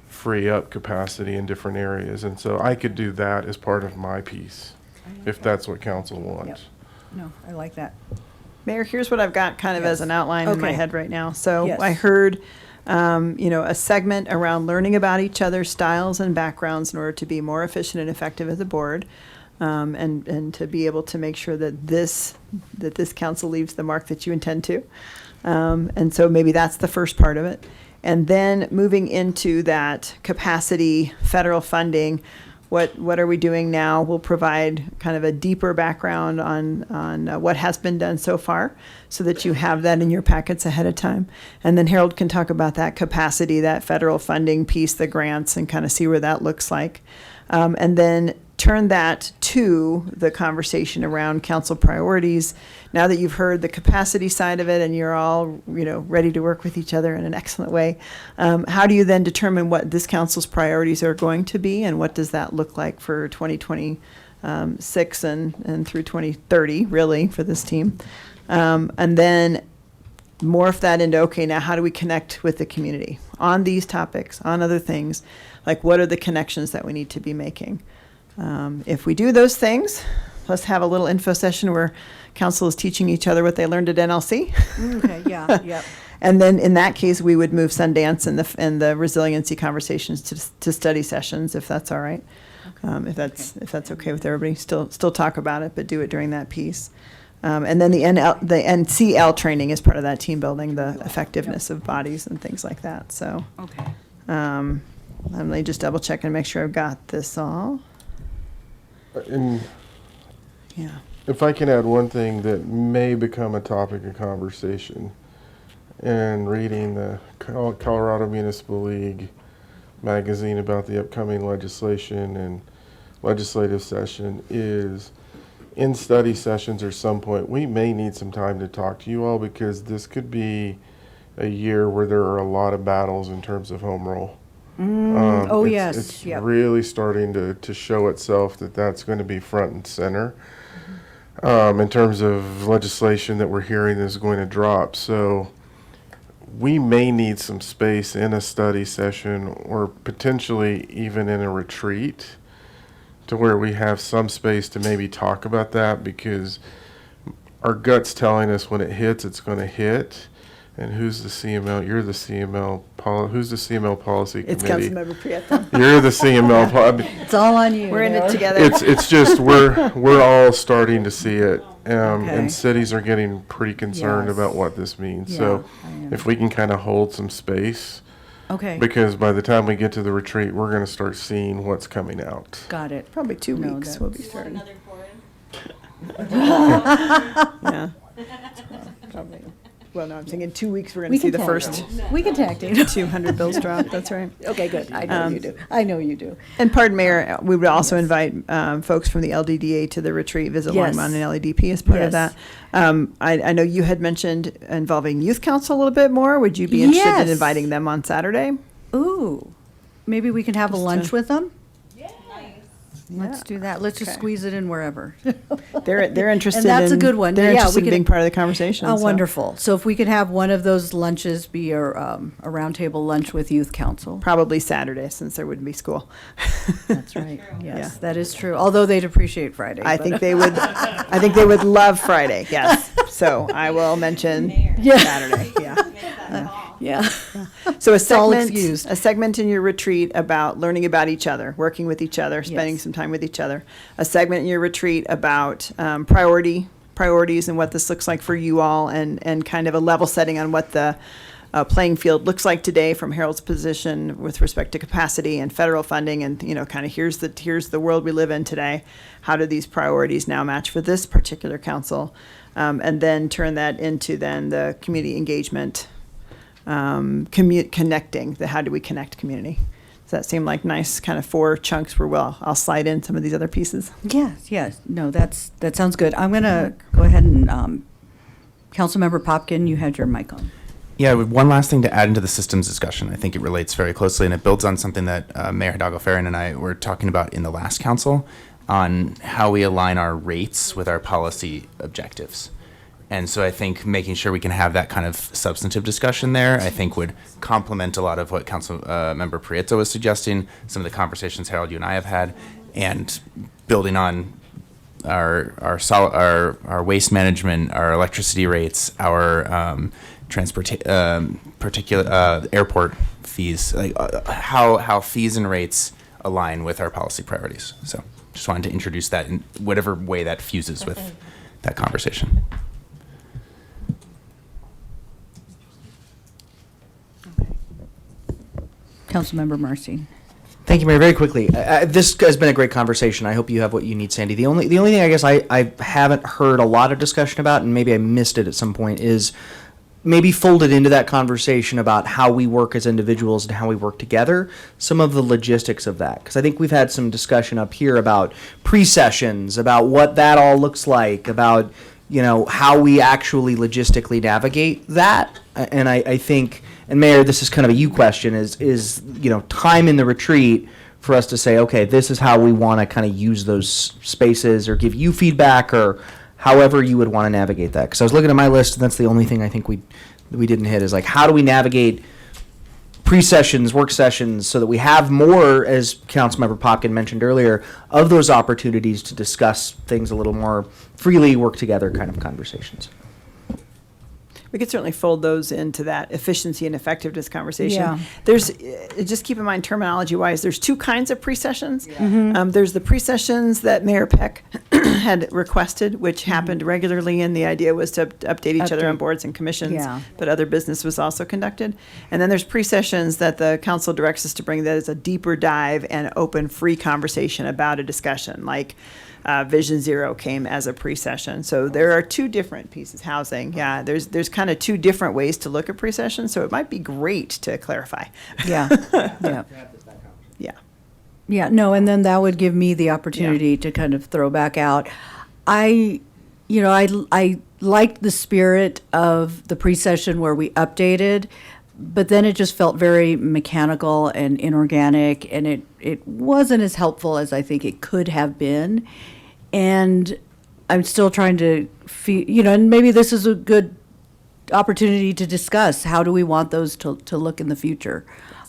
free up capacity in different areas. And so I could do that as part of my piece, if that's what council wants. Yep. No, I like that. Mayor, here's what I've got kind of as an outline in my Okay. head right now. So Yes. I heard A segment around learning about each other's styles and backgrounds in order to be more efficient and effective as a board, and to be able to make sure that this council leaves the mark that you intend to. And so maybe that's the first part of it. And then moving into that capacity, federal funding, what are we doing now? We'll provide kind of a deeper background on what has been done so far, so that you have that in your packets ahead of time. And then Harold can talk about that capacity, that federal funding piece, the grants, and kind of see where that looks like. And then turn that to the conversation around council priorities. Now that you've heard the capacity side of it and you're all, ready to work with each other in an excellent way, how do you then determine what this council's priorities are going to be, and what does that look like for 2026 and through 2030, really, for this team? And then morph that into, okay, now how do we connect with the community on these topics, on other things? Like, what are the connections that we need to be making? If we do those things, let's have a little info session where council is teaching each other what they learned at NLC. Okay, yeah, yep. And then in that case, we would move Sundance and the resiliency conversations to study sessions, if that's all right. If that's okay with everybody, still talk about it, but do it during that piece. And then the NCL training is part of that team building, the effectiveness of bodies and things like that. So, Okay. let me just double check and make sure I've got this all. And Yeah. if I can add one thing that may become a topic of conversation, and reading the Colorado Municipal League magazine about the upcoming legislation and legislative session, is in study sessions or some point, we may need some time to talk to you all, because this could be a year where there are a lot of battles in terms of home rule. Yes. It's Yep. really starting to show itself that that's going to be front and center in terms of legislation that we're hearing is going to drop. So we may need some space in a study session, or potentially even in a retreat, to where we have some space to maybe talk about that, because our gut's telling us when it hits, it's going to hit. And who's the CML? You're the CML. Who's the CML policy It's committee? Councilmember Prieto. You're the CML. It's all on you. We're in it together. It's just we're all starting to see it, Okay. and cities are getting pretty concerned Yes. about what this means. Yeah, So I am. if we can kind of hold some space, Okay, because by the time we get to the retreat, we're going to start seeing what's coming out. got it. Probably 2 No, weeks that- we'll be starting. Yeah. Probably. Well, no, I'm thinking 2 weeks we're going We to see can the tag first team. We can tag team. 200 bills drop. That's right. Okay, good. I know you do. I know you do. And pardon, Mayor, we would also invite folks from the LDDA to the retreat, visit Yes. Longmont and LADP as part of Yes. that. I know you had mentioned involving youth council a little bit more. Would you be interested in Yes. inviting them on Saturday? Ooh, maybe we can have a Just lunch to- with them? Yeah. Let's do that. Let's just Okay. squeeze it in wherever. They're interested. And that's a in- good one. They're Yeah, interested we in could- being part of the conversation. Oh, so. wonderful. So if we could have one of those lunches be a roundtable lunch with youth council. Probably Saturday, since there wouldn't be school. That's right. Yes, Yeah. that is true. Although they'd appreciate Friday. I but- think they would. I think they would love Friday. Yes. So I will mention Yeah. Saturday. Yeah. Yeah. So It's all excused. a segment in your retreat about learning about each other, working with each other, spending Yes. some time with each other. A segment in your retreat about priorities and what this looks like for you all, and kind of a level setting on what the playing field looks like today from Harold's position with respect to capacity and federal funding, and kind of here's the world we live in today. How do these priorities now match for this particular council? And then turn that into then the community engagement. Connecting, how do we connect community? Does that seem like nice kind of 4 chunks where I'll slide in some of these other pieces? Yes, yes. No, that sounds good. I'm going to go ahead and, Councilmember Popkin, you had your mic on. Yeah, one last thing to add into the systems discussion. I think it relates very closely, and it builds on something that Mayor Hidalgo-Ferrin and I were talking about in the last council on how we align our rates with our policy objectives. And so I think making sure we can have that kind of substantive discussion there, I think would complement a lot of what Council Member Prieto was suggesting, some of the conversations, Harold, you and I have had, and building on our waste management, our electricity rates, our airport fees, like how fees and rates align with our policy priorities. So just wanted to introduce that in whatever way that fuses with that conversation. Councilmember Marcy. Thank you, Mayor. Very quickly, this has been a great conversation. I hope you have what you need, Sandy. The only thing I guess I haven't heard a lot of discussion about, and maybe I missed it at some point, is maybe folded into that conversation about how we work as individuals and how we work together, some of the logistics of that. Because I think we've had some discussion up here about pre-sessions, about what that all looks like, about, you know, how we actually logistically navigate that. And I think, and Mayor, this is kind of a you question, is you know, time in the retreat for us to say, okay, this is how we want to kind of use those spaces or give you feedback or however you would want to navigate that. Because I was looking at my list, and that's the only thing I think we didn't hit is like, how do we navigate pre-sessions, work sessions, so that we have more, as Councilmember Popkin mentioned earlier, of those opportunities to discuss things a little more freely, work together kind of conversations. We could certainly fold those into that efficiency and effectiveness conversation. Yeah. There's, just keep in mind terminology-wise, there's two kinds of pre-sessions. Mhm. There's the pre-sessions that Mayor Peck had requested, which happened regularly, and the idea was to update each other on boards and commissions, Yeah. but other business was also conducted. And then there's pre-sessions that the council directs us to bring that is a deeper dive and open, free conversation about a discussion, like Vision Zero came as a pre-session. So there are two different pieces. Housing, yeah, there's kind of two different ways to look at pre-session, so it might be great to clarify. Yeah, yeah. Yeah. Yeah, no, and then that would give me the opportunity to kind of throw back out. I liked the spirit of the pre-session where we updated, but then it just felt very mechanical and inorganic, and it wasn't as helpful as I think it could have been. And I'm still trying to feel, and maybe this is a good opportunity to discuss how do we want those to look in the future.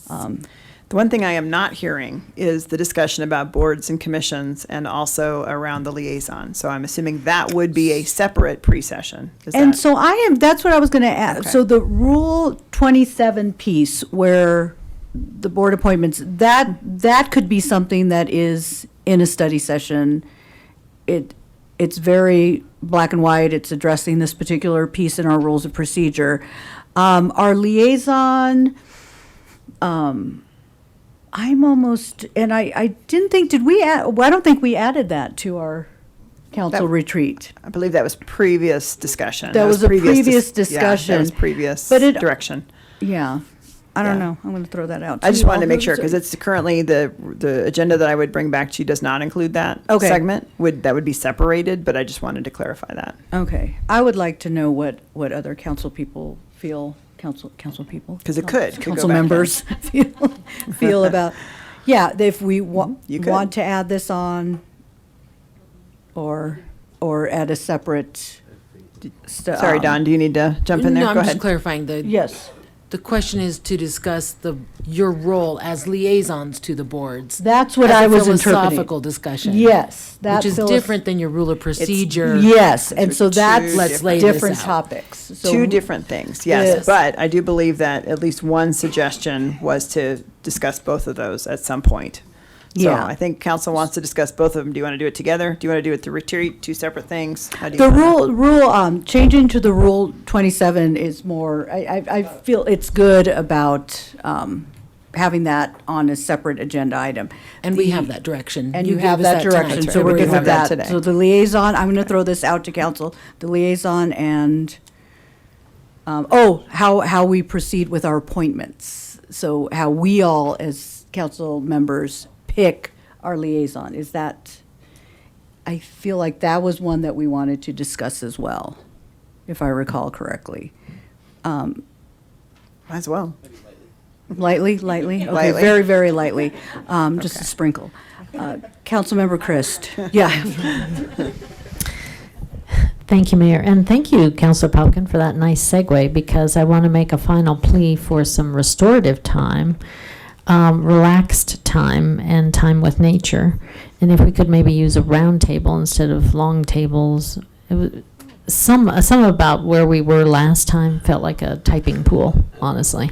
The one thing I am not hearing is the discussion about boards and commissions and also around the liaison. So I'm assuming that would be a separate pre-session. That's what I was going to add. Okay. So the Rule 27 piece where the board appointments, that could be something that is in a study session. It's very black and white. It's addressing this particular piece in our rules of procedure. Our liaison, I'm almost, and I didn't think, I don't think we added that to our council retreat. I believe that was previous discussion. That was a previous Yeah, discussion. that was previous But direction. Yeah. I don't Yeah. know. I'm going to throw that out. I just too. wanted to make sure, because it's currently the agenda that I would bring back to you does not include that segment. That would be separated, but I just wanted to clarify that. Okay. I would like to know what other council people feel, council people. Because it could go Council back in. members feel about, yeah, if we You could. want to add this on or add a separate. Sorry, Don, do you need to jump in there? No, I'm Go just ahead. clarifying. Yes. The question is to discuss your role as liaisons to the boards. That's what as I a was interpreting. philosophical discussion. Yes, which is different than your rule of procedure. Yes, and so that's Let's lay this different out. topics. So Two different things, yes. Yes. But I do believe that at least one suggestion was to discuss both of those at some point. So Yeah. I think council wants to discuss both of them. Do you want to do it together? Do you want to do it to retreat? Two separate things? How do you The wanna- changing to the Rule 27 is more, I feel it's good about having that on a separate agenda item. And we have that direction. And You you gave have us that that tonight. direction, That's so right. we're We good have with that that. today. So the liaison, I'm going to throw this out to council, the liaison and, how we proceed with our appointments. So how we all, as council members, pick our liaison. Is that, I feel like that was one that we wanted to discuss as well, if I recall correctly. Might as well. Lightly? Okay, Lightly. very, very lightly, just a sprinkle. Councilmember Christ, yeah. Thank you, Mayor. And thank you, Councilor Popkin, for that nice segue, because I want to make a final plea for some restorative time. relaxed time and time with nature. And if we could maybe use a round table instead of long tables. It was, some about where we were last time felt like a typing pool, honestly.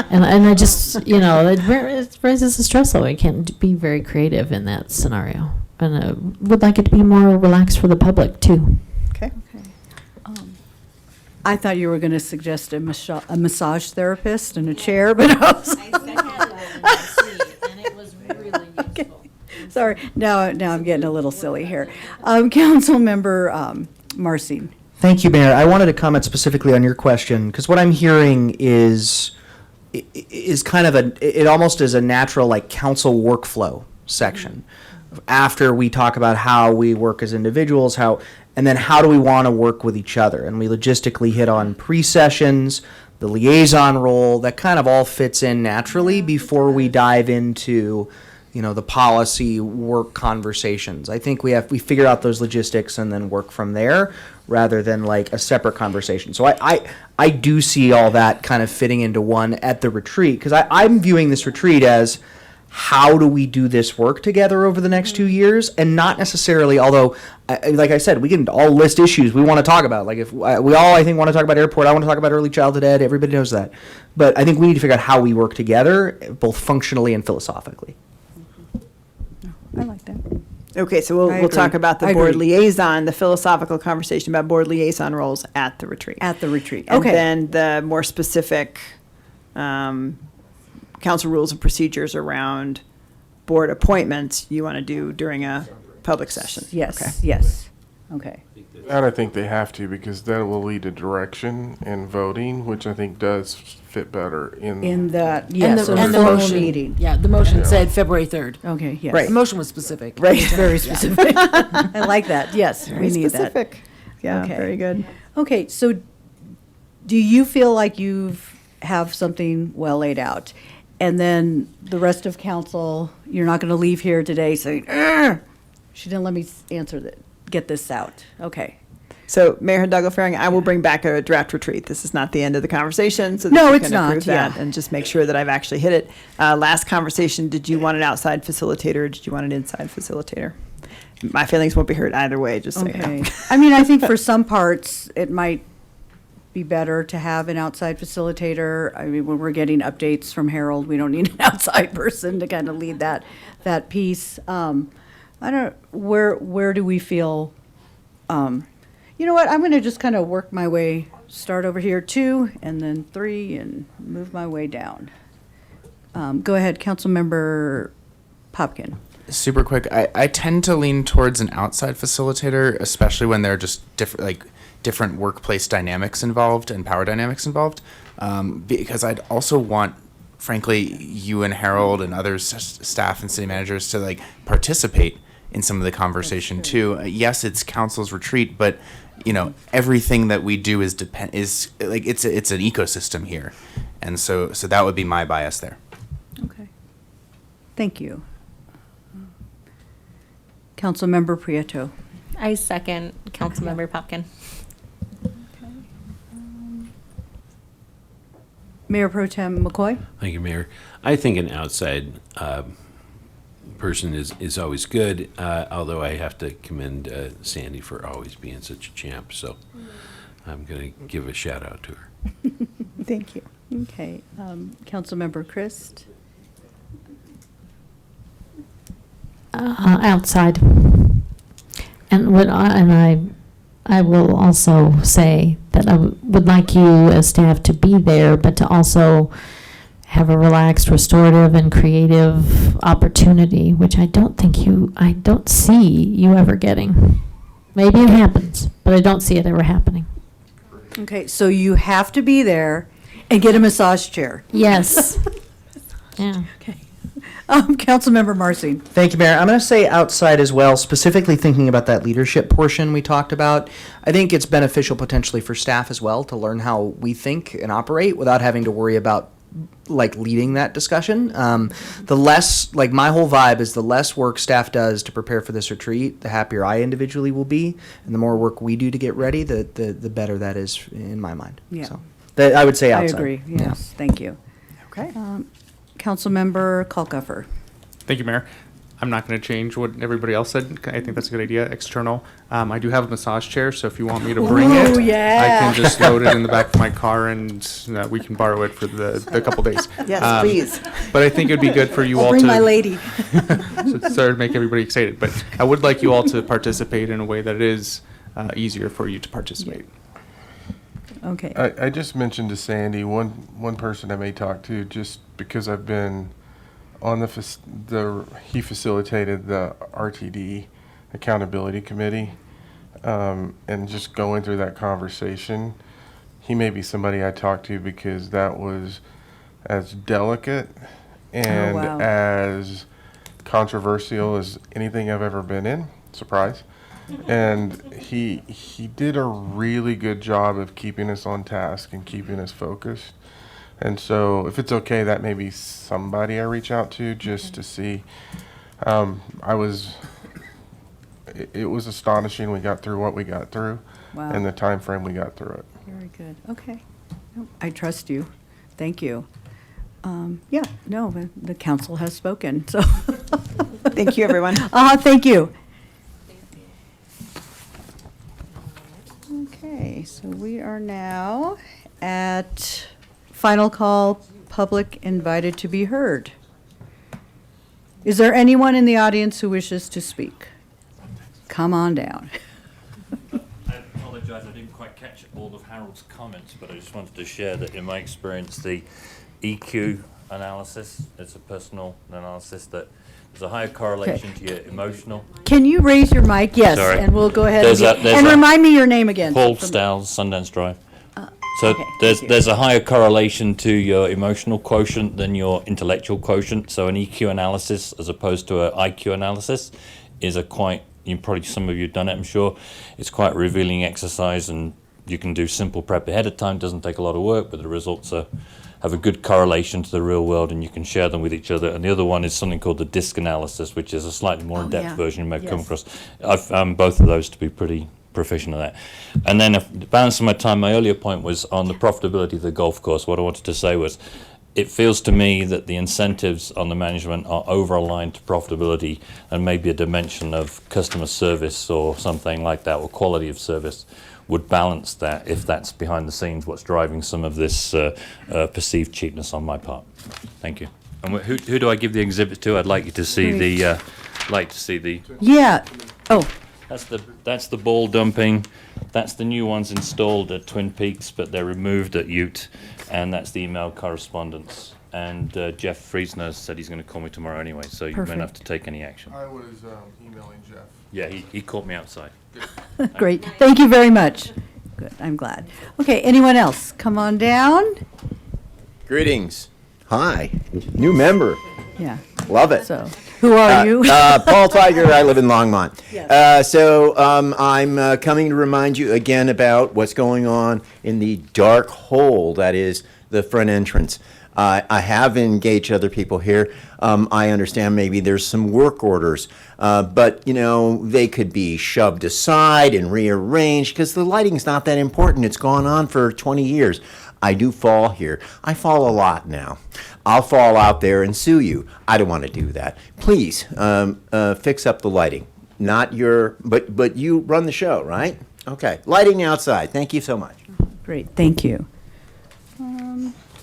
and I just, it raises the stress level. I can't be very creative in that scenario. And I would like it to be more relaxed for the public, too. Okay. I thought you were going to suggest a massage therapist in a chair, but I was. Okay. Sorry, now I'm getting a little silly here. Councilmember Marcin. Thank you, Mayor. I wanted to comment specifically on your question, because what I'm hearing is kind of it almost is a natural, like, council workflow section. After we talk about how we work as individuals, and then how do we want to work with each other? And we logistically hit on pre-sessions, the liaison role, that kind of all fits in naturally before we dive into, the policy work conversations. I think we figure out those logistics and then work from there rather than like a separate conversation. So I do see all that kind of fitting into one at the retreat, because I'm viewing this retreat as, how do we do this work together over the next 2 years? And not necessarily, although, like I said, we can all list issues we want to talk about. Like, if we all, I think, want to talk about airport, I want to talk about early childhood ed, everybody knows that. But I think we need to figure out how we work together, both functionally and philosophically. I like that. Okay, so we'll talk about the board liaison, the philosophical conversation about board liaison roles at the retreat. At the retreat, And okay. then the more specific council rules and procedures around board appointments you want to do during a public session. Yes, Okay. yes, okay. That I think they have to, because that will lead to direction and voting, which I think does fit better in that, And yes, the, in and the the formal motion, meeting. yeah, the motion said February 3rd. Okay, yes. Right. The motion was specific. Right. It's very specific. I like that, yes, we Very need that. specific. Yeah, Okay. very good. Okay, so do you feel like you have something well laid out? And then the rest of council, you're not going to leave here today saying, "Arr, she didn't let me get this out." Okay. So Mayor Hidalgo-Farring, I will bring back a draft retreat. This is not the end of the conversation, so that No, you it's can not, approve that yeah. and just make sure that I've actually hit it. Last conversation, did you want an outside facilitator or did you want an inside facilitator? My feelings won't be hurt either way, just so you Okay. know. I mean, I think for some parts, it might be better to have an outside facilitator. I mean, when we're getting updates from Harold, we don't need an outside person to kind of lead that piece. I don't, where do we feel, you know what, I'm gonna just kind of work my way, start over here 2, and then 3, and move my way down. Go ahead, Councilmember Popkin. Super quick, I tend to lean towards an outside facilitator, especially when there are just different workplace dynamics involved and power dynamics involved, because I'd also want, frankly, you and Harold and others, staff and city managers, to participate in some of the conversation too. Yes, it's council's retreat, but everything that we do is it's an ecosystem here, and so that would be my bias there. Okay. Thank you. Councilmember Prieto. I second Councilmember Popkin. Mayor Pro Tem McCoy? Thank you, Mayor. I think an outside person is always good, although I have to commend Sandy for always being such a champ, so I'm going to give a shout out to her. Thank you. Okay. Councilmember Christ? Outside. And I will also say that I would like you as staff to be there, but to also have a relaxed, restorative, and creative opportunity, which I don't see you ever getting. Maybe it happens, but I don't see it ever happening. Okay, so you have to be there and get a massage chair. Yes. Yeah. Okay. Councilmember Marcin. Thank you, Mayor. I'm going to say outside as well, specifically thinking about that leadership portion we talked about. I think it's beneficial potentially for staff as well to learn how we think and operate without having to worry about leading that discussion. The less, my whole vibe is the less work staff does to prepare for this retreat, the happier I individually will be, and the more work we do to get ready, the better that is in my mind. Yeah. So I would say outside. I agree, yes, thank you. Okay. Councilmember Kalkuffer. Thank you, Mayor. I'm not going to change what everybody else said. I think that's a good idea. External. I do have a massage chair, so if you want me to bring Ooh, it, yeah. I can just load it in the back of my car, and we can borrow it for the couple days. Yes, please. But I think it'd be good for you I'll all bring to my lady. sorry to make everybody excited, but I would like you all to participate in a way that it is easier for you to participate. Okay. I just mentioned to Sandy, one person I may talk to, just because I've been on he facilitated the RTD Accountability Committee, and just going through that conversation, he may be somebody I talk to, because that was as delicate and wow. as controversial as anything I've ever been in. Surprise. And he did a really good job of keeping us on task and keeping us focused. And so, if it's okay, that may be somebody I reach out to just to see. It was astonishing we got through what we got through, Wow. and the time frame we got through it. Very good. Okay. No, I trust you. Thank you. Yeah, no, the council has spoken, so. Thank you, everyone. Thank you. Okay, so we are now at final call, public invited to be heard. Is there anyone in the audience who wishes to speak? Come on down. I apologize, I didn't quite catch all of Harold's comments, but I just wanted to share that in my experience, the EQ analysis, it's a personal analysis, that there's a higher correlation to your emotional. Can you raise your mic? Yes, Sorry. and we'll go ahead There's and a- remind me your name again. Paul From- Stowles, Sundance Drive. So okay, thank you. there's a higher correlation to your emotional quotient than your intellectual quotient. So an EQ analysis, as opposed to an IQ analysis, is a quite, some of you have done it, I'm sure. It's quite a revealing exercise, and you can do simple prep ahead of time. Doesn't take a lot of work, but the results have a good correlation to the real world, and you can share them with each other. And the other one is something called the DISC analysis, which is a slightly more in-depth yeah. version you may come Yes. across. I've found both of those to be pretty proficient at that. And then the balance of my time, my earlier point was on the profitability of the golf course. What I wanted to say was, it feels to me that the incentives on the management are over-aligned to profitability, and maybe a dimension of customer service or something like that, or quality of service, would balance that, if that's behind the scenes what's driving some of this perceived cheapness on my part. Thank you. And who do I give the exhibit to? I'd like you to see the Yeah, oh, That's the ball dumping. That's the new ones installed at Twin Peaks, but they're removed at Ute. And that's the email correspondence. And Jeff Friesner said he's going to call me tomorrow anyway, so you may not have to take any action. I was emailing Jeff. Yeah, he caught me outside. great. Thank you very much. Good, I'm glad. Okay, anyone else? Come on down. Greetings. Hi. New member. Yeah. Love it. So, who are you? Paul Tiger. I live in Longmont. Yes. I'm coming to remind you again about what's going on in the dark hole that is the front entrance. I have engaged other people here. I understand maybe there's some work orders, but they could be shoved aside and rearranged, because the lighting's not that important. It's gone on for 20 years. I do fall here. I fall a lot now. I'll fall out there and sue you. I don't want to do that. Please fix up the lighting. Not your, but you run the show, right? Okay. Lighting outside. Thank you so much. Great, thank you.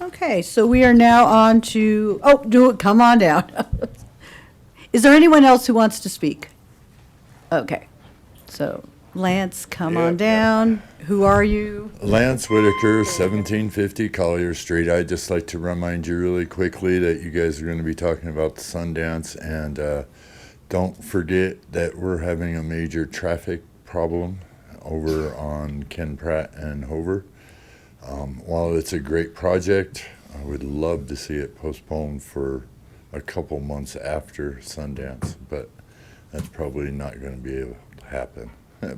Okay, so we are now on to, come on down. Is there anyone else who wants to speak? Okay, so Lance, come on down. Who are you? Lance Whitaker, 1750 Collier Street. I'd just like to remind you really quickly that you guys are going to be talking about the Sundance, and don't forget that we're having a major traffic problem over on Ken Pratt and Hover. While it's a great project, I would love to see it postponed for a couple months after Sundance, but that's probably not going to be able to happen.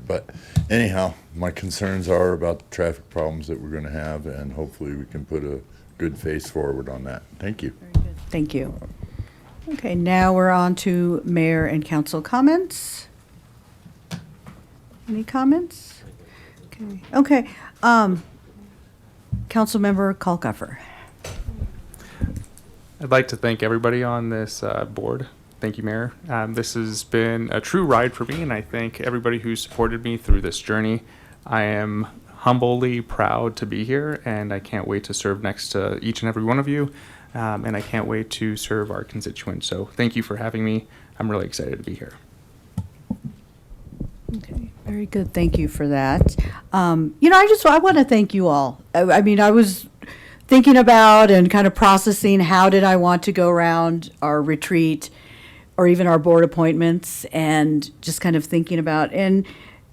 But anyhow, my concerns are about the traffic problems that we're going to have, and hopefully we can put a good face forward on that. Thank you. Very good. Thank you. Okay, now we're on to mayor and council comments. Any comments? Okay. Councilmember Kalkuffer. I'd like to thank everybody on this board. Thank you, Mayor. This has been a true ride for me, and I thank everybody who supported me through this journey. I am humbly proud to be here, and I can't wait to serve next to each and every one of you, and I can't wait to serve our constituents. So thank you for having me. I'm really excited to be here. Okay, very good. Thank you for that. I want to thank you all. I mean, I was thinking about and kind of processing how did I want to go around our retreat or even our board appointments, and just kind of thinking about, and,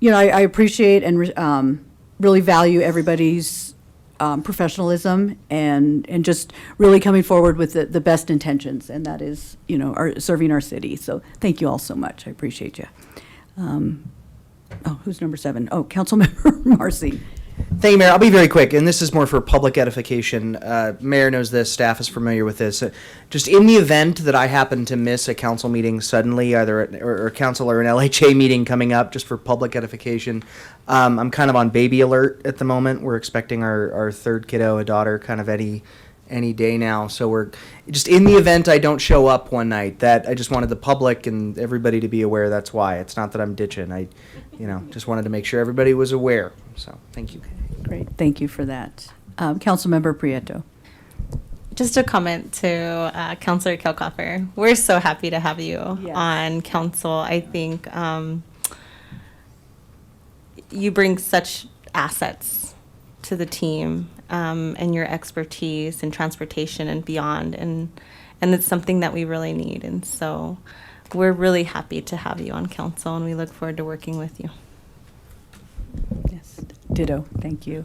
I appreciate and really value everybody's professionalism and just really coming forward with the best intentions, and that is, serving our city. So thank you all so much. I appreciate you. Who's number 7? Oh, Councilmember Marcy. Thank you, Mayor. I'll be very quick, and this is more for public edification. Mayor knows this, staff is familiar with this. Just in the event that I happen to miss a council meeting suddenly, either or council or an LHA meeting coming up, just for public edification, I'm kind of on baby alert at the moment. We're expecting our third kiddo, a daughter, kind of any day now. So we're just in the event I don't show up one night. That I just wanted the public and everybody to be aware. That's why. It's not that I'm ditching. I just wanted to make sure everybody was aware. So thank you. Great. Thank you for that. Councilmember Prieto. Just a comment to Councilor Kilcoffer. We're so happy to have you on council. I think you bring such assets to the team, and your expertise in transportation and beyond, and it's something that we really need. And so we're really happy to have you on council, and we look forward to working with you. Yes, ditto. Thank you.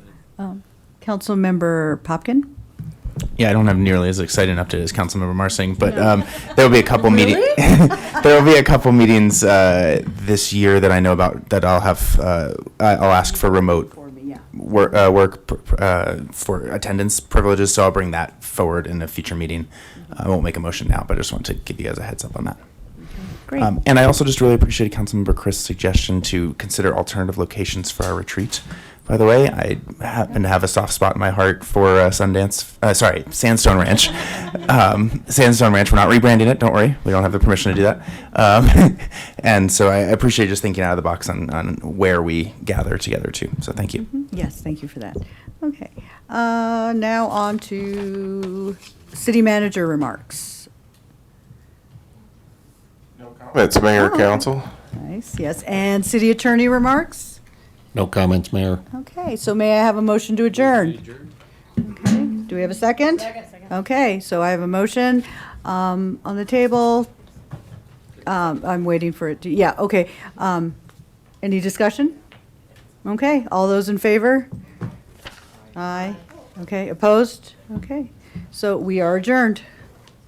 Councilmember Popkin. Yeah, I don't have nearly as exciting an update as Councilmember Marsing, but there will be a couple meetings. There will be a couple meetings this year that I know about that I'll have. I'll ask for remote work for attendance privileges, so I'll bring that forward in a future meeting. I won't make a motion now, but I just want to give you guys a heads up on that. Great. And I also just really appreciate Councilmember Chris' suggestion to consider alternative locations for our retreat. By the way, I happen to have a soft spot in my heart for Sandstone Ranch. Sandstone Ranch, we're not rebranding it, don't worry. We don't have the permission to do that. And so I appreciate just thinking out of the box on where we gather together too. So thank you. Yes, thank you for that. Okay. Now on to city manager remarks. That's Mayor, Council. Nice, yes. And city attorney remarks? No comments, Mayor. Okay, so may I have a motion to adjourn? Okay, do we have a second? Second. Okay, so I have a motion on the table. I'm waiting for it to, okay. Any discussion? Okay, all those in favor? Aye. Okay, opposed? Okay, so we are adjourned.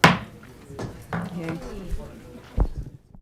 Okay.